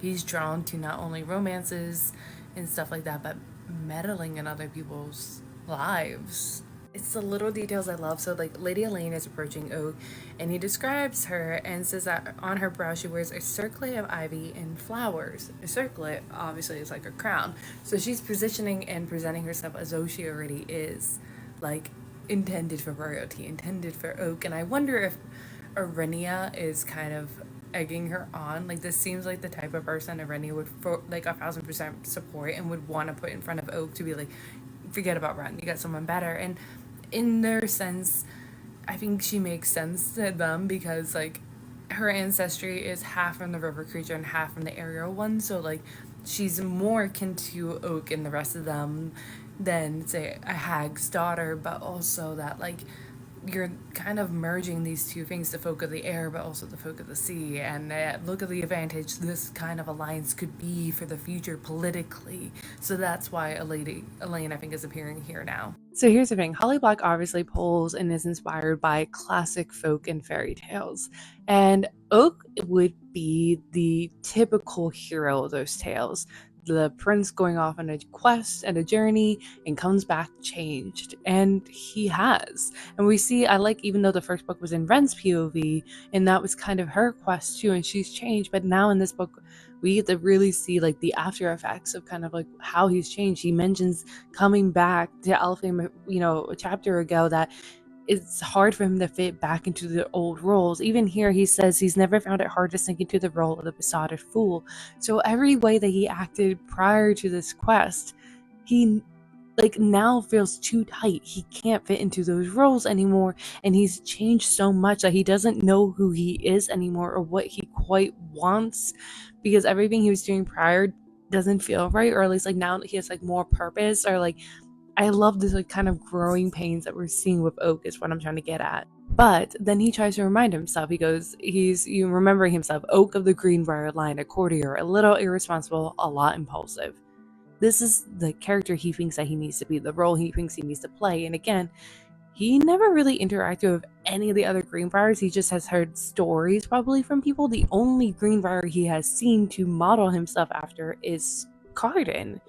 he's drawn to not only romances and stuff like that, but meddling in other people's lives. It's the little details I love. So like Lady Elaine is approaching Oak, and he describes her and says that on her brow she wears a circlet of ivy and flowers. A circlet obviously is like a crown. So she's positioning and presenting herself as though she already is, like, intended for royalty, intended for Oak. And I wonder if Arenia is kind of egging her on. Like, this seems like the type of person Arenia would like 1,000% support and would want to put in front of Oak to be like, forget about Ren, you got someone better. And in their sense, I think she makes sense to them, because like her ancestry is half from the river creature and half from the aerial one. So like she's more akin to Oak and the rest of them than say a hag's daughter, but also that like you're kind of merging these two things, the folk of the air but also the folk of the sea. And look at the advantage this kind of alliance could be for the future politically. So that's why Lady Elaine, I think, is appearing here now. So here's the thing. Holly Black obviously pulls and is inspired by classic folk and fairy tales, and Oak would be the typical hero of those tales, the prince going off on a quest and a journey and comes back changed. And he has. And we see, I like, even though the first book was in Ren's POV, and that was kind of her quest too, and she's changed, but now in this book, we get to really see like the after effects of kind of like how he's changed. He mentions coming back to Alfheim, a chapter ago, that it's hard for him to fit back into the old roles. Even here, he says he's never found it hard to sink into the role of the besotted fool. So every way that he acted prior to this quest, he like now feels too tight. He can't fit into those roles anymore, and he's changed so much that he doesn't know who he is anymore or what he quite wants, because everything he was doing prior doesn't feel right, or at least like now he has like more purpose, or like I love this like kind of growing pains that we're seeing with Oak is what I'm trying to get at. But then he tries to remind himself. He goes, he's remembering himself, Oak of the Greenbrier line, a courtier, a little irresponsible, a lot impulsive. This is the character he thinks that he needs to be, the role he thinks he needs to play. And again, he never really interacted with any of the other Greenbriers. He just has heard stories probably from people. The only Greenbrier he has seen to model himself after is Cardin.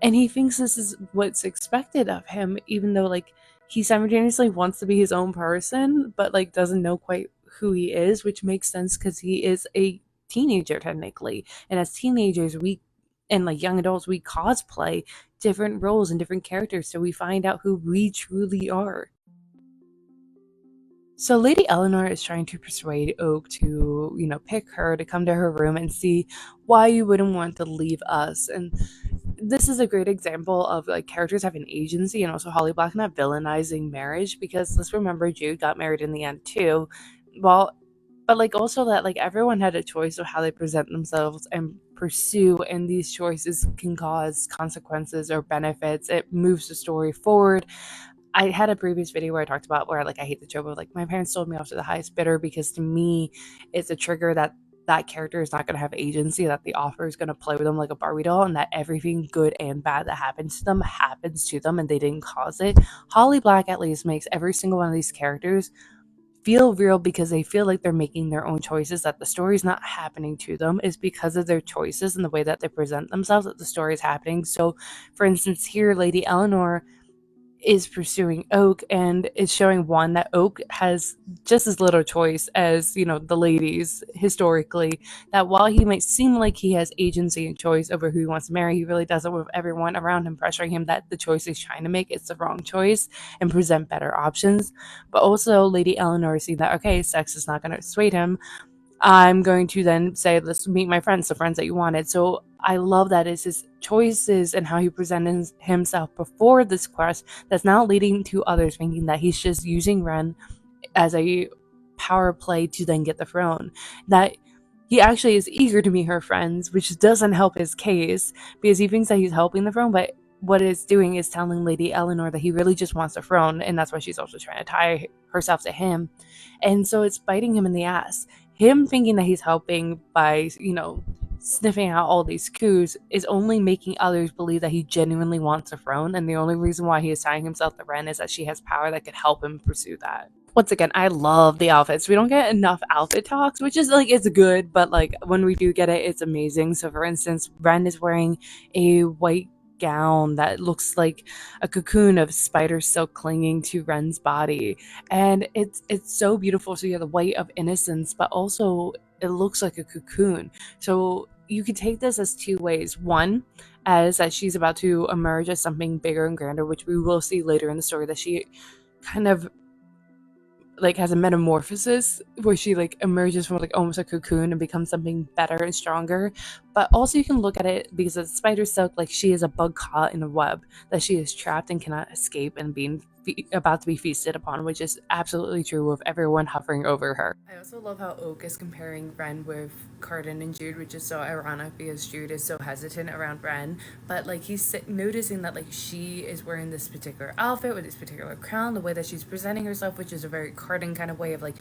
And he thinks this is what's expected of him, even though like he simultaneously wants to be his own person, but like doesn't know quite who he is, which makes sense because he is a teenager technically. And as teenagers, and like young adults, we cosplay different roles and different characters, so we find out who we truly are. So Lady Eleanor is trying to persuade Oak to, pick her to come to her room and see why you wouldn't want to leave us. And this is a great example of like characters having agency and also Holly Black not villainizing marriage, because let's remember Jude got married in the end too. Well, but like also that like everyone had a choice of how they present themselves and pursue, and these choices can cause consequences or benefits. It moves the story forward. I had a previous video where I talked about where like I hate the trope of like my parents sold me off to the highest bidder, because to me it's a trigger that that character is not going to have agency, that the author is going to play with them like a Barbie doll, and that everything good and bad that happens to them and they didn't cause it. Holly Black at least makes every single one of these characters feel real because they feel like they're making their own choices, that the story's not happening to them. Is because of their choices and the way that they present themselves that the story is happening. So for instance here, Lady Eleanor is pursuing Oak and is showing one that Oak has just as little choice as, the ladies historically, that while he might seem like he has agency and choice over who he wants to marry, he really doesn't, with everyone around him pressuring him that the choice he's trying to make is the wrong choice and present better options. But also Lady Eleanor seeing that, okay, sex is not going to sway him, I'm going to then say, let's meet my friends, the friends that you wanted. So I love that it's his choices and how he presented himself before this quest that's now leading to others thinking that he's just using Ren as a power play to then get the throne. That he actually is eager to meet her friends, which doesn't help his case because he thinks that he's helping the throne, but what it's doing is telling Lady Eleanor that he really just wants the throne, and that's why she's also trying to tie herself to him. And so it's biting him in the ass. Him thinking that he's helping by, sniffing out all these coups is only making others believe that he genuinely wants a throne, and the only reason why he is tying himself to Ren is that she has power that could help him pursue that. Once again, I love the outfits. We don't get enough outfit talks, which is like it's good, but like when we do get it, it's amazing. So for instance, Ren is wearing a white gown that looks like a cocoon of spider silk clinging to Ren's body, and it's so beautiful. So you have the white of innocence, but also it looks like a cocoon. So you could take this as two ways. One, as that she's about to emerge as something bigger and grander, which we will see later in the story, that she kind of like has a metamorphosis where she like emerges from like almost a cocoon and becomes something better and stronger. But also you can look at it because of spider silk, like she is a bug caught in a web that she is trapped and cannot escape and being about to be feasted upon, which is absolutely true of everyone hovering over her. I also love how Oak is comparing Ren with Cardan and Jude, which is so ironic because Jude is so hesitant around Ren, but like he's noticing that like she is wearing this particular outfit with this particular crown, the way that she's presenting herself, which is a very Cardan kind of way of like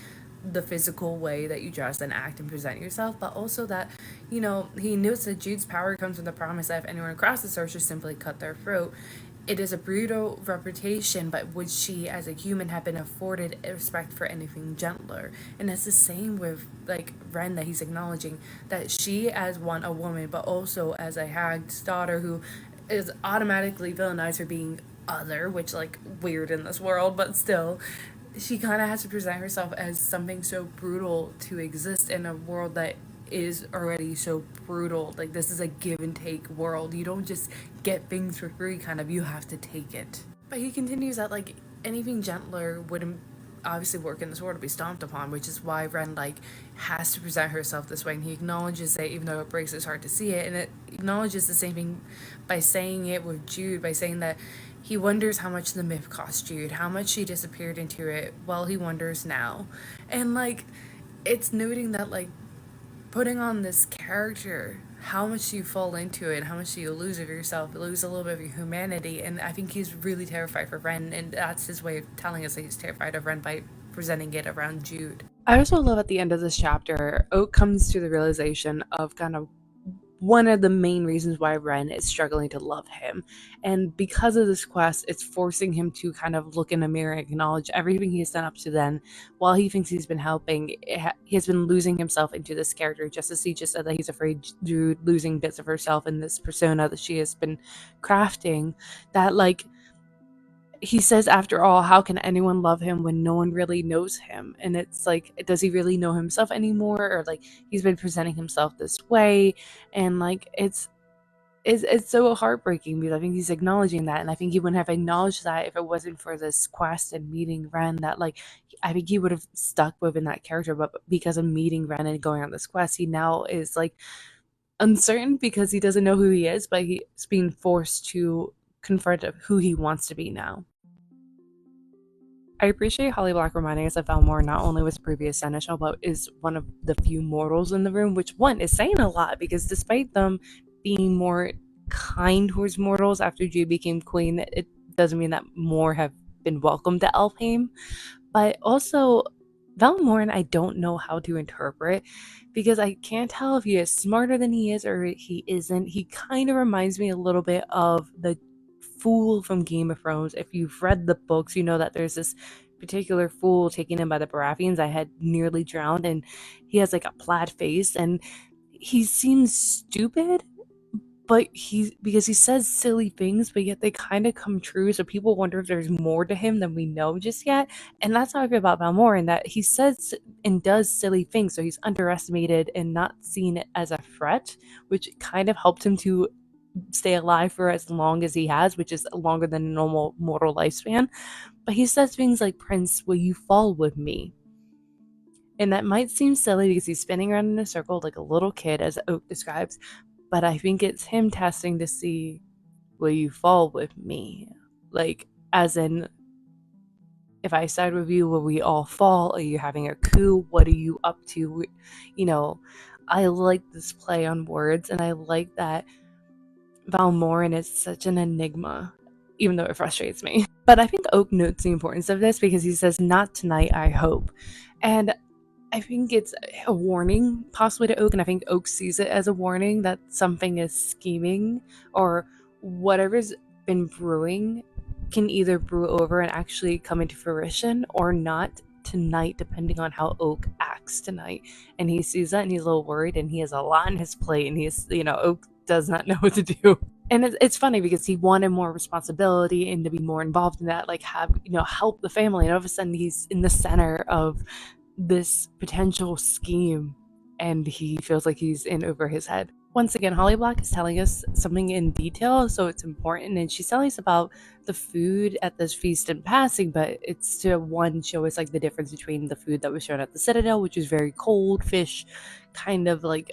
the physical way that you dress and act and present yourself, but also that, he knows that Jude's power comes from the promise that if anyone crosses her, she'll simply cut their throat. It is a brutal reputation, but would she, as a human, have been afforded respect for anything gentler? And it's the same with like Ren, that he's acknowledging that she, as one, a woman, but also as a hag's daughter who is automatically villainized for being other, which like weird in this world, but still, she kind of has to present herself as something so brutal to exist in a world that is already so brutal. Like this is a give and take world. You don't just get things for free, kind of. You have to take it. But he continues that like anything gentler wouldn't obviously work in this world to be stomped upon, which is why Ren like has to present herself this way, and he acknowledges it even though it breaks his heart to see it, and it acknowledges the same thing by saying it with Jude, by saying that he wonders how much the myth cost Jude, how much she disappeared into it. Well, he wonders now. And like it's noting that like putting on this character, how much do you fall into it, how much do you lose of yourself, lose a little bit of your humanity. And I think he's really terrified for Ren, and that's his way of telling us that he's terrified of Ren by presenting it around Jude. I also love at the end of this chapter, Oak comes to the realization of kind of one of the main reasons why Ren is struggling to love him. And because of this quest, it's forcing him to kind of look in the mirror and acknowledge everything he's done up to then. While he thinks he's been helping, he has been losing himself into this character, just as he just said that he's afraid Jude losing bits of herself in this persona that she has been crafting. That, like, he says, after all, how can anyone love him when no one really knows him? And it's like, does he really know himself anymore? Or like he's been presenting himself this way, and like it's so heartbreaking because I think he's acknowledging that, and I think he wouldn't have acknowledged that if it wasn't for this quest and meeting Ren. That like I think he would have stuck within that character, but because of meeting Ren and going on this quest, he now is like uncertain because he doesn't know who he is, but he's being forced to confront who he wants to be now. I appreciate Holly Black reminding us that Valmore not only was a previous seneschal, but is one of the few mortals in the room, which one is saying a lot because despite them being more kind towards mortals after Jade became queen, it doesn't mean that more have been welcomed to Elfhame. But also, Valmorn, I don't know how to interpret because I can't tell if he is smarter than he is or he isn't. He kind of reminds me a little bit of the fool from Game of Thrones. If you've read the books, you know that there's this particular fool taken in by the Baratheons that had nearly drowned, and he has like a plaid face, and he seems stupid, but because he says silly things, but yet they kind of come true. So people wonder if there's more to him than we know just yet. And that's how I feel about Valmore, in that he says and does silly things. So he's underestimated and not seen as a threat, which kind of helped him to stay alive for as long as he has, which is longer than a normal mortal lifespan. But he says things like, "Prince, will you fall with me?" And that might seem silly because he's spinning around in a circle like a little kid, as Oak describes, but I think it's him testing to see, will you fall with me? Like, as in, if I side with you, will we all fall? Are you having a coup? What are you up to? You know, I like this play on words, and I like that Valmorin is such an enigma, even though it frustrates me. But I think Oak notes the importance of this because he says, "Not tonight, I hope." And I think it's a warning, possibly to Oak, and I think Oak sees it as a warning that something is scheming, or whatever's been brewing can either brew over and actually come into fruition or not tonight, depending on how Oak acts tonight. And he sees that and he's a little worried, and he has a lot on his plate, and Oak does not know what to do. And it's funny because he wanted more responsibility and to be more involved in that, like have, help the family. And all of a sudden he's in the center of this potential scheme, and he feels like he's in over his head. Once again, Holly Black is telling us something in detail, so it's important, and she's telling us about the food at this feast in passing, but it's to one show us like the difference between the food that was shown at the Citadel, which is very cold fish, kind of like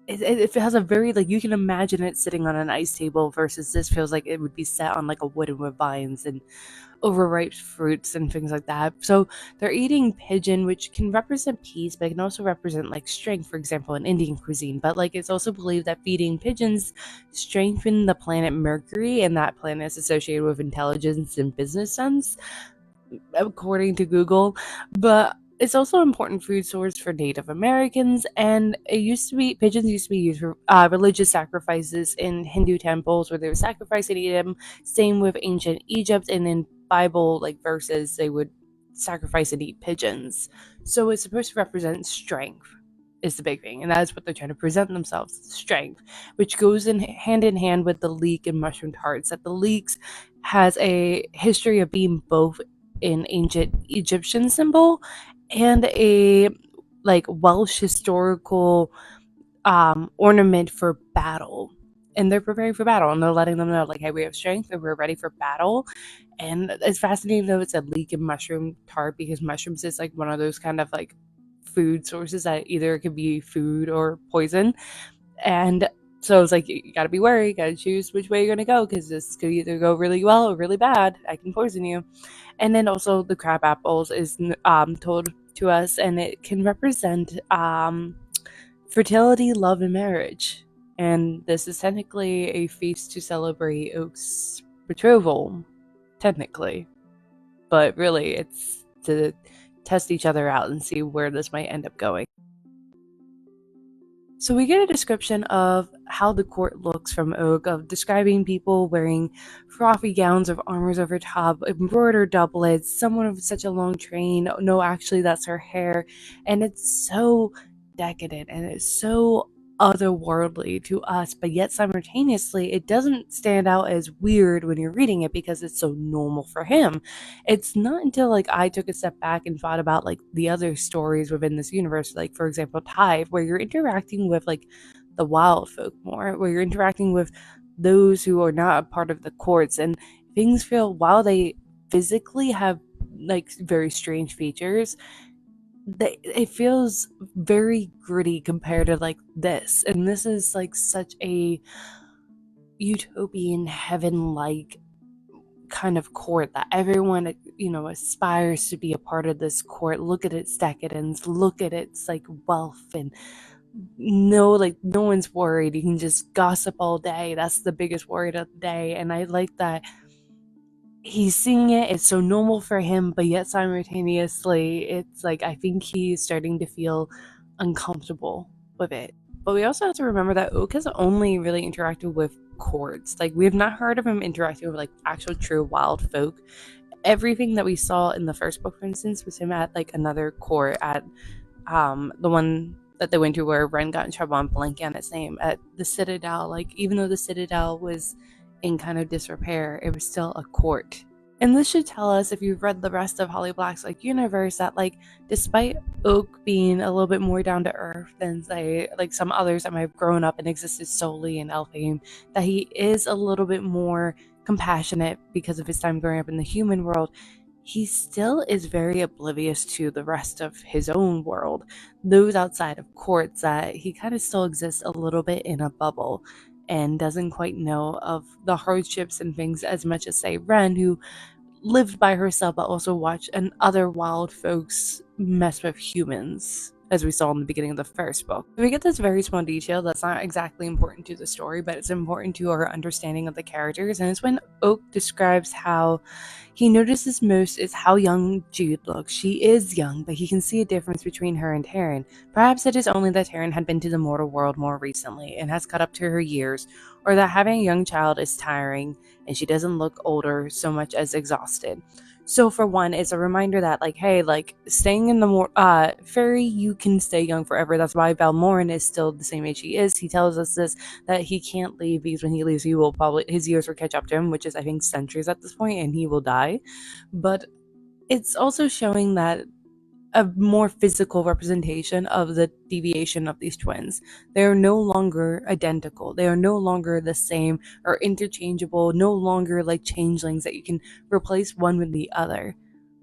it has a very, like, you can imagine it sitting on an ice table, versus this feels like it would be set on like a wooden with vines and overripe fruits and things like that. So they're eating pigeon, which can represent peace, but it can also represent like strength, for example, in Indian cuisine. But like it's also believed that feeding pigeons strengthen the planet Mercury, and that planet is associated with intelligence and business sense, according to Google. But it's also an important food source for Native Americans, and pigeons used to be used for religious sacrifices in Hindu temples where they would sacrifice and eat them. Same with ancient Egypt, and in Bible like verses they would sacrifice and eat pigeons. So it's supposed to represent strength is the big thing, and that's what they're trying to present themselves, strength, which goes in hand with the leek and mushroom tarts. That the leeks has a history of being both an ancient Egyptian symbol and a like Welsh historical ornament for battle. And they're preparing for battle, and they're letting them know, like, hey, we have strength and we're ready for battle. And it's fascinating though, it's a leek and mushroom tart, because mushrooms is like one of those kind of like food sources that either could be food or poison. And so it's like, you gotta be wary, you gotta choose which way you're gonna go, because this could either go really well or really bad. I can poison you. And then also the crab apples is told to us, and it can represent fertility, love, and marriage. And this is technically a feast to celebrate Oak's betrothal, technically. But really, it's to test each other out and see where this might end up going. So we get a description of how the court looks from Oak, of describing people wearing frothy gowns of armors over top, embroidered doublets, someone with such a long train. No, actually, that's her hair. And it's so decadent and it's so otherworldly to us, but yet simultaneously it doesn't stand out as weird when you're reading it because it's so normal for him. It's not until like I took a step back and thought about like the other stories within this universe, like for example Tithe, where you're interacting with like the wild folk more, where you're interacting with those who are not a part of the courts, and things feel, while they physically have like very strange features, it feels very gritty compared to like this. And this is like such a utopian heaven like kind of court that everyone, aspires to be a part of. This court, look at its decadence, look at its like wealth, and no one's worried. You can just gossip all day. That's the biggest worry of the day. And I like that he's seeing it. It's so normal for him, but yet simultaneously it's like I think he's starting to feel uncomfortable with it. But we also have to remember that Oak has only really interacted with courts. Like, we have not heard of him interacting with like actual true wild folk. Everything that we saw in the first book, for instance, was him at like another court, at the one that they went to where Ren got in trouble. I'm blanking on its name, at the Citadel. Like, even though the Citadel was in kind of disrepair, it was still a court. And this should tell us, if you've read the rest of Holly Black's like universe, that like despite Oak being a little bit more down to earth than say like some others that might have grown up and existed solely in Elfhame, that he is a little bit more compassionate because of his time growing up in the human world, he still is very oblivious to the rest of his own world, those outside of courts, that he kind of still exists a little bit in a bubble and doesn't quite know of the hardships and things as much as, say, Ren, who lived by herself but also watched and other wild folks mess with humans, as we saw in the beginning of the first book. We get this very small detail that's not exactly important to the story, but it's important to our understanding of the characters, and it's when Oak describes how he notices most is how young Jude looks. She is young, but he can see a difference between her and Taryn. Perhaps it is only that Taryn had been to the mortal world more recently and has caught up to her years, or that having a young child is tiring and she doesn't look older so much as exhausted. So for one, it's a reminder that like, hey, like staying in the fairy, you can stay young forever. That's why Balmorin is still the same age he is. He tells us this, that he can't leave because when he leaves, he will probably, his years will catch up to him, which is I think centuries at this point, and he will die. But it's also showing that a more physical representation of the deviation of these twins. They are no longer identical. They are no longer the same or interchangeable, no longer like changelings that you can replace one with the other.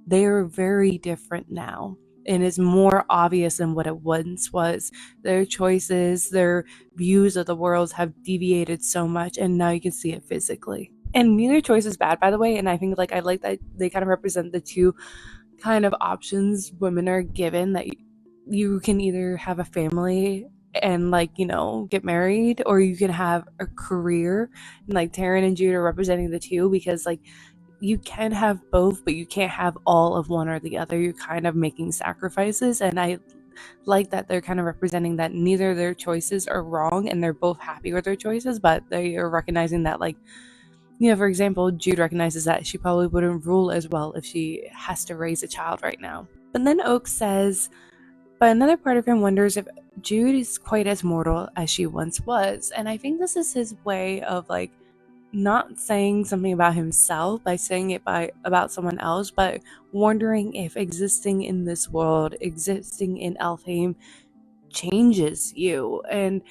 They are very different now, and is more obvious than what it once was. Their choices, their views of the world have deviated so much, and now you can see it physically. And neither choice is bad, by the way, and I think like I like that they kind of represent the two kind of options women are given, that you can either have a family and like get married, or you can have a career, and like Taryn and Jude are representing the two, because like you can have both but you can't have all of one or the other. You're kind of making sacrifices, and I like that they're kind of representing that neither of their choices are wrong and they're both happy with their choices, but they are recognizing that like, for example, Jude recognizes that she probably wouldn't rule as well if she has to raise a child right now. But then Oak says, but another part of him wonders if Jude is quite as mortal as she once was. And I think this is his way of like not saying something about himself by saying it about someone else, but wondering if existing in this world, existing in Elfhame, changes you, and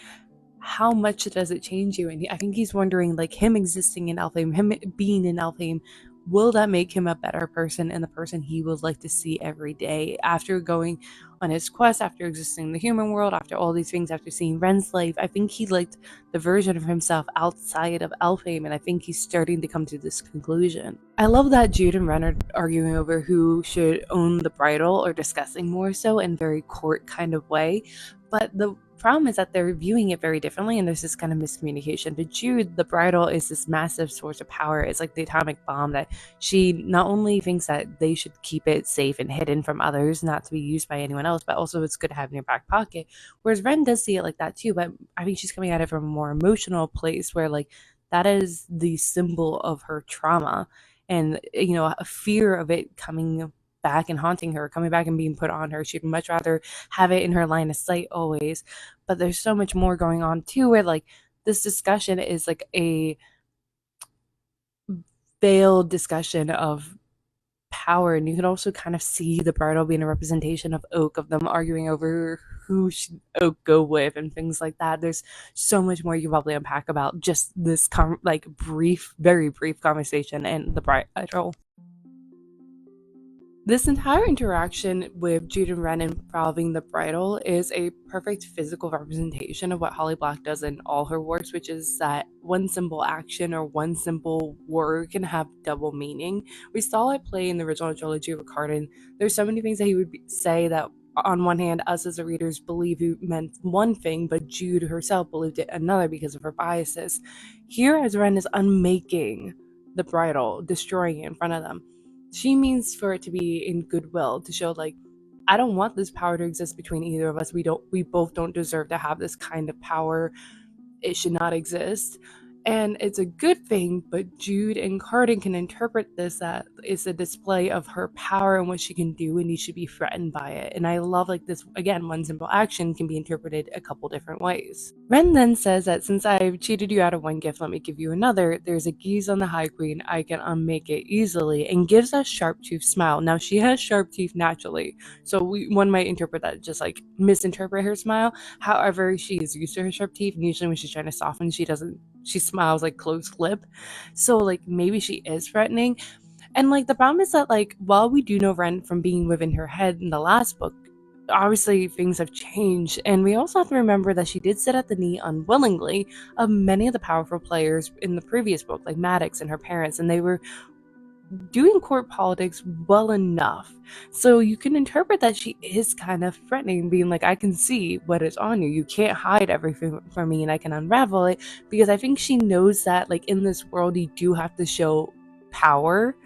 how much does it change you? And I think he's wondering, like, him existing in Elfhame, him being in Elfhame, will that make him a better person and the person he would like to see every day after going on his quest, after existing in the human world, after all these things, after seeing Ren's life? I think he liked the version of himself outside of Elfhame, and I think he's starting to come to this conclusion. I love that Jude and Ren are arguing over who should own the bridle, or discussing more so in very court kind of way, but the problem is that they're viewing it very differently, and there's this kind of miscommunication. To Jude, the bridle is this massive source of power. It's like the atomic bomb that she not only thinks that they should keep it safe and hidden from others, not to be used by anyone else, but also it's good to have in your back pocket. Whereas Ren does see it like that too, but I think she's coming at it from a more emotional place, where like that is the symbol of her trauma, and a fear of it coming back and haunting her, coming back and being put on her. She'd much rather have it in her line of sight always. But there's so much more going on too, where like this discussion is like a veiled discussion of power. And you can also kind of see the bridal being a representation of Oak, of them arguing over who should Oak go with and things like that. There's so much more you can probably unpack about just this like brief, very brief conversation and the bridal. This entire interaction with Jude and Ren involving the bridal is a perfect physical representation of what Holly Black does in all her works, which is that one simple action or one simple word can have double meaning. We saw it play in the original trilogy with Cardan. There's so many things that he would say that on one hand, us as the readers believe he meant one thing, but Jude herself believed it another because of her biases. Here, as Ren is unmaking the bridal, destroying it in front of them, she means for it to be in goodwill, to show like, I don't want this power to exist between either of us. We both don't deserve to have this kind of power. It should not exist. And it's a good thing, but Jude and Cardan can interpret this that it's a display of her power and what she can do, and you should be threatened by it. And I love like this, again, one simple action can be interpreted a couple different ways. Ren then says that since I've cheated you out of one gift, let me give you another. There's a geese on the High Queen, I can unmake it easily, and gives a sharp tooth smile. Now she has sharp teeth naturally, so one might interpret that just like misinterpret her smile. However, she is used to her sharp teeth, and usually when she's trying to soften, she smiles like closed lip. So like maybe she is threatening. And like the problem is that like while we do know Ren from being within her head in the last book, obviously things have changed, and we also have to remember that she did sit at the knee unwillingly of many of the powerful players in the previous book, like Maddox and her parents, and they were doing court politics well enough. So you can interpret that she is kind of threatening, being like, I can see what is on you. You can't hide everything from me and I can unravel it. Because I think she knows that like in this world, you do have to show power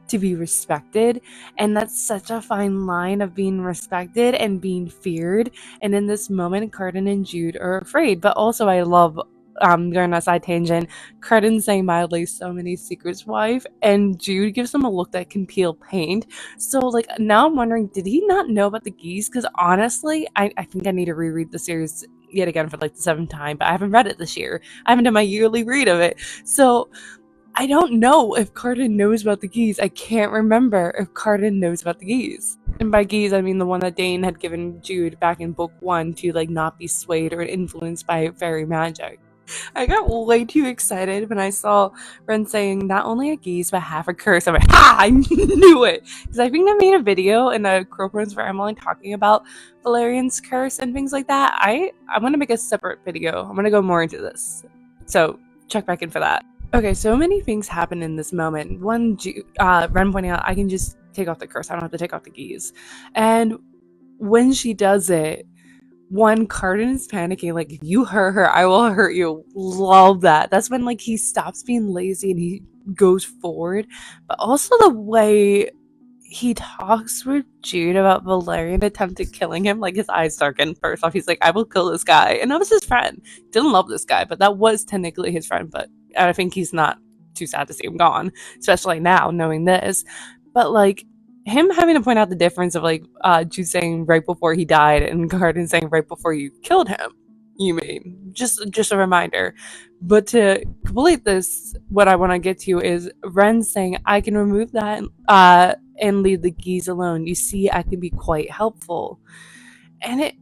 to be respected. And that's such a fine line of being respected and being feared. And in this moment, Cardan and Jude are afraid. But also I love going on a side tangent, Cardan saying mildly so many secrets, wife, and Jude gives him a look that can peel paint. So like now I'm wondering, did he not know about the geese? Because honestly, I think I need to reread the series yet again for like the 7th time, but I haven't read it this year. I haven't done my yearly read of it. So I don't know if Cardan knows about the geese. I can't remember if Cardan knows about the geese. And by geese, I mean the one that Dane had given Jude back in book 1 to like not be swayed or influenced by fairy magic. I got way too excited when I saw Ren saying not only a geese but half a curse. I'm like, ha! I knew it, because I think I made a video in a Crow Prince for Emily talking about Valerian's curse and things like that. I'm gonna make a separate video. I'm gonna go more into this, so check back in for that. Okay, so many things happen in this moment. One, Ren pointing out, I can just take off the curse. I don't have to take off the geese. And when she does it, one, Cardan is panicking, like, if you hurt her, I will hurt you. Love that. That's when, like, he stops being lazy and he goes forward. But also the way he talks with Jude about Valerian attempted killing him, like, his eyes darken. First off, he's like, I will kill this guy. And that was his friend. Didn't love this guy, but that was technically his friend. But I think he's not too sad to see him gone, especially now, knowing this. But, like, him having to point out the difference of like Jude saying right before he died and Cardan saying right before you killed him, you mean just a reminder. But to complete this, what I want to get to is Ren saying I can remove that and leave the geese alone. You see, I can be quite helpful. And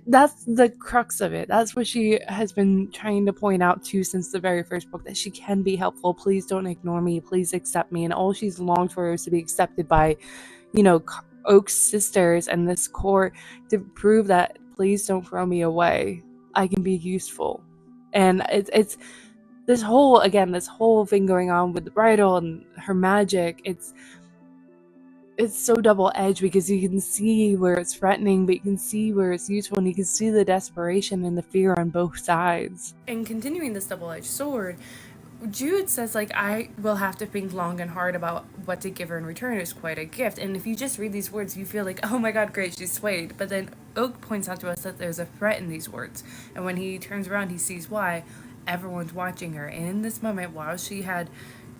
that's the crux of it. That's what she has been trying to point out to since the very first book, that she can be helpful. Please don't ignore me. Please accept me. And all she's longed for is to be accepted by, Oak's sisters and this court, to prove that please don't throw me away. I can be useful. And it's this whole thing going on with the bridal and her magic. It's so double-edged because you can see where it's threatening, but you can see where it's useful, and you can see the desperation and the fear on both sides. And continuing this double-edged sword, Jude says, like, I will have to think long and hard about what to give her in return. It's quite a gift. And if you just read these words, you feel like, oh my god, great, she's swayed. But then Oak points out to us that there's a threat in these words. And when he turns around, he sees why. Everyone's watching her. And in this moment, while she had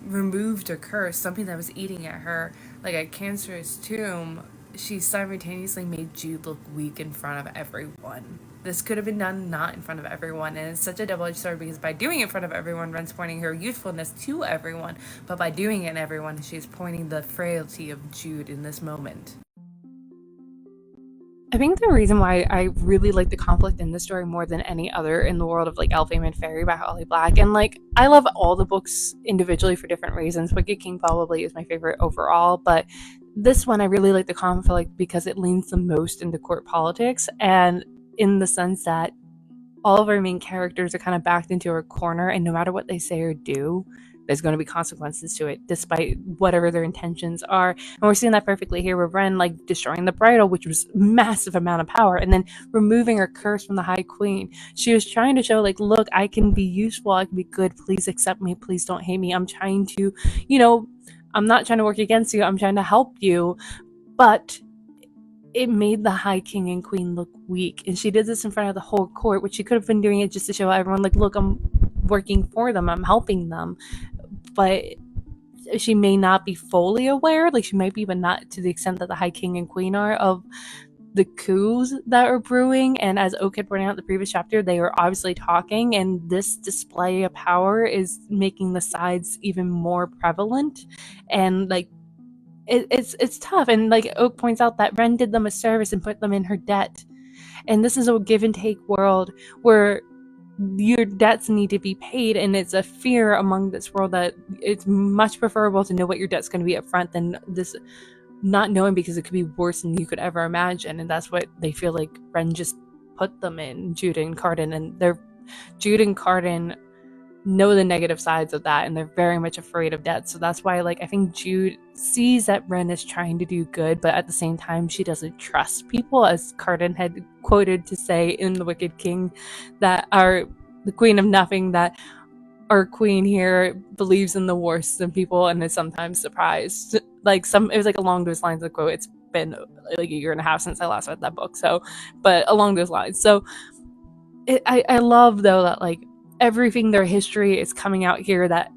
removed a curse, something that was eating at her like a cancerous tomb, she simultaneously made Jude look weak in front of everyone. this could have been done not in front of everyone. And it's such a double-edged sword, because by doing it in front of everyone, Ren's pointing her youthfulness to everyone, but by doing it in everyone, she's pointing the frailty of Jude in this moment. I think the reason why I really like the conflict in this story more than any other in the world of like Elfhame and Fairy by Holly Black, and like I love all the books individually for different reasons. Wicked King probably is my favorite overall, but this one I really like the conflict because it leans the most into court politics, and in the sense that all of our main characters are kind of backed into a corner, and no matter what they say or do, there's going to be consequences to it, despite whatever their intentions are. And we're seeing that perfectly here with Ren, like destroying the bridal, which was massive amount of power, and then removing her curse from the High Queen. She was trying to show, like, look, I can be useful, I can be good. Please accept me. Please don't hate me. I'm trying to, I'm not trying to work against you. I'm trying to help you, but it made the High King and Queen look weak, and she did this in front of the whole court, which she could have been doing it just to show everyone, like, look, I'm working for them, I'm helping them, but she may not be fully aware, like she might be, but not to the extent that the High King and Queen are, of the coups that are brewing. And as Oak had pointed out in the previous chapter, they were obviously talking, and this display of power is making the sides even more prevalent, and like it's tough. And like Oak points out that Ren did them a service and put them in her debt, and this is a give and take world where your debts need to be paid, and it's a fear among this world that it's much preferable to know what your debt's going to be up front than this not knowing, because it could be worse than you could ever imagine. And that's what they feel like Ren just put them in, Jude and Cardan, and Jude and Cardan know the negative sides of that, and they're very much afraid of death. So that's why, like, I think Jude sees that Ren is trying to do good, but at the same time she doesn't trust people, as Cardan had quoted to say in The Wicked King, that the Queen of Nothing, that our queen here believes in the worst in people and is sometimes surprised. Like, it was like along those lines of quote. It's been like a year and a half since I last read that book, so, but along those lines. So I love though that like everything, their history is coming out here, that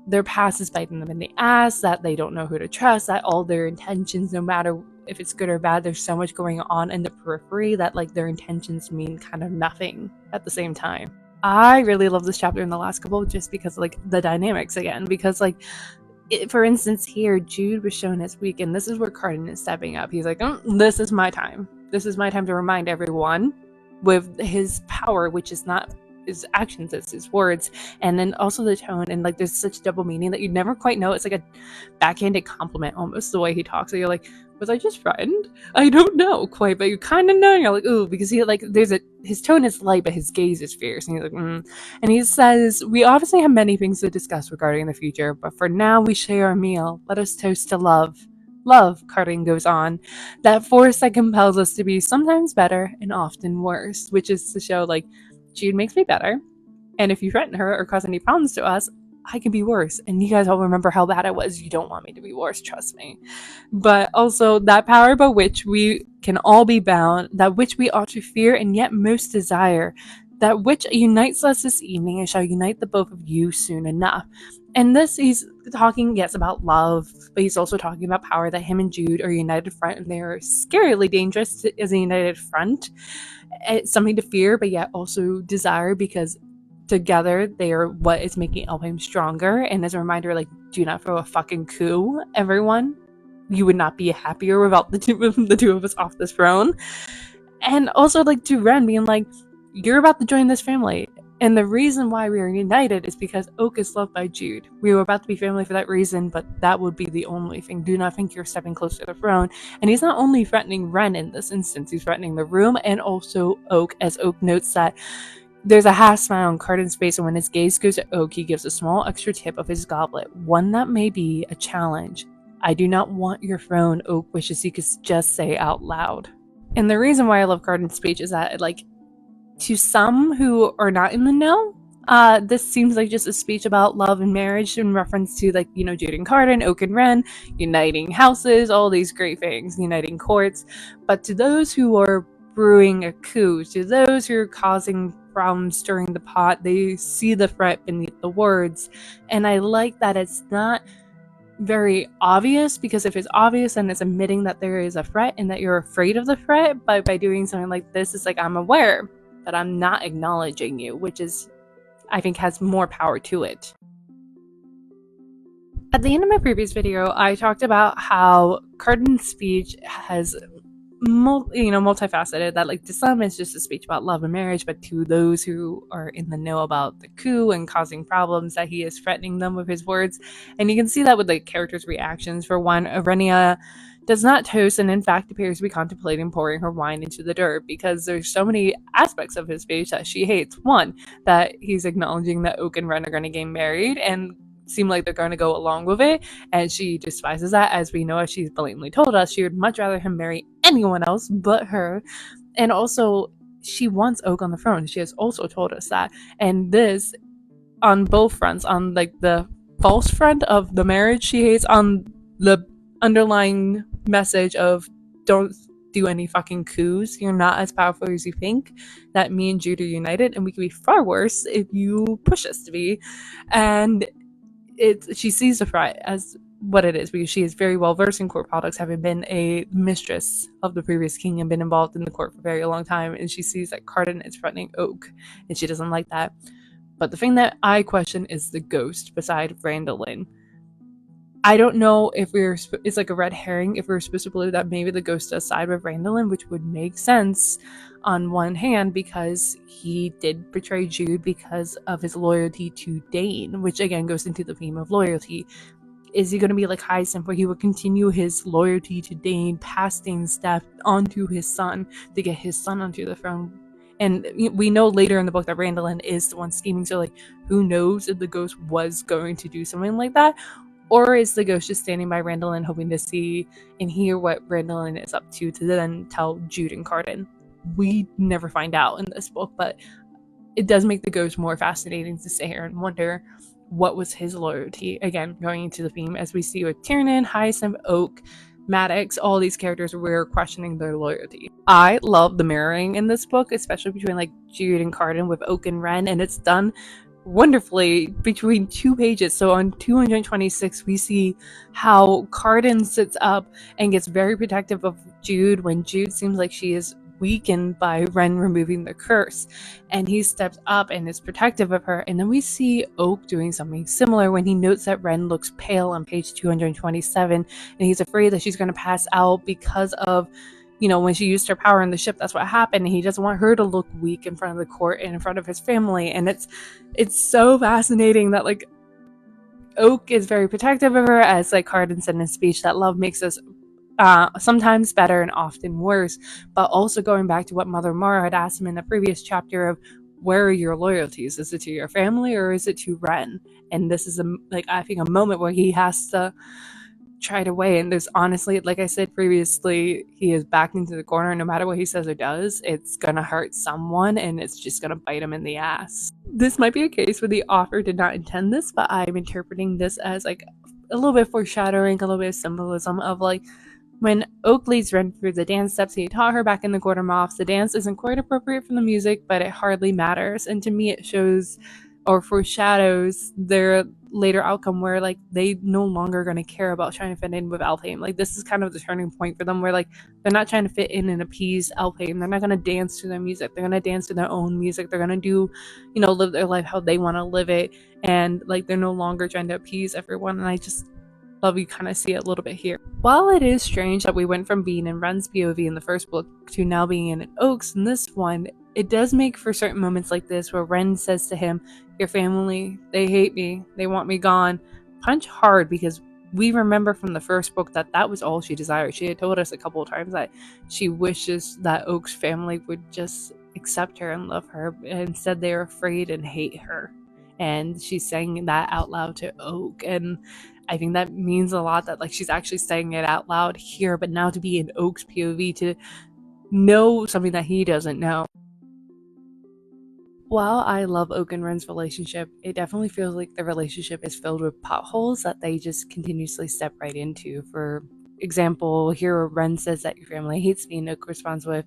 their past is biting them in the ass, that they don't know who to trust, that all their intentions, no matter if it's good or bad, there's so much going on in the periphery that like their intentions mean kind of nothing at the same time. I really love this chapter in the last couple, just because like the dynamics again, because like for instance here, Jude was shown as weak, and this is where Cardan is stepping up. He's like, this is my time to remind everyone with his power, which is not his actions, it's his words, and then also the tone, and like there's such double meaning that you never quite know. It's like a backhanded compliment almost, the way he talks. So you're like, was I just frightened? I don't know quite, but you kind of know. You're like, ooh, because he like his tone is light, but his gaze is fierce, and he's like, And he says, we obviously have many things to discuss regarding the future, but for now we share our meal. Let us toast to love. Love, Cardan goes on, that force that compels us to be sometimes better and often worse, which is to show like Jude makes me better, and if you threaten her or cause any problems to us, I can be worse. And you guys all remember how bad I was. You don't want me to be worse, trust me. But also that power by which we can all be bound, that which we ought to fear and yet most desire, that which unites us this evening, and shall unite the both of you soon enough. And this, he's talking, yes, about love, but he's also talking about power, that him and Jude are a united front, and they are scarily dangerous as a united front. It's something to fear, but yet also desire, because together they are what is making Elfhame stronger. And as a reminder, like, do not throw a fucking coup, everyone. You would not be happier without the two of us off this throne. And also, like, to Ren being like, you're about to join this family, and the reason why we are united is because Oak is loved by Jude. We were about to be family for that reason, but that would be the only thing. Do not think you're stepping closer to the throne. And he's not only threatening Ren in this instance, he's threatening the room and also Oak, as Oak notes that there's a half smile on Cardan's face, and when his gaze goes to Oak, he gives a small extra tip of his goblet, one that may be a challenge. I do not want your throne, Oak wishes he could just say out loud. And the reason why I love Cardan's speech is that, like, to some who are not in the know, this seems like just a speech about love and marriage in reference to, like, Jude and Cardan, Oak and Ren, uniting houses, all these great things, uniting courts. But to those who are brewing a coup, to those who are causing problems stirring the pot, they see the threat beneath the words. And I like that it's not very obvious, because if it's obvious, then it's admitting that there is a threat and that you're afraid of the threat. But by doing something like this, it's like, I'm aware, but I'm not acknowledging you, which is, I think, has more power to it. At the end of my previous video, I talked about how Cardan's speech has multifaceted, that like to some it's just a speech about love and marriage, but to those who are in the know about the coup and causing problems, that he is threatening them with his words. And you can see that with the characters' reactions. For one, Arenia does not toast and in fact appears to be contemplating pouring her wine into the dirt, because there's so many aspects of his speech that she hates. One, that he's acknowledging that Oak and Ren are going to get married and seem like they're going to go along with it, and she despises that. As we know, as she's blatantly told us, she would much rather him marry anyone else but her. And also, she wants Oak on the throne. She has also told us that. And this, on both fronts, on like the false front of the marriage she hates, on the underlying message of don't do any fucking coups, you're not as powerful as you think, that me and Jude are united and we can be far worse if you push us to be. And she sees the threat as what it is, because she is very well versed in court politics, having been a mistress of the previous king and been involved in the court for a very long time. And she sees that Cardan is threatening Oak, and she doesn't like that. But the thing that I question is the ghost beside Randolin. I don't know if it's like a red herring if we're supposed to believe that maybe the ghost does side with Randolin, which would make sense on one hand, because he did betray Jude because of his loyalty to Dane, which again goes into the theme of loyalty. Is he going to be like Hyacinth, where he would continue his loyalty to Dane past Dane's death onto his son to get his son onto the throne? And we know later in the book that Randolin is the one scheming, so like, who knows if the ghost was going to do something like that? Or is the ghost just standing by Randolin hoping to see and hear what Randolin is up to then tell Jude and Cardan? We never find out in this book, but it does make the ghost more fascinating to sit here and wonder what was his loyalty. Again, going into the theme, as we see with Tiernan, Hyacinth, Oak, Maddox, all these characters, we're questioning their loyalty. I love the mirroring in this book, especially between like Jude and Cardan with Oak and Ren, and it's done wonderfully between 2 pages. So on 226, we see how Cardan sits up and gets very protective of Jude when Jude seems like she is weakened by Ren removing the curse, and he steps up and is protective of her. And then we see Oak doing something similar when he notes that Ren looks pale on page 227, and he's afraid that she's going to pass out because of, when she used her power in the ship, that's what happened. And he doesn't want her to look weak in front of the court and in front of his family. And it's so fascinating that like Oak is very protective of her, as like Cardan said in his speech, that love makes us sometimes better and often worse. But also going back to what Mother Mara had asked him in the previous chapter of, where are your loyalties? Is it to your family or is it to Ren? And this is I think a moment where he has to try to weigh. And there's honestly, like I said previously, he is backed into the corner. No matter what he says or does, it's gonna hurt someone and it's just gonna bite him in the ass. This might be a case where the author did not intend this, but I'm interpreting this as like a little bit foreshadowing, a little bit of symbolism of like, when Oak leads Ren through the dance steps he taught her back in the Quartermoths, the dance isn't quite appropriate for the music, but it hardly matters. And to me, it shows or foreshadows their later outcome, where like they no longer going to care about trying to fit in with Alfheim. Like this is kind of the turning point for them, where like they're not trying to fit in and appease Alfheim. They're not going to dance to their music. They're going to dance to their own music. They're going to do, live their life how they want to live it. And like they're no longer trying to appease everyone. And I just love you kind of see it a little bit here. While it is strange that we went from being in Ren's POV in the first book to now being in Oak's in this one, it does make for certain moments like this where Ren says to him, your family, they hate me, they want me gone, punch hard, because we remember from the first book that was all she desired. She had told us a couple of times that she wishes that Oak's family would just accept her and love her. Instead, they're afraid and hate her. And she's saying that out loud to Oak. And I think that means a lot, that like she's actually saying it out loud here, but now to be in Oak's POV, to know something that he doesn't know. While I love Oak and Ren's relationship, it definitely feels like the relationship is filled with potholes that they just continuously step right into. For example, here Ren says that your family hates me, and Oak responds with,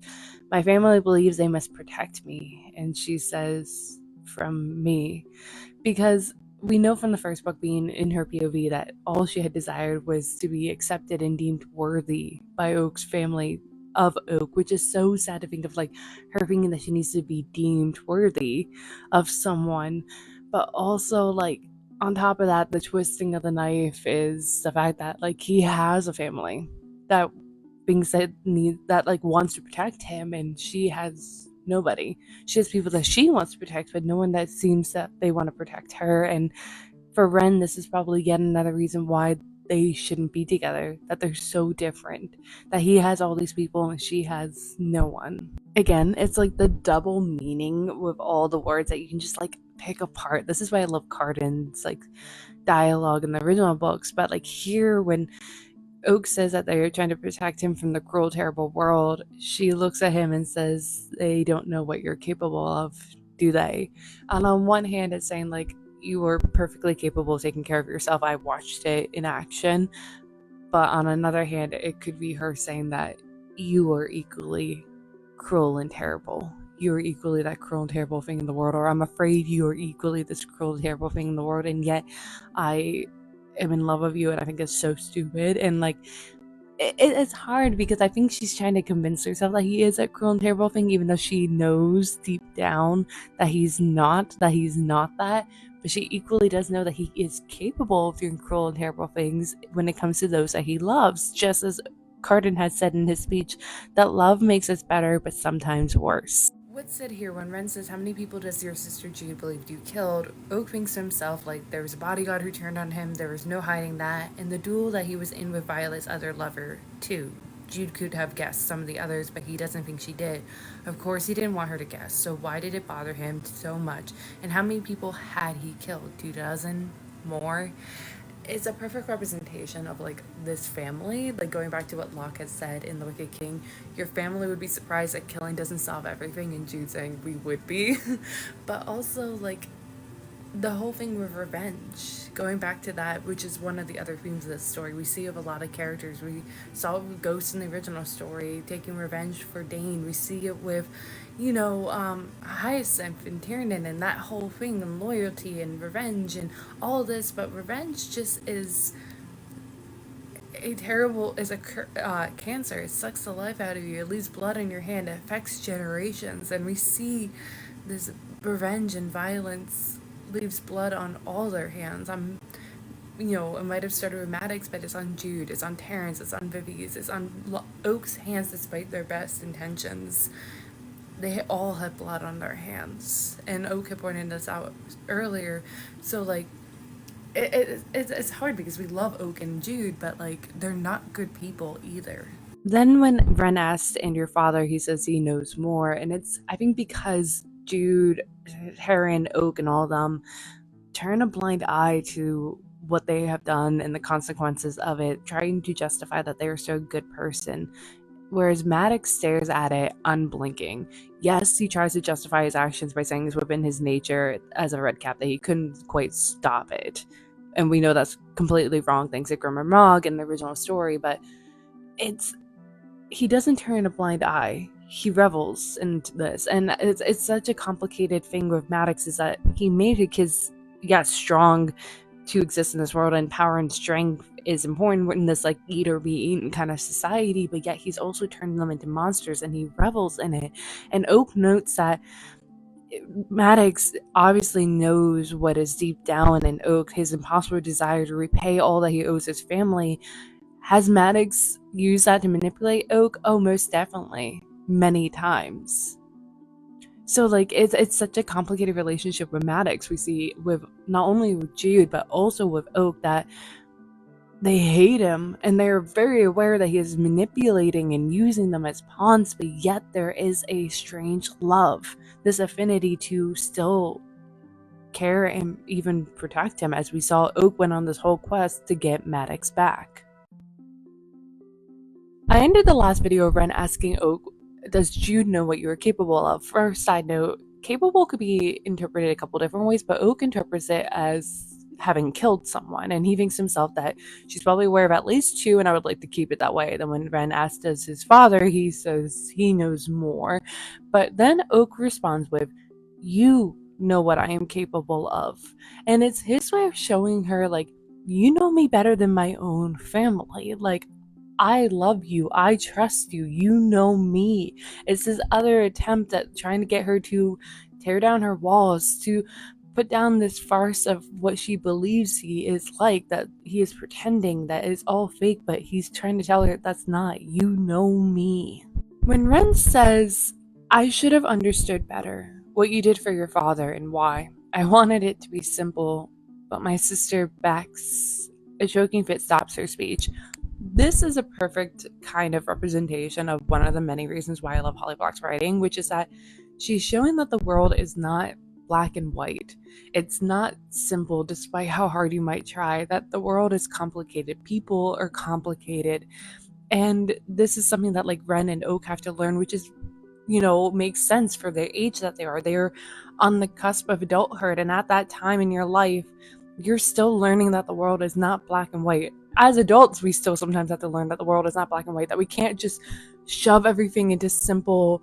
my family believes they must protect me. And she says, from me. Because we know from the first book, being in her POV, that all she had desired was to be accepted and deemed worthy by Oak's family of Oak, which is so sad to think of, like, her thinking that she needs to be deemed worthy of someone. But also, like, on top of that, the twisting of the knife is the fact that, like, he has a family that being said that, like, wants to protect him, and she has nobody. She has people that she wants to protect, but no one that seems that they want to protect her. And for Ren, this is probably yet another reason why they shouldn't be together, that they're so different, that he has all these people and she has no one. Again, it's like the double meaning with all the words that you can just, like, pick apart. This is why I love Cardan's, like, dialogue in the original books. But, like, here, when Oak says that they're trying to protect him from the cruel, terrible world, she looks at him and says, they don't know what you're capable of, do they? And on one hand, it's saying, like, you were perfectly capable of taking care of yourself. I watched it in action. But on another hand, it could be her saying that you are equally cruel and terrible. You are equally that cruel and terrible thing in the world, or I'm afraid you are equally this cruel and terrible thing in the world, and yet I am in love with you, and I think it's so stupid. And, like, it's hard because I think she's trying to convince herself that he is a cruel and terrible thing, even though she knows deep down that he's not that. But she equally does know that he is capable of doing cruel and terrible things when it comes to those that he loves, just as Cardan has said in his speech, that love makes us better, but sometimes worse. What's said here when Ren says, how many people does your sister Jude believe you killed? Oak thinks to himself, like, there was a bodyguard who turned on him, there was no hiding that, and the duel that he was in with Violet's other lover, too. Jude could have guessed some of the others, but he doesn't think she did. Of course, he didn't want her to guess, so why did it bother him so much? And how many people had he killed? 2 dozen? More? It's a perfect representation of, like, this family. Like, going back to what Locke had said in The Wicked King, your family would be surprised that killing doesn't solve everything, and Jude saying we would be. But also, like, the whole thing with revenge, going back to that, which is one of the other themes of this story, we see of a lot of characters. We saw it with Ghost in the original story, taking revenge for Dane. We see it with, Hyacinth and Tiernan, and that whole thing, and loyalty and revenge and all this. But revenge just is cancer. It sucks the life out of you. It leaves blood on your hand. It affects generations. And we see this revenge and violence leaves blood on all their hands. It might have started with Maddox, but it's on Jude, it's on Terrence, it's on Vivi's, it's on Oak's hands despite their best intentions. They all have blood on their hands. And Oak had pointed this out earlier. So, like, it's hard because we love Oak and Jude, but, like, they're not good people either. Then when Ren asked, and your father, he says he knows more. And it's, I think, because Jude, Heron, Oak, and all of them turn a blind eye to what they have done and the consequences of it, trying to justify that they're so good person. Whereas Maddox stares at it unblinking. Yes, he tries to justify his actions by saying it's within his nature as a Redcap that he couldn't quite stop it. And we know that's completely wrong thanks to Grim and Mogg in the original story, but he doesn't turn a blind eye. He revels in this. And it's such a complicated thing with Maddox, is that he made it because, yeah, strong to exist in this world, and power and strength is important in this, like, eat or be eaten kind of society, but yet he's also turning them into monsters, and he revels in it. And Oak notes that Maddox obviously knows what is deep down in Oak, his impossible desire to repay all that he owes his family. Has Maddox used that to manipulate Oak? Oh, most definitely. Many times. So, like, it's such a complicated relationship with Maddox. We see with not only with Jude, but also with Oak, that they hate him, and they're very aware that he is manipulating and using them as pawns, but yet there is a strange love, this affinity to still care and even protect him, as we saw Oak went on this whole quest to get Maddox back. I ended the last video of Ren asking Oak, does Jude know what you are capable of? First, side note, capable could be interpreted a couple different ways, but Oak interprets it as having killed someone, and he thinks himself that she's probably aware of at least 2, and I would like to keep it that way. Then when Ren asks as his father, he says he knows more. But then Oak responds with, you know what I am capable of. And it's his way of showing her, like, you know me better than my own family. Like, I love you. I trust you. You know me. It's this other attempt at trying to get her to tear down her walls, to put down this farce of what she believes he is like, that he is pretending, that it's all fake, but he's trying to tell her that's not. You know me. When Ren says, I should have understood better what you did for your father and why. I wanted it to be simple, but my sister backs a choking fit stops her speech. This is a perfect kind of representation of one of the many reasons why I love Holly Black's writing, which is that she's showing that the world is not black and white. It's not simple, despite how hard you might try, that the world is complicated. People are complicated. And this is something that like Ren and Oak have to learn, which is, makes sense for their age that they are. They're on the cusp of adulthood. And at that time in your life, you're still learning that the world is not black and white. As adults, we still sometimes have to learn that the world is not black and white, that we can't just shove everything into simple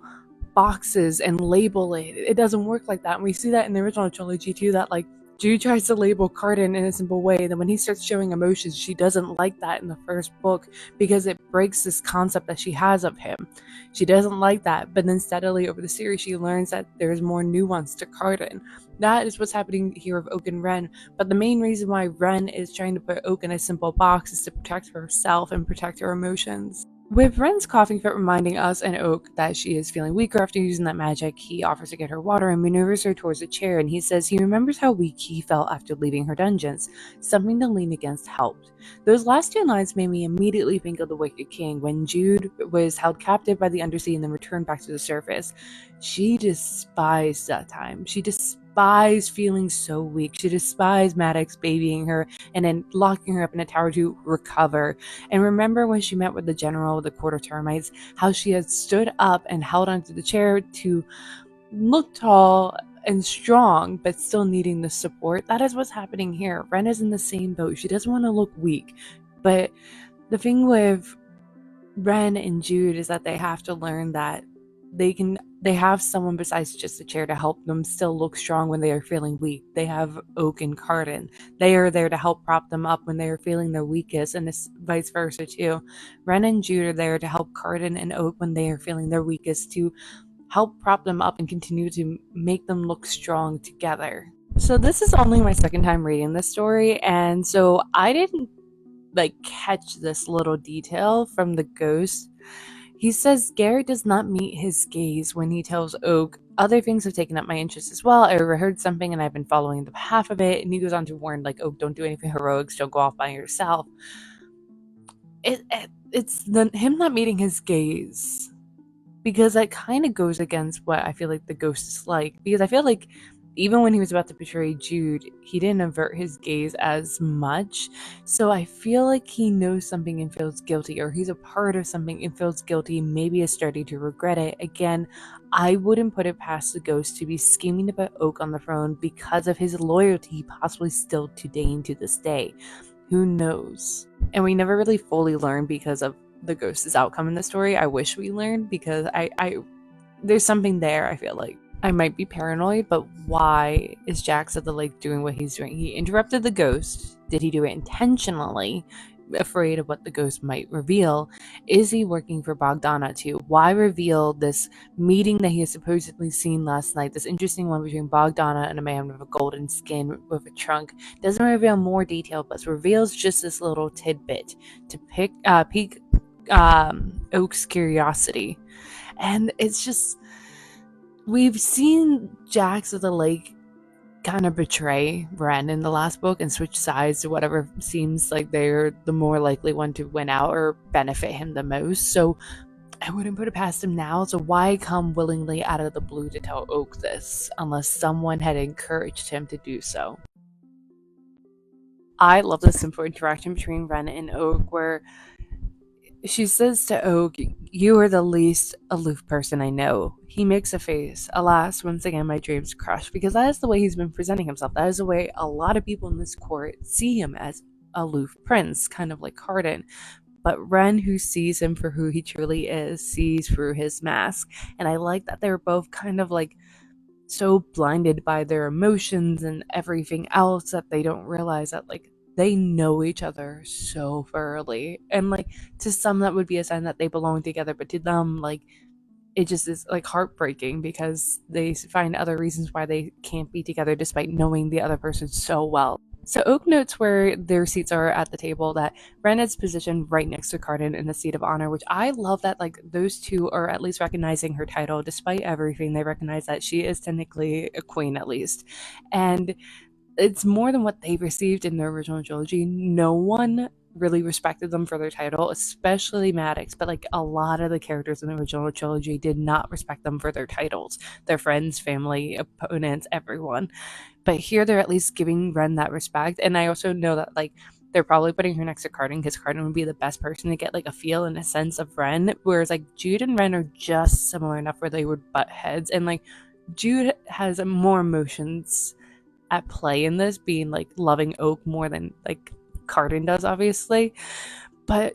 boxes and label it. It doesn't work like that. And we see that in the original trilogy too, that like Jude tries to label Cardan in a simple way. Then when he starts showing emotions, she doesn't like that in the first book because it breaks this concept that she has of him. She doesn't like that. But then steadily over the series, she learns that there's more nuance to Cardan. That is what's happening here with Oak and Ren. But the main reason why Ren is trying to put Oak in a simple box is to protect herself and protect her emotions. With Ren's coughing fit reminding us and Oak that she is feeling weaker after using that magic, he offers to get her water and maneuvers her towards a chair, and he says he remembers how weak he felt after leaving her dungeons. Something to lean against helped. Those last two lines made me immediately think of the Wicked King when Jude was held captive by the Undersea and then returned back to the surface. She despised that time. She despised feeling so weak. She despised Maddox babying her and then locking her up in a tower to recover. And remember when she met with the general of the Court of Termites, how she had stood up and held onto the chair to look tall and strong, but still needing the support. That is what's happening here. Ren is in the same boat. She doesn't want to look weak. But the thing with Ren and Jude is that they have to learn that they have someone besides just a chair to help them still look strong when they are feeling weak. They have Oak and Cardan. They are there to help prop them up when they are feeling their weakest, and it's vice versa too. Ren and Jude are there to help Cardan and Oak when they are feeling their weakest, to help prop them up and continue to make them look strong together. So this is only my second time reading this story, and so I didn't catch this little detail from the ghost. He says Garrett does not meet his gaze when he tells Oak, other things have taken up my interest as well. I overheard something and I've been following the path of it. And he goes on to warn, Oak, don't do anything heroics, don't go off by yourself. It's him not meeting his gaze, because that kind of goes against what I feel like the ghost is like. Because I feel like even when he was about to betray Jude, he didn't avert his gaze as much. So I feel like he knows something and feels guilty, or he's a part of something and feels guilty, maybe is starting to regret it. Again, I wouldn't put it past the ghost to be scheming to put Oak on the throne because of his loyalty, possibly still to Dane to this day. Who knows? And we never really fully learn because of the ghost's outcome in the story. I wish we learned, because I there's something there. I feel like I might be paranoid, but why is Jax of the Lake doing what he's doing? He interrupted the ghost. Did he do it intentionally, afraid of what the ghost might reveal? Is he working for Bogdana too? Why reveal this meeting that he has supposedly seen last night, this interesting one between Bogdana and a man with a golden skin with a trunk? Doesn't reveal more detail, but reveals just this little tidbit to pique Oak's curiosity. And it's just, we've seen Jax of the Lake kind of betray Ren in the last book and switch sides to whatever seems like they're the more likely one to win out or benefit him the most. So I wouldn't put it past him now. So why come willingly out of the blue to tell Oak this, unless someone had encouraged him to do so? I love the simple interaction between Ren and Oak, where she says to Oak, you are the least aloof person I know. He makes a face. Alas, once again, my dreams crush, because that is the way he's been presenting himself. That is the way a lot of people in this court see him, as aloof prince, kind of like Cardan. But Ren, who sees him for who he truly is, sees through his mask. And I like that they're both kind of so blinded by their emotions and everything else that they don't realize that like they know each other so thoroughly, and like to some that would be a sign that they belong together, but to them like it just is like heartbreaking because they find other reasons why they can't be together despite knowing the other person so well. So Oak notes where their seats are at the table that Ren is positioned right next to Cardan in the seat of honor, which I love that like those two are at least recognizing her title. Despite everything, they recognize that she is technically a queen at least. And it's more than what they received in the original trilogy. No one really respected them for their title, especially Maddox, but like a lot of the characters in the original trilogy did not respect them for their titles, their friends, family, opponents, everyone. But here they're at least giving Ren that respect. And I also know that like they're probably putting her next to Cardan because Cardan would be the best person to get like a feel and a sense of Ren, whereas like Jude and Ren are just similar enough where they would butt heads, and like Jude has more emotions at play in this, being like loving Oak more than like Cardan does, obviously. But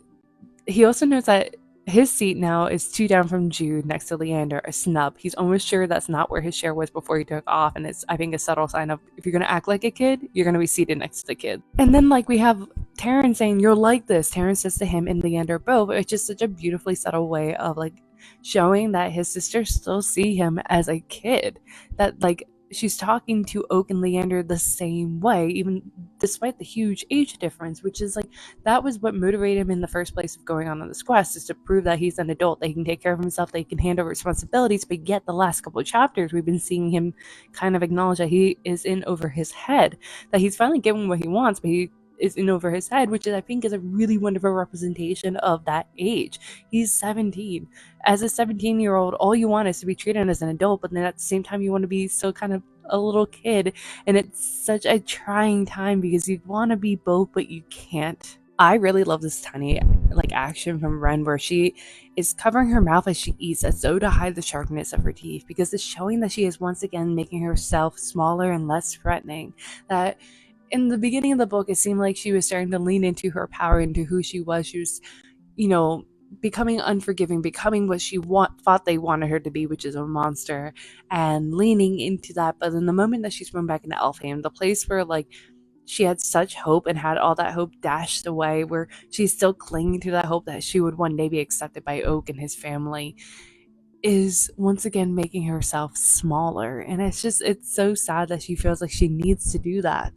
he also knows that his seat now is 2 down from Jude next to Leander, a snub. He's almost sure that's not where his chair was before he took off, and it's, I think, a subtle sign of if you're gonna act like a kid, you're gonna be seated next to the kid. And then like we have Terrence saying, "You're like this." Terrence says to him and Leander both. It's just such a beautifully subtle way of like showing that his sisters still see him as a kid. That like she's talking to Oak and Leander the same way, even despite the huge age difference, which is like that was what motivated him in the first place of going on this quest, is to prove that he's an adult, that he can take care of himself, that he can handle responsibilities. But yet the last couple of chapters we've been seeing him kind of acknowledge that he is in over his head, that he's finally getting what he wants, but he is in over his head, which is, I think, is a really wonderful representation of that age. He's 17. As a 17-year-old, all you want is to be treated as an adult, but then at the same time you want to be still kind of a little kid, and it's such a trying time because you want to be both but you can't. I really love this tiny like action from Ren where she is covering her mouth as she eats as though to hide the sharpness of her teeth, because it's showing that she is once again making herself smaller and less threatening. That in the beginning of the book, it seemed like she was starting to lean into her power, into who she was. She was, becoming unforgiving, becoming what she thought they wanted her to be, which is a monster, and leaning into that. But in the moment that she's thrown back into Elfham, the place where like she had such hope and had all that hope dashed away, where she's still clinging to that hope that she would one day be accepted by Oak and his family, is once again making herself smaller. And it's so sad that she feels like she needs to do that.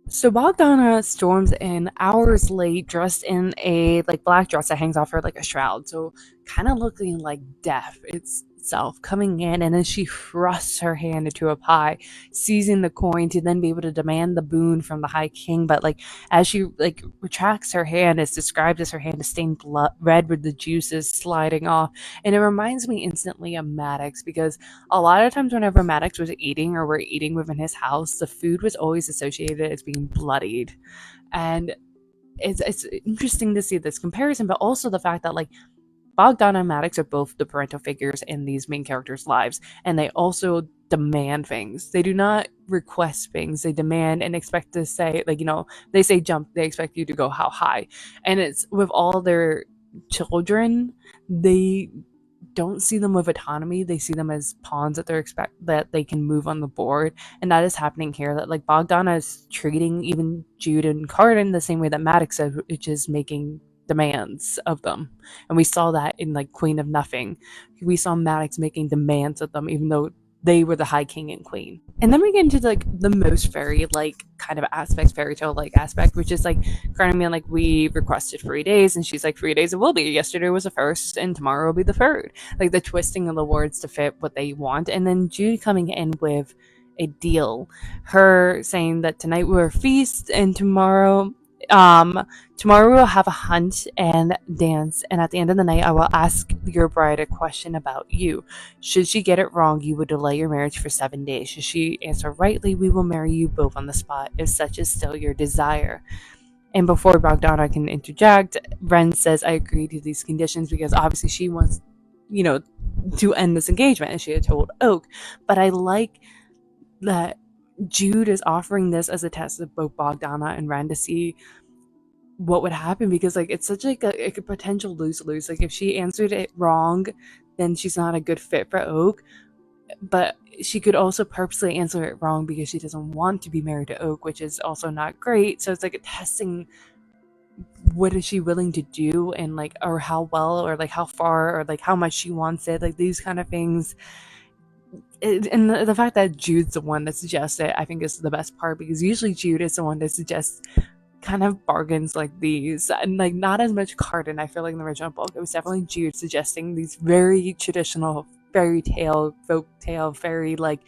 So Bogdana storms in hours late, dressed in a like black dress that hangs off her like a shroud, so kind of looking like death itself, coming in, and then she thrusts her hand into a pie, seizing the coin to then be able to demand the boon from the High King. But like as she like retracts her hand, it's described as her hand is stained blood red with the juices sliding off, and it reminds me instantly of Maddox, because a lot of times whenever Maddox was eating or we're eating within his house, the food was always associated as being bloodied. And it's interesting to see this comparison, but also the fact that like Bogdana and Maddox are both the parental figures in these main characters' lives, and they also demand things. They do not request things. They demand and expect to say, like, they say jump, they expect you to go how high. And it's with all their children, they don't see them with autonomy. They see them as pawns that they can move on the board, and that is happening here. That like Bogdana is treating even Jude and Cardan the same way that Maddox is, which is making demands of them. And we saw that in like Queen of Nothing. We saw Maddox making demands of them, even though they were the High King and Queen. And then we get into like the most fairy like kind of aspect, fairy tale like aspect, which is like Cardan being like, we requested 3 days, and she's like, 3 days it will be. Yesterday was the first, and tomorrow will be the third. Like the twisting of the words to fit what they want. And then Jude coming in with a deal, her saying that tonight we're a feast, and tomorrow we'll have a hunt and dance, and at the end of the night I will ask your bride a question about you. Should she get it wrong, you will delay your marriage for 7 days. Should she answer rightly, we will marry you both on the spot, if such is still your desire. And before Bogdana can interject, Ren says, I agree to these conditions, because obviously she wants, to end this engagement, as she had told Oak. But I like that Jude is offering this as a test of both Bogdana and Ren to see what would happen, because like it's such like a potential lose-lose. Like if she answered it wrong, then she's not a good fit for Oak. but she could also purposely answer it wrong because she doesn't want to be married to Oak, which is also not great. So it's like a testing, what is she willing to do, and like, or how well, or like how far, or like how much she wants it, like these kind of things. And the fact that Jude's the one that suggests it, I think, is the best part, because usually Jude is the one that suggests kind of bargains like these, and like not as much Cardan. I feel like in the original book it was definitely Jude suggesting these very traditional fairy tale, folk tale, fairy like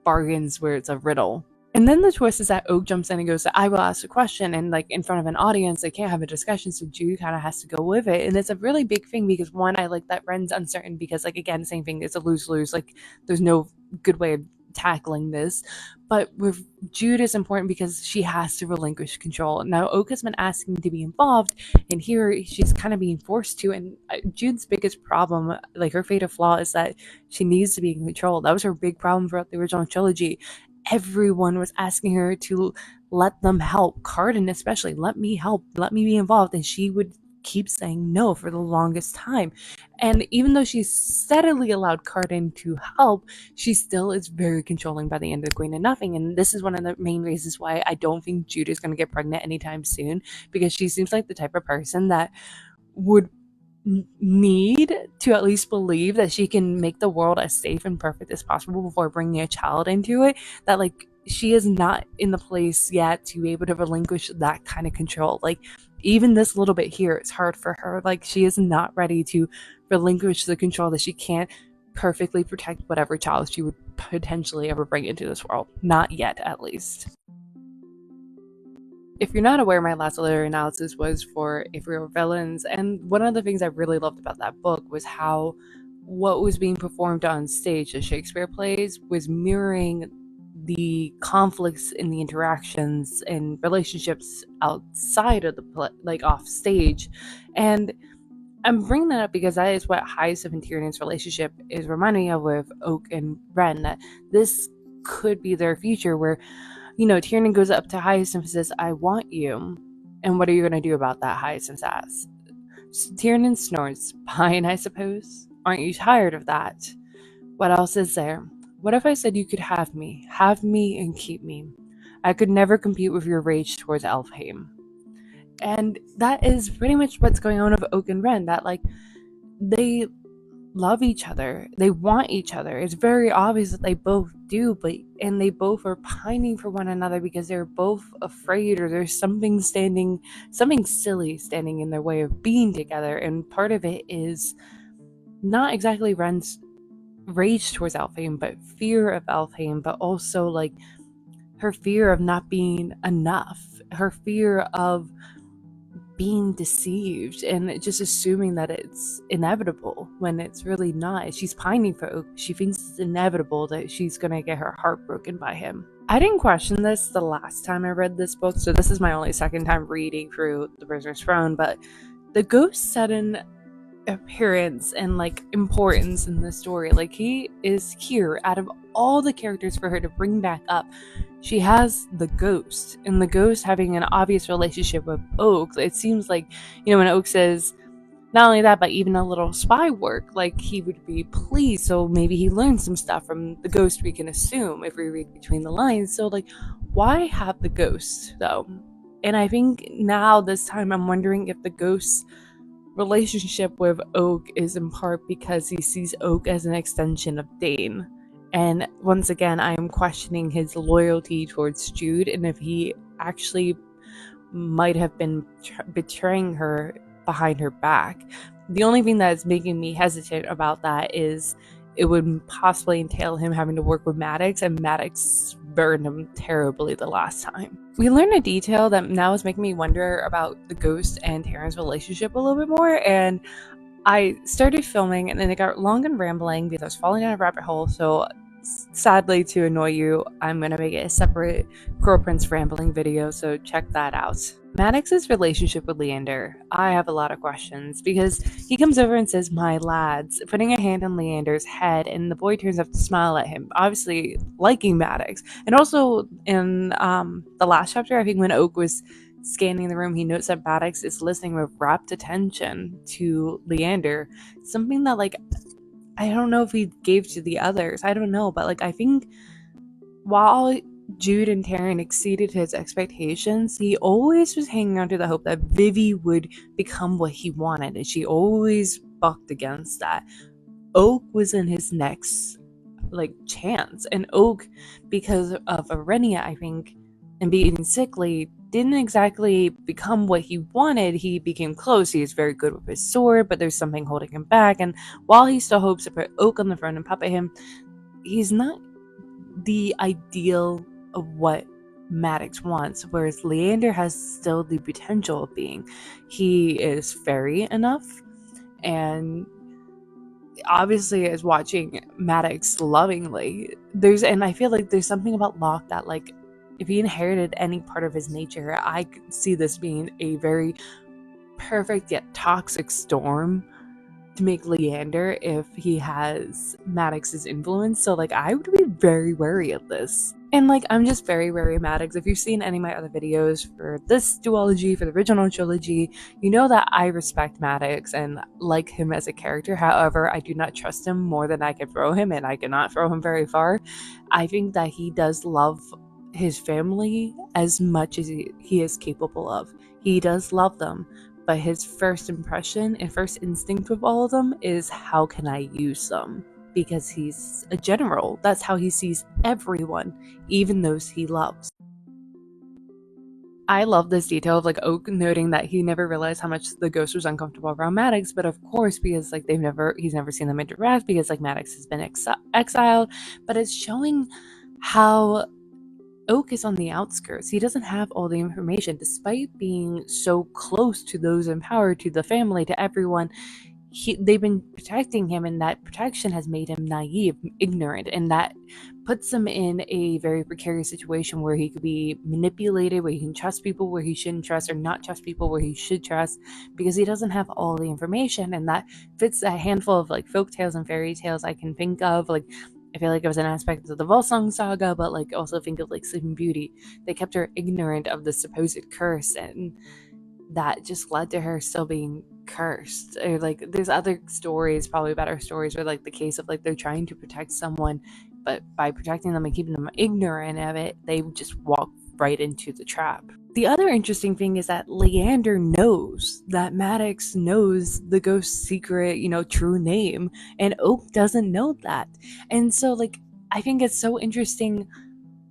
bargains where it's a riddle. And then the twist is that Oak jumps in and goes, I will ask a question, and like in front of an audience they can't have a discussion, so Jude kind of has to go with it. And it's a really big thing because, one, I like that Ren's uncertain because, like, again, same thing, it's a lose-lose, like there's no good way of tackling this. But with Jude is important because she has to relinquish control. Now Oak has been asking to be involved, and here she's kind of being forced to. And Jude's biggest problem, like her fatal flaw, is that she needs to be in control. That was her big problem throughout the original trilogy. Everyone was asking her to let them help. Cardan especially, let me help, let me be involved, and she would keep saying no for the longest time. And even though she steadily allowed Cardan to help, she still is very controlling by the end of Queen of Nothing. And this is one of the main reasons why I don't think Jude is going to get pregnant anytime soon, because she seems like the type of person that would need to at least believe that she can make the world as safe and perfect as possible before bringing a child into it, that like she is not in the place yet to be able to relinquish that kind of control. Like even this little bit here, it's hard for her. Like she is not ready to relinquish the control that she can't perfectly protect whatever child she would potentially ever bring into this world. Not yet, at least. If you're not aware, my last literary analysis was for If We Were Villains, and one of the things I really loved about that book was how what was being performed on stage, the Shakespeare plays, was mirroring the conflicts in the interactions and relationships outside of the play, like off stage. And I'm bringing that up because that is what Hyacinth and Tyrion's relationship is reminding me of with Oak and Ren, that this could be their future where, you know, Tyrion goes up to Hyacinth and says, I want you. And what are you going to do about that? Hyacinth asks. Tyrion snores. Fine, I suppose. Aren't you tired of that? What else is there? What if I said you could have me and keep me? I could never compete with your rage towards Elfhame. And that is pretty much what's going on with Oak and Ren, that like they love each other, they want each other. It's very obvious that they both do, but and they both are pining for one another because they're both afraid, or there's something silly standing in their way of being together. And part of it is not exactly Ren's rage towards Elfhame, but fear of Elfhame, but also like her fear of not being enough, her fear of being deceived and just assuming that it's inevitable when it's really not. She's pining for Oak. She thinks it's inevitable that she's gonna get her heart broken by him. I didn't question this the last time I read this book, so this is my only second time reading through The Prisoner's Throne, but the ghost's sudden appearance and like importance in the story, like he is here out of all the characters for her to bring back up. She has the ghost, and the ghost having an obvious relationship with Oak. It seems like, you know, when Oak says not only that, but even a little spy work, like he would be pleased. So maybe he learned some stuff from the ghost, we can assume, if we read between the lines. So like, why have the ghost though? And I think now this time I'm wondering if the ghost's relationship with Oak is in part because he sees Oak as an extension of Dane. And once again, I am questioning his loyalty towards Jude, and if he actually might have been betraying her behind her back. The only thing that is making me hesitant about that is it would possibly entail him having to work with Maddox, and Maddox burned him terribly the last time. We learned a detail that now is making me wonder about the ghost and Taryn's relationship a little bit more, and I started filming and then it got long and rambling because I was falling down a rabbit hole. So sadly, to annoy you, I'm going to make it a separate Girl Prince rambling video, so check that out. Maddox's relationship with Leander, I have a lot of questions because he comes over and says, my lads, putting a hand on Leander's head, and the boy turns up to smile at him, obviously liking Maddox. And also in the last chapter, I think when Oak was scanning the room, he notes that Maddox is listening with rapt attention to Leander, something that like I don't know if he gave to the others. I don't know. But like, I think while Jude and Taryn exceeded his expectations, he always was hanging on to the hope that Vivi would become what he wanted, and she always bucked against that. Oak was in his next chance, and Oak, because of Arenia, I think, and being sickly, didn't exactly become what he wanted. He became close. He is very good with his sword, but there's something holding him back. And while he still hopes to put Oak on the throne and puppet him, he's not the ideal of what Maddox wants, whereas Leander has still the potential of being. He is fairy enough, and obviously is watching Maddox lovingly. And I feel like there's something about Locke that, like, if he inherited any part of his nature, I could see this being a very perfect yet toxic storm to make Leander if he has Maddox's influence. So like, I would be very wary of this. And like, I'm just very wary of Maddox. If you've seen any of my other videos for this duology, for the original trilogy, you know that I respect Maddox and like him as a character. However, I do not trust him more than I can throw him, and I cannot throw him very far. I think that he does love his family as much as he is capable of. He does love them, but his first impression and first instinct with all of them is, how can I use them? Because he's a general. That's how he sees everyone, even those he loves. I love this detail of like Oak noting that he never realized how much the ghost was uncomfortable around Maddox, but of course, because like he's never seen them interact, because like Maddox has been exiled, but it's showing how Oak is on the outskirts. He doesn't have all the information, despite being so close to those in power, to the family, to everyone. They've been protecting him, and that protection has made him naive, ignorant, and that puts him in a very precarious situation where he could be manipulated, where he can trust people where he shouldn't trust, or not trust people where he should trust, because he doesn't have all the information. And that fits a handful of like folk tales and fairy tales I can think of. Like, I feel like it was an aspect of the Volsung saga, but like also think of like Sleeping Beauty. They kept her ignorant of the supposed curse, and that just led to her still being cursed. Or like, there's other stories, probably better stories, where like the case of like they're trying to protect someone, but by protecting them and keeping them ignorant of it, they just walk right into the trap. The other interesting thing is that Leander knows that Maddox knows the ghost's secret, true name, and Oak doesn't know that. And so like, I think it's so interesting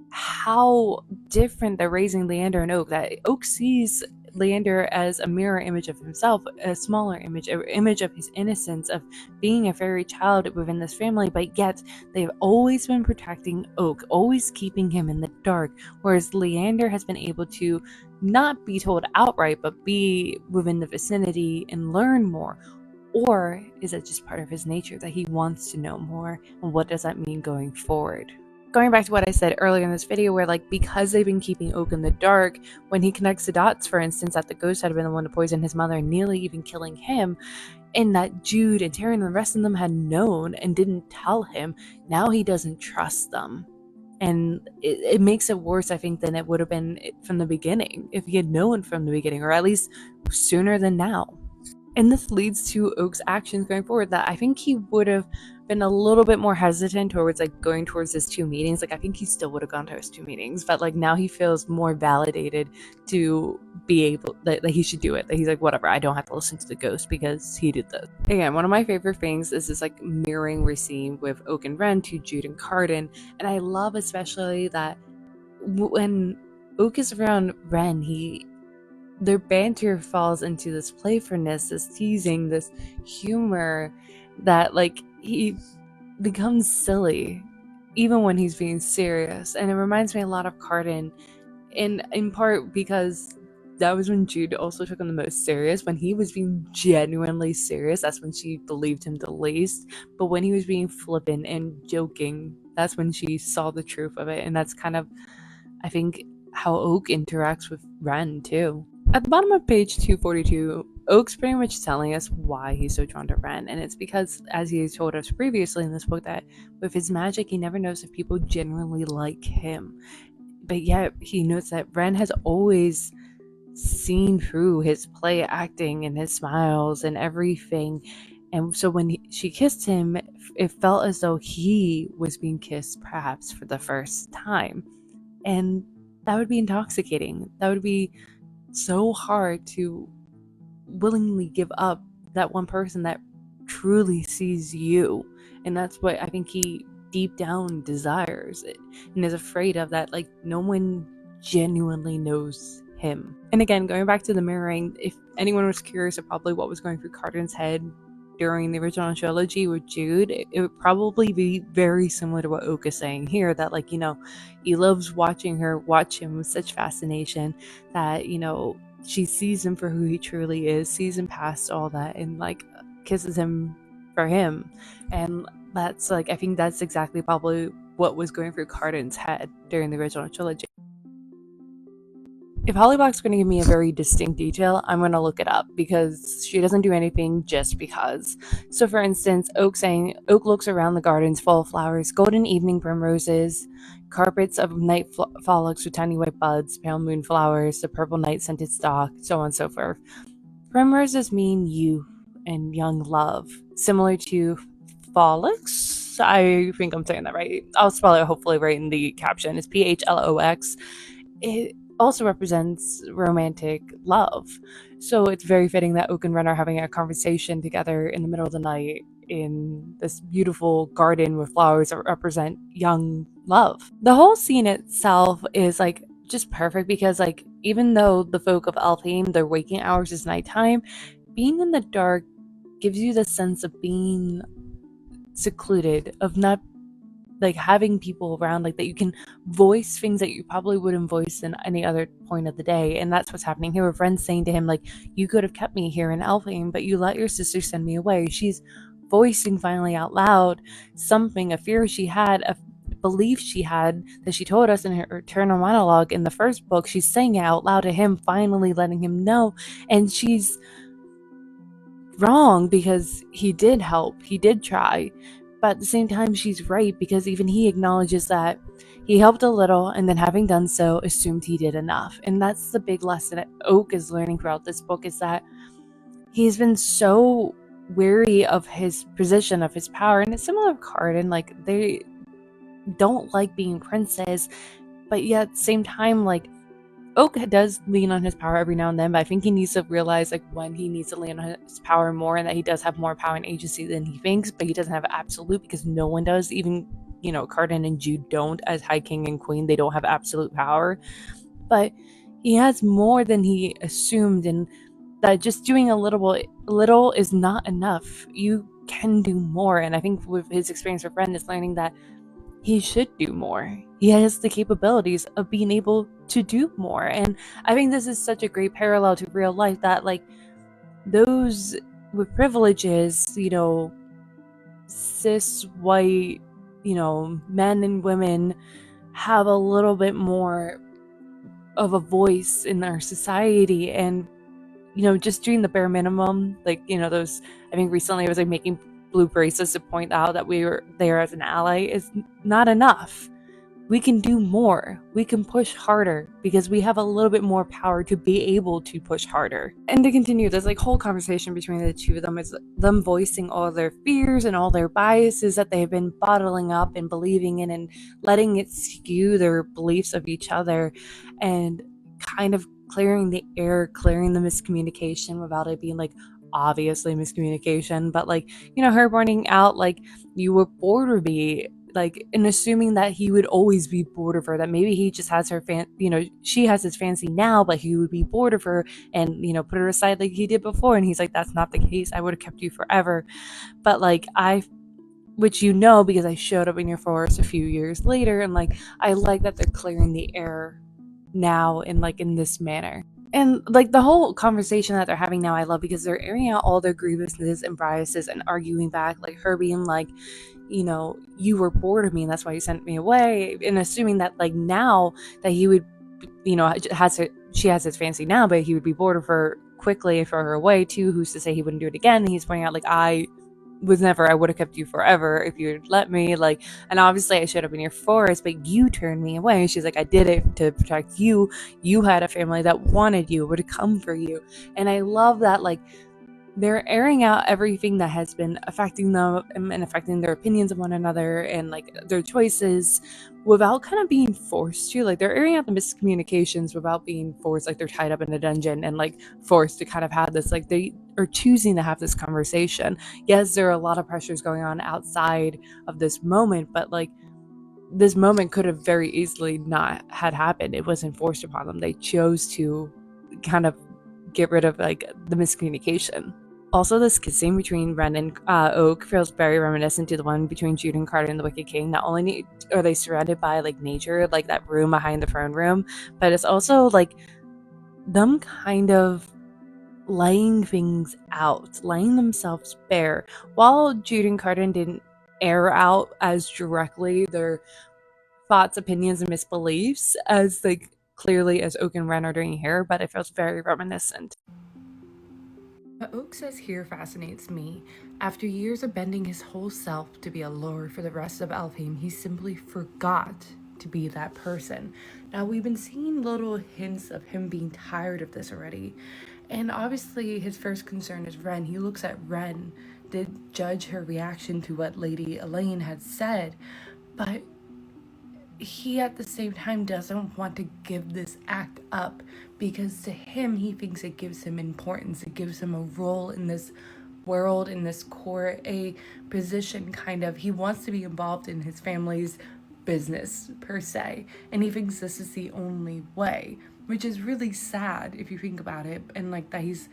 how different they're raising Leander and Oak, that Oak sees Leander as a mirror image of himself, a smaller image, an image of his innocence, of being a fairy child within this family, but yet they've always been protecting Oak, always keeping him in the dark, whereas Leander has been able to not be told outright, but be within the vicinity and learn more. Or is it just part of his nature that he wants to know more, and what does that mean going forward? Going back to what I said earlier in this video, where like, because they've been keeping Oak in the dark, when he connects the dots, for instance, that the ghost had been the one to poison his mother, nearly even killing him, and that Jude and Taryn and the rest of them had known and didn't tell him, now he doesn't trust them. And it makes it worse, I think, than it would have been from the beginning, if he had known from the beginning, or at least sooner than now. And this leads to Oak's actions going forward, that I think he would have been a little bit more hesitant towards like going towards his 2 meetings. Like, I think he still would have gone to his 2 meetings, but like now he feels more validated to be able that he should do it. That he's like, whatever, I don't have to listen to the ghost because he did this. Again, one of my favorite things is this like mirroring we're seeing with Oak and Ren to Jude and Cardan, and I love especially that when Oak is around Ren, their banter falls into this playfulness, this teasing, this humor, that like he becomes silly even when he's being serious. And it reminds me a lot of Cardan, in part because that was when Jude also took him the most serious. When he was being genuinely serious, that's when she believed him the least. But when he was being flippant and joking, that's when she saw the truth of it. And that's kind of, I think, how Oak interacts with Ren too. At the bottom of page 242, Oak's pretty much telling us why he's so drawn to Ren, and it's because, as he told us previously in this book, that with his magic, he never knows if people genuinely like him. But yet, he notes that Ren has always seen through his play acting and his smiles and everything, And so when she kissed him, it felt as though he was being kissed perhaps for the first time. And that would be intoxicating. That would be so hard to willingly give up that one person that truly sees you. And that's what I think he deep down desires and is afraid of, that like no one genuinely knows him. And again, going back to the mirroring, if anyone was curious of probably what was going through Carden's head during the original trilogy with Jude, it would probably be very similar to what Oak is saying here, that like, he loves watching her watch him with such fascination that, she sees him for who he truly is, sees him past all that, and like kisses him for him. And that's like, I think that's exactly probably what was going through Carden's head during the original trilogy. If Hollybach's going to give me a very distinct detail, I'm going to look it up, because she doesn't do anything just because. So for instance, Oak looks around the gardens full of flowers, golden evening primroses, carpets of night phlox with tiny white buds, pale moon flowers, the purple night scented stalk, so on and so forth. Primroses mean youth and young love, similar to phlox. I think I'm saying that right. I'll spell it hopefully right in the caption. It's PHLOX. It also represents romantic love. So it's very fitting that Oak and Ren are having a conversation together in the middle of the night in this beautiful garden with flowers that represent young love. The whole scene itself is like just perfect, because like even though the folk of Elfhame, their waking hours is nighttime, being in the dark gives you the sense of being secluded, of not like having people around, like that you can voice things that you probably wouldn't voice in any other point of the day. And that's what's happening here with Ren saying to him, like, you could have kept me here in Elfhame, but you let your sister send me away. She's voicing finally out loud something, a fear she had, a belief she had that she told us in her internal monologue in the first book. She's saying it out loud to him, finally letting him know. And she's wrong, because he did help, he did try, but at the same time she's right, because even he acknowledges that he helped a little, and then having done so, assumed he did enough. And that's the big lesson that Oak is learning throughout this book, is that he's been so weary of his position, of his power. And it's similar to Carden, like they don't like being princes, but yet at the same time, like Oak does lean on his power every now and then, but I think he needs to realize like when he needs to lean on his power more, and that he does have more power and agency than he thinks, but he doesn't have absolute, because no one does. Even, Carden and Jude don't, as High King and Queen, they don't have absolute power, but he has more than he assumed, and that just doing a little is not enough. You can do more, and I think with his experience with Ren is learning that he should do more. He has the capabilities of being able to do more. And I think this is such a great parallel to real life, that like those with privileges, cis white, men and women have a little bit more of a voice in our society. And just doing the bare minimum, like those, I think recently I was like making blue bracelets to point out that we were there as an ally, is not enough. We can do more. We can push harder, because we have a little bit more power to be able to push harder. And to continue, this like whole conversation between the two of them is them voicing all their fears and all their biases that they've been bottling up and believing in, and letting it skew their beliefs of each other, and kind of clearing the air, clearing the miscommunication without it being like obviously miscommunication, but like her pointing out like, you were bored of me, like, and assuming that he would always be bored of her, that maybe he just has her she has his fancy now, but he would be bored of her and put her aside like he did before. And he's like, that's not the case, I would have kept you forever, but like which because I showed up in your forest a few years later. And like, I like that they're clearing the air now in like in this manner. And like the whole conversation that they're having now, I love, because they're airing out all their grievances and biases and arguing back, like her being like, you were bored of me and that's why you sent me away, and assuming that like now that he would, she has his fancy now, but he would be bored of her quickly and throw her away too. Who's to say he wouldn't do it again? And he's pointing out like, I would have kept you forever if you had let me, like, and obviously I showed up in your forest, but you turned me away. And she's like, I did it to protect you. You had a family that wanted you, would come for you. And I love that, like, they're airing out everything that has been affecting them and affecting their opinions of one another and like their choices without kind of being forced to. Like they're airing out the miscommunications without being forced, like they're tied up in a dungeon and like forced to kind of have this, like they are choosing to have this conversation. Yes, there are a lot of pressures going on outside of this moment, but like this moment could have very easily not had happened. It wasn't forced upon them. They chose to kind of get rid of like the miscommunication. Also, this scene between Ren and Oak feels very reminiscent to the one between Jude and Carter and the Wicked King. Not only are they surrounded by like nature, like that room behind the throne room, but it's also like them kind of laying things out, laying themselves bare. While Jude and Carter didn't air out as directly their thoughts, opinions, and misbeliefs as like clearly as Oak and Ren are doing here, but it feels very reminiscent. What Oak says here fascinates me. After years of bending his whole self to be a lord for the rest of Elfhame, he simply forgot to be that person. Now, we've been seeing little hints of him being tired of this already. And obviously, his first concern is Ren. He looks at Ren to judge her reaction to what Lady Elaine had said. But he at the same time doesn't want to give this act up because to him he thinks it gives him importance, it gives him a role in this world, in this court, a position kind of. He wants to be involved in his family's business per se, and he thinks this is the only way, which is really sad if you think about it, and like that he's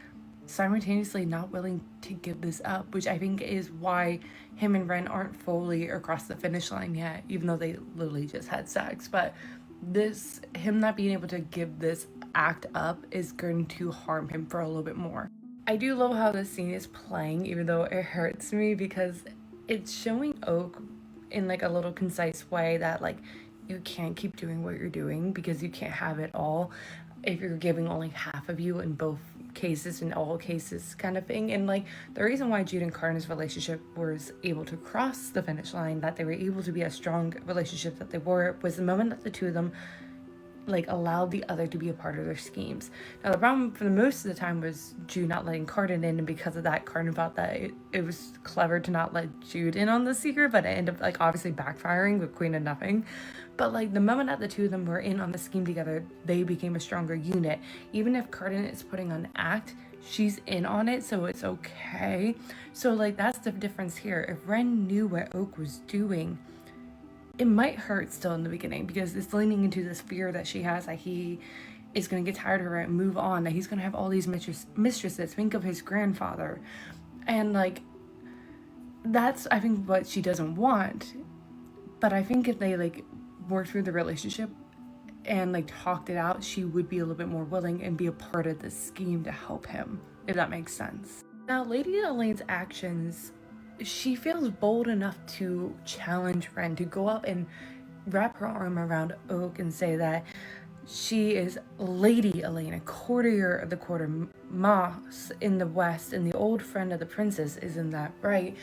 simultaneously not willing to give this up, which I think is why him and Ren aren't fully across the finish line yet, even though they literally just had sex. But this, him not being able to give this act up is going to harm him for a little bit more. I do love how this scene is playing, even though it hurts me, because it's showing Oak in like a little concise way that like you can't keep doing what you're doing because you can't have it all if you're giving only half of you in both cases, in all cases kind of thing. And like the reason why Jude and Carter's relationship was able to cross the finish line, that they were able to be a strong relationship that they were, was the moment that the two of them like allowed the other to be a part of their schemes. Now the problem for the most of the time was Jude not letting Carter in, and because of that, Carter thought that it was clever to not let Jude in on the secret, but it ended up like obviously backfiring with Queen of Nothing. But like the moment that the two of them were in on the scheme together, they became a stronger unit. Even if Carter is putting on an act, she's in on it, so it's okay. So like that's the difference here. If Ren knew what Oak was doing, it might hurt still in the beginning because it's leaning into this fear that she has that he is going to get tired of her and move on, that he's going to have all these mistresses. Think of his grandfather. And like that's I think what she doesn't want. But I think if they like worked through the relationship and like talked it out, she would be a little bit more willing and be a part of the scheme to help him, if that makes sense. Now Lady Elaine's actions, she feels bold enough to challenge Ren, to go up and wrap her arm around Oak and say that she is Lady Elaine, a courtier of the quarter Moss in the West, and the old friend of the princess. Isn't that right?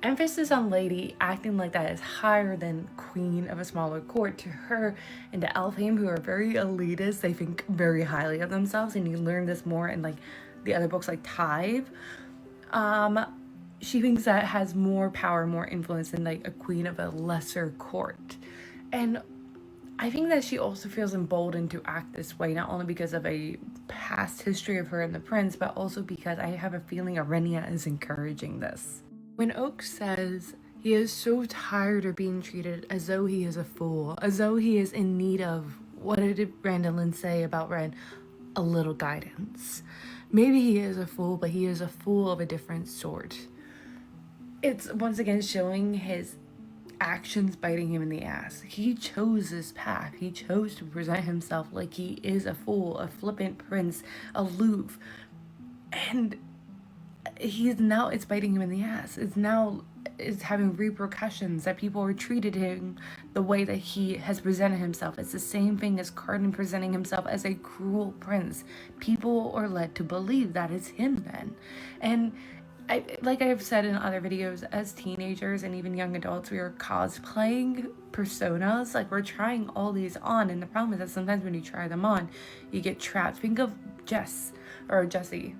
Emphasis on lady, acting like that is higher than queen of a smaller court. To her and to Elfhame, who are very elitist, they think very highly of themselves, and you learn this more in like the other books like Tithe. She thinks that has more power, more influence than like a queen of a lesser court. And I think that she also feels emboldened to act this way, not only because of a past history of her and the prince, but also because I have a feeling Arenia is encouraging this. When Oak says he is so tired of being treated as though he is a fool, as though he is in need of, what did Brandolin say about Ren? A little guidance. Maybe he is a fool, but he is a fool of a different sort. It's once again showing his actions biting him in the ass. He chose this path. He chose to present himself like he is a fool, a flippant prince, aloof. And it's biting him in the ass. It's having repercussions that people are treated him the way that he has presented himself. It's the same thing as Cardan presenting himself as a cruel prince. People are led to believe that it's him then. And like I've said in other videos, as teenagers and even young adults, we are cosplaying personas. Like we're trying all these on, and the problem is that sometimes when you try them on, you get trapped. Think of Jesse.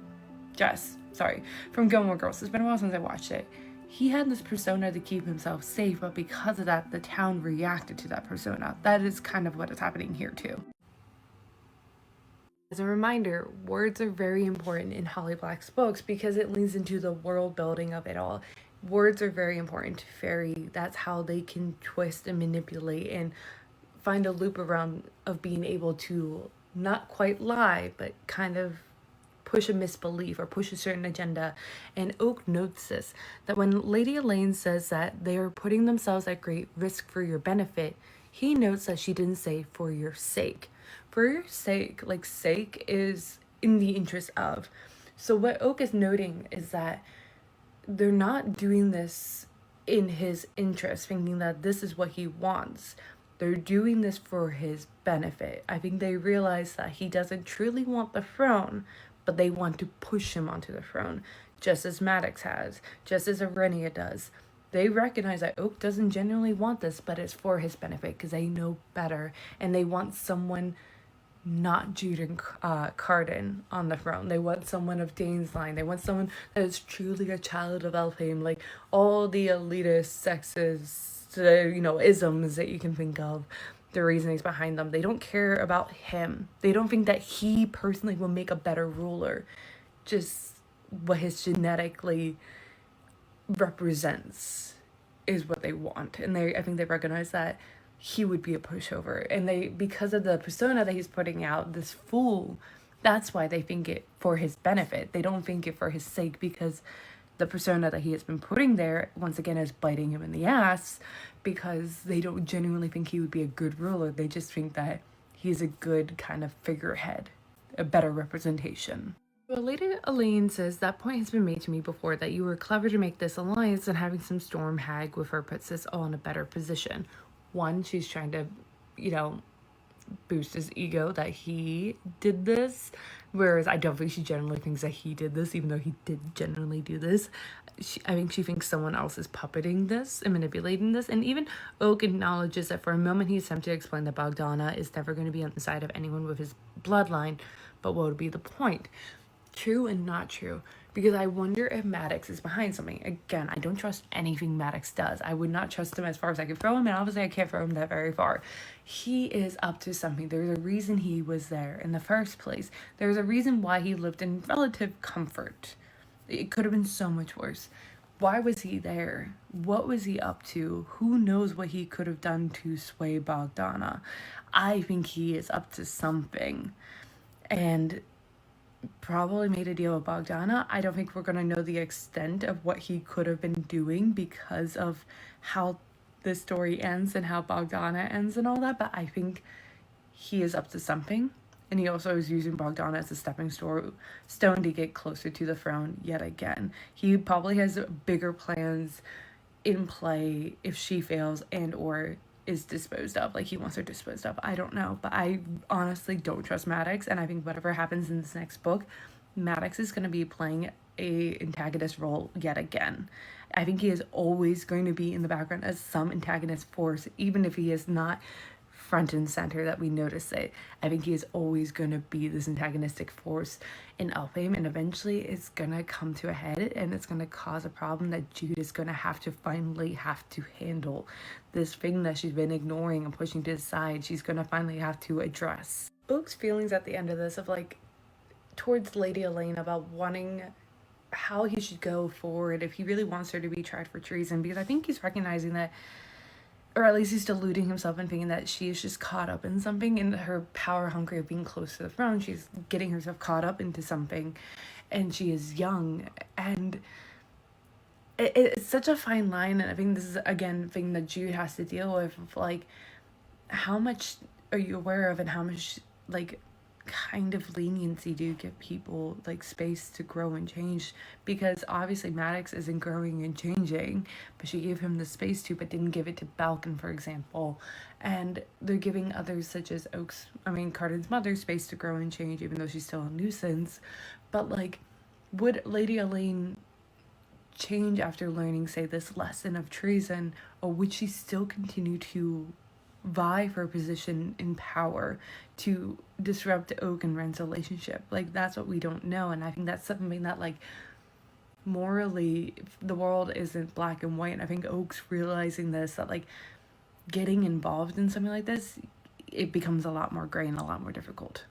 from Gilmore Girls. It's been a while since I watched it. He had this persona to keep himself safe, but because of that, the town reacted to that persona. That is kind of what is happening here too. As a reminder, words are very important in Holly Black's books because it leads into the world building of it all. Words are very important to Fairy. That's how they can twist and manipulate and find a loop around of being able to not quite lie, but kind of push a misbelief or push a certain agenda. And Oak notes this, that when Lady Elaine says that they are putting themselves at great risk for your benefit, he notes that she didn't say for your sake. For your sake, like sake is in the interest of. So what Oak is noting is that they're not doing this in his interest, thinking that this is what he wants. They're doing this for his benefit. I think they realize that he doesn't truly want the throne, but they want to push him onto the throne, just as Maddox has, just as Arenia does. They recognize that Oak doesn't genuinely want this, but it's for his benefit because they know better, and they want someone not Jude and Cardan on the throne. They want someone of Dane's line. They want someone that is truly a child of Elfhame, like all the elitist, sexist, isms that you can think of, the reasonings behind them. They don't care about him. They don't think that he personally will make a better ruler. Just what his genetically represents is what they want. And I think they recognize that he would be a pushover, and they, because of the persona that he's putting out, this fool, that's why they think it for his benefit. They don't think it for his sake, because the persona that he has been putting there once again is biting him in the ass, because they don't genuinely think he would be a good ruler. They just think that he's a good kind of figurehead, a better representation. Well, Lady Elaine says, that point has been made to me before, that you were clever to make this alliance, and having some storm hag with her puts us all in a better position. One, she's trying to, boost his ego that he did this, whereas I don't think she generally thinks that he did this, even though he did generally do this. I think she thinks someone else is puppeting this and manipulating this. And even Oak acknowledges that for a moment he's tempted to explain that Bogdana is never going to be on the side of anyone with his bloodline, but what would be the point? True and not true, because I wonder if Maddox is behind something. Again, I don't trust anything Maddox does. I would not trust him as far as I can throw him, and obviously I can't throw him that very far. He is up to something. There's a reason he was there in the first place. There's a reason why he lived in relative comfort. It could have been so much worse. Why was he there? What was he up to? Who knows what he could have done to sway Bogdana? I think he is up to something. And probably made a deal with Bogdana. I don't think we're going to know the extent of what he could have been doing because of how the story ends and how Bogdana ends and all that, but I think he is up to something. And he also is using Bogdana as a stepping stone to get closer to the throne yet again. He probably has bigger plans in play if she fails and or is disposed of, like he wants her disposed of. I don't know, but I honestly don't trust Maddox, and I think whatever happens in this next book, Maddox is going to be playing a antagonist role yet again. I think he is always going to be in the background as some antagonist force, even if he is not front and center that we notice it. I think he is always going to be this antagonistic force in Elfhame, and eventually it's going to come to a head, and it's going to cause a problem that Jude is going to have to finally have to handle. This thing that she's been ignoring and pushing to the side, she's going to finally have to address. Oak's feelings at the end of this of towards Lady Elaine about wanting how he should go forward if he really wants her to be tried for treason, because I think he's recognizing that, or at least he's deluding himself and thinking that she is just caught up in something in her power hungry of being close to the throne. She's getting herself caught up into something, and she is young, and it's such a fine line. And I think this is again a thing that Jude has to deal with, how much are you aware of, and how much kind of leniency do you give people space to grow and change, because obviously Maddox isn't growing and changing, but she gave him the space to, but didn't give it to Balkan, for example. And they're giving others such as Cardan's mother space to grow and change, even though she's still a nuisance. But would Lady Elaine change after learning, say, this lesson of treason, or would she still continue to vie for a position in power to disrupt Oak and Ren's relationship. Like, that's what we don't know. And I think that's something that, like, morally, the world isn't black and white. And I think Oak's realizing this, that, like, getting involved in something like this, it becomes a lot more gray and a lot more difficult.